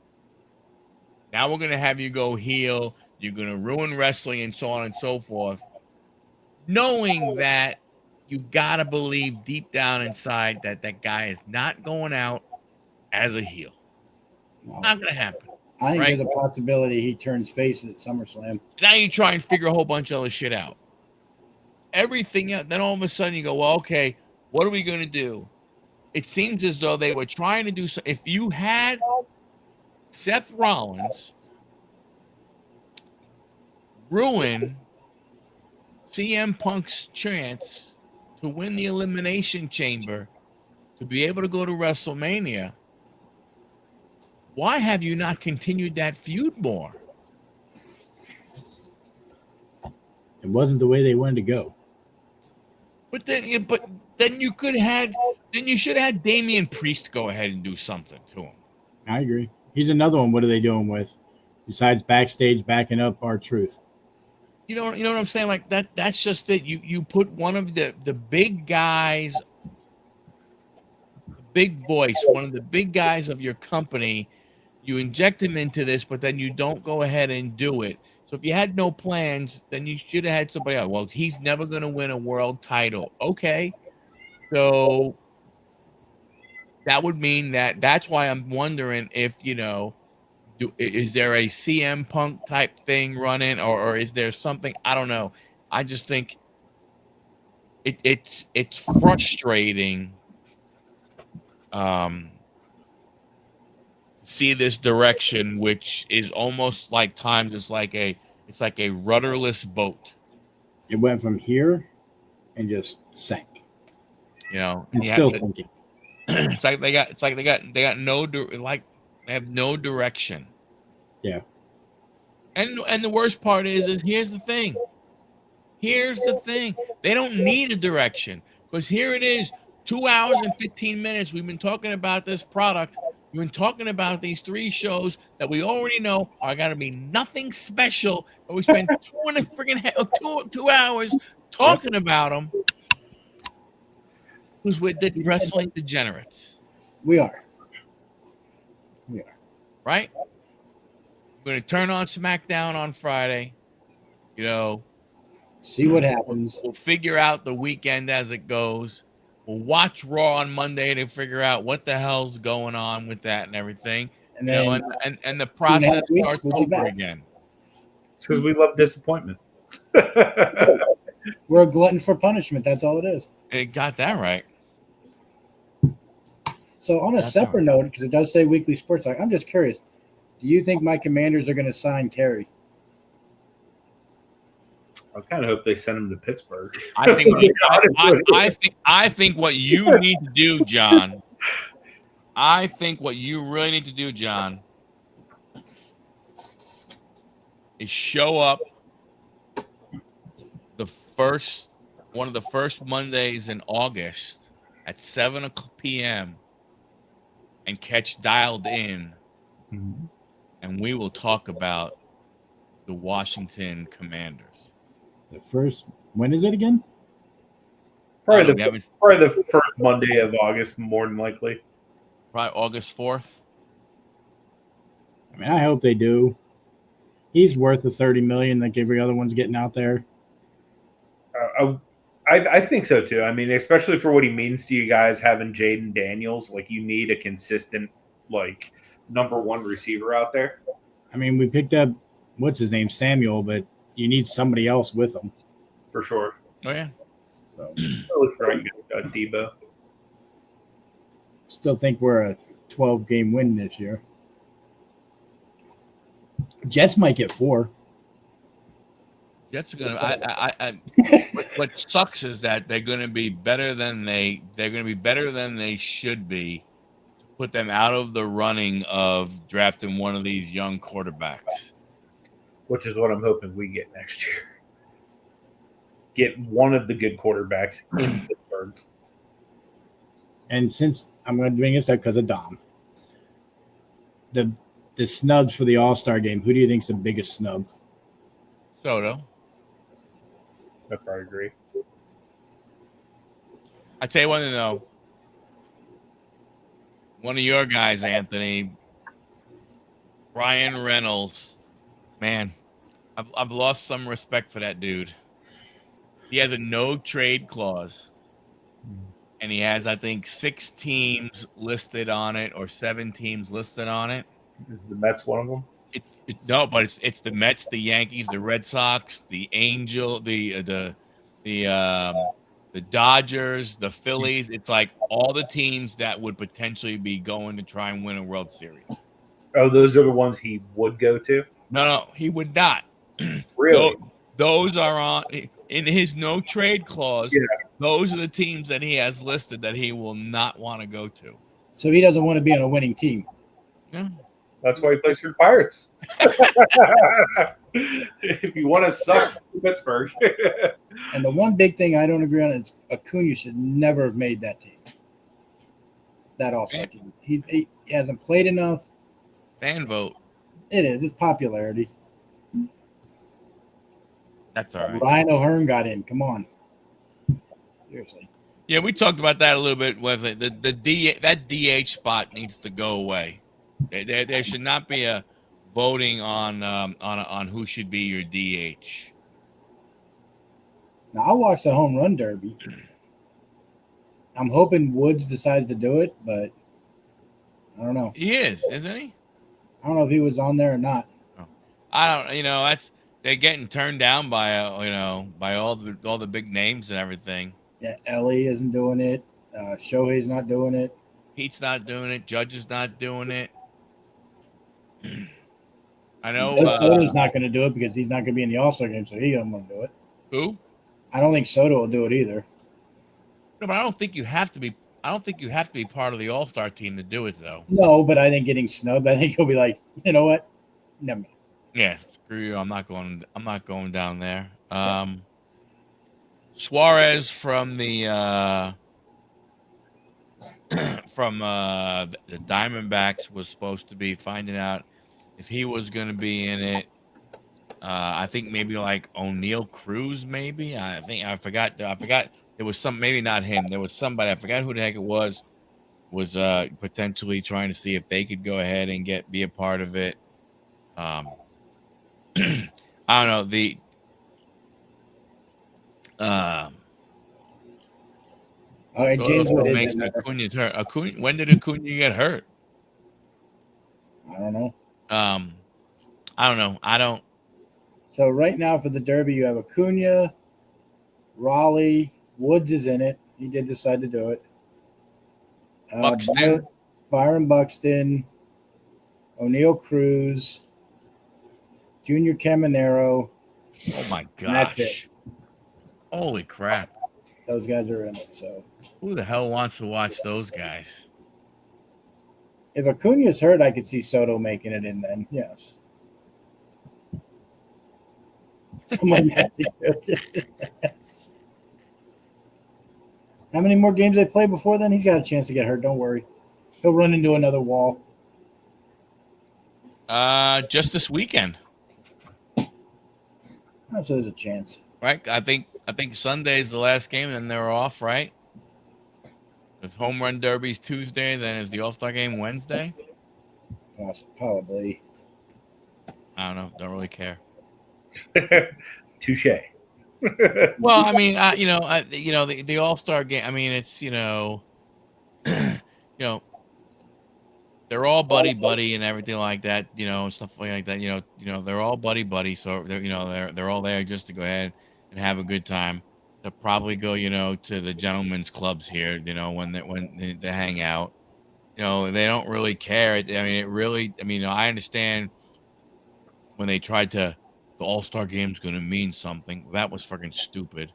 Now we're going to have you go heel. You're going to ruin wrestling and so on and so forth. Knowing that you got to believe deep down inside that guy is not going out as a heel. No. Not going to happen. I think there's a possibility he turns face at SummerSlam. Now you try and figure a whole bunch of other shit out. Everything else, then all of a sudden you go, well, okay, what are we going to do? It seems as though they were trying to do so. If you had Seth Rollins ruin CM Punk's chance to win the Elimination Chamber to be able to go to WrestleMania, why have you not continued that feud more? It wasn't the way they wanted to go. But then you could have you should have had Damian Priest go ahead and do something to him. I agree. He's another one. What are they doing with besides backstage backing up R-Truth? You know what I'm saying? Like that's just it. You put one of the big guys, big voice, one of the big guys of your company, you inject him into this, but then you don't go ahead and do it. So if you had no plans, then you should have had somebody else. Well, he's never going to win a world title. Okay. So that would mean that's why I'm wondering if, is there a CM Punk type thing running or is there something? I don't know. I just think it's frustrating see this direction, which is almost like times it's like a It's like a rudderless boat. It went from here and just sank. You know, And still sinking. It's like they got no like they have no direction. Yeah. And the worst part is here's the thing. Here's the thing. They don't need a direction because here it is, 2 hours and 15 minutes. We've been talking about this product. We've been talking about these 3 shows that we already know are going to be nothing special. But we spent 2 hours talking about them. Who's with the wrestling degenerates? We are. Right? We're going to turn on SmackDown on Friday. You know, see what happens. We'll figure out the weekend as it goes. We'll watch Raw on Monday to figure out what the hell's going on with that and everything. And then, and the process starts over again. It's because we love disappointment. We're a glutton for punishment. That's all it is. It got that right. So on a separate note, because it does say weekly sports talk, I'm just curious. Do you think my Commanders are going to sign Terry? I kind of hope they send him to Pittsburgh. I think what you need to do, John. I think what you really need to do, John, is show up one of the first Mondays in August at 7 p.m. and catch Dialed In, and we will talk about the Washington Commanders. The first, when is it again? Probably the first Monday of August, more than likely. Probably August 4th. I mean, I hope they do. He's worth the $30 million like every other one's getting out there. I think so too. I mean, especially for what he means to you guys, having Jaden Daniels, like you need a consistent, like number 1 receiver out there. I mean, we picked up what's his name, Samuel, but you need somebody else with him. For sure. Oh, yeah. So, really trying to get Debo. Still think we're a 12-game win this year. Jets might get 4. Jets are gonna. What sucks is that they're gonna be better than they should be. To put them out of the running of drafting one of these young quarterbacks. Which is what I'm hoping we get next year. Get one of the good quarterbacks in Pittsburgh. And since I'm going to bring this up because of Dom, the snubs for the All-Star game, who do you think is the biggest snub? Soto. I probably agree. I tell you one thing though. One of your guys, Anthony, Ryan Reynolds. Man, I've lost some respect for that dude. He has a no trade clause, and he has, I think, 6 teams listed on it or 7 teams listed on it. Is the Mets one of them? No, but it's the Mets, the Yankees, the Red Sox, the Angels, the Dodgers, the Phillies. It's like all the teams that would potentially be going to try and win a World Series. Oh, those are the ones he would go to? No, he would not. Really? Those are on in his no trade clause. Yeah. Those are the teams that he has listed that he will not want to go to. So he doesn't want to be on a winning team. Yeah. That's why he plays for the Pirates. If you want to suck, Pittsburgh. And the one big thing I don't agree on is Acuna should never have made that team. That All-Star team. He hasn't played enough. Fan vote. It is. It's popularity. That's all right. Ryan O'Hearn got in. Come on. Seriously. Yeah, we talked about that a little bit. Was it that DH spot needs to go away? There should not be a voting on who should be your DH. Now I'll watch the home run derby. I'm hoping Woods decides to do it, but I don't know. He is, isn't he? I don't know if he was on there or not. I don't. That's they're getting turned down by by all the big names and everything. Yeah, Ellie isn't doing it. Shohei's not doing it. Pete's not doing it. Judge is not doing it. I know. Soto's not going to do it because he's not going to be in the All-Star game, so he doesn't want to do it. Who? I don't think Soto will do it either. No, but I don't think you have to be. I don't think you have to be part of the All-Star team to do it, though. No, but I think getting snubbed, I think he'll be like, you know what? Never mind. Yeah, screw you. I'm not going down there. Suarez from the the Diamondbacks was supposed to be finding out if he was going to be in it. I think maybe like O'Neal Cruz, maybe. I forgot. There was some, maybe not him. There was somebody. I forgot who the heck it was. Was potentially trying to see if they could go ahead and be a part of it. I don't know the. All right, James Wood makes is in there. Acuna's hurt. When did Acuna get hurt? I don't know. I don't know. I don't. So right now for the Derby, you have Acuna, Raleigh, Woods is in it. He did decide to do it. Buxton. Byron Buxton, O'Neal Cruz, Junior Caminero. Oh my That's gosh! Holy crap! Those guys are in it. So Who the hell wants to watch those guys? if Acuna's hurt, I could see Soto making it in then. Yes. Someone has to do it. How many more games they play before then? He's got a chance to get hurt. Don't worry. He'll run into another wall. Just this weekend, Oh, so there's a chance. right? I think Sunday is the last game, and then they're off, right? If home run derby's Tuesday, then is the All-Star game Wednesday? Probably. I don't know. Don't really care. Touche. Well, I mean, the All-Star game. I mean, it's they're all buddy and everything like that. Stuff like that. They're all buddy. So they're all there just to go ahead and have a good time. They'll probably go to the gentlemen's clubs here. When they hang out. They don't really care. I understand when they tried to. The All-Star game's going to mean something. That was fucking stupid.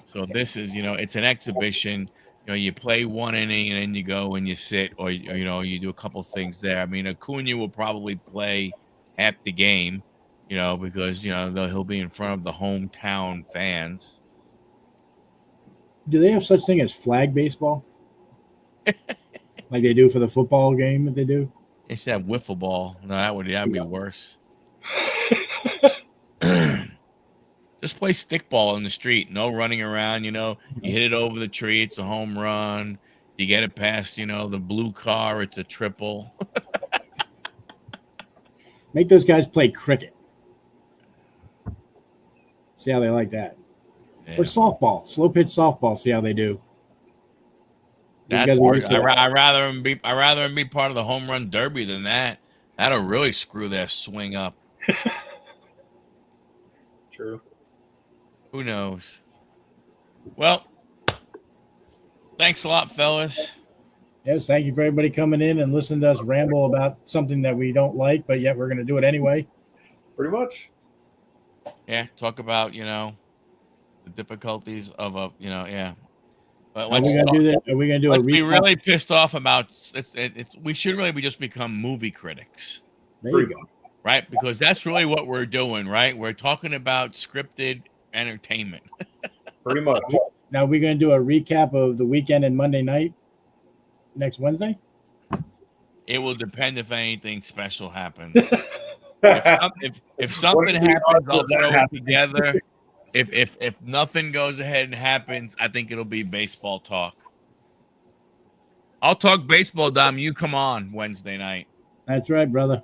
So this is, it's an exhibition. You play one inning and then you go and you sit, or you do a couple things there. I mean, Acuna will probably play half the game, because he'll be in front of the hometown fans. Do they have such thing as flag baseball? Like they do for the football game that they do? They should have wiffle ball. No, that would be worse. Just play stickball in the street. No running around. You hit it over the tree, it's a home run. You get it past, the blue car, it's a triple. Make those guys play cricket. See how they like that. Yeah. Or softball, slow pitch softball. See how they do. I'd rather them be part of the home run derby than that. That'll really screw their swing up. True. Who knows? Well, thanks a lot, fellas. Yes, thank you for everybody coming in and listening to us ramble about something that we don't like, but yet we're going to do it anyway. Pretty much. Yeah, talk about the difficulties of yeah. But Are we going to do that? Are we going to do a let's be recap? really pissed off about it's we should really just become movie critics. There you go. Right? Because that's really what we're doing, right? We're talking about scripted entertainment. Pretty much. Now we're going to do a recap of the weekend and Monday night next Wednesday. It will depend if anything special happens. if something happens, I'll throw it together. If nothing goes ahead and happens, I think it'll be baseball talk. I'll talk baseball, Dom. You come on Wednesday night. That's right, brother.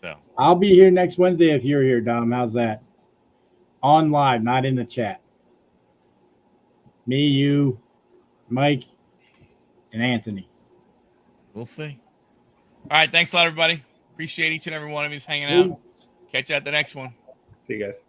So I'll be here next Wednesday if you're here, Dom. How's that? On live, not in the chat. Me, you, Mike, and Anthony. We'll see. All right. Thanks a lot, everybody. Appreciate each and every one of you hanging out. Catch you at the next one. See you guys.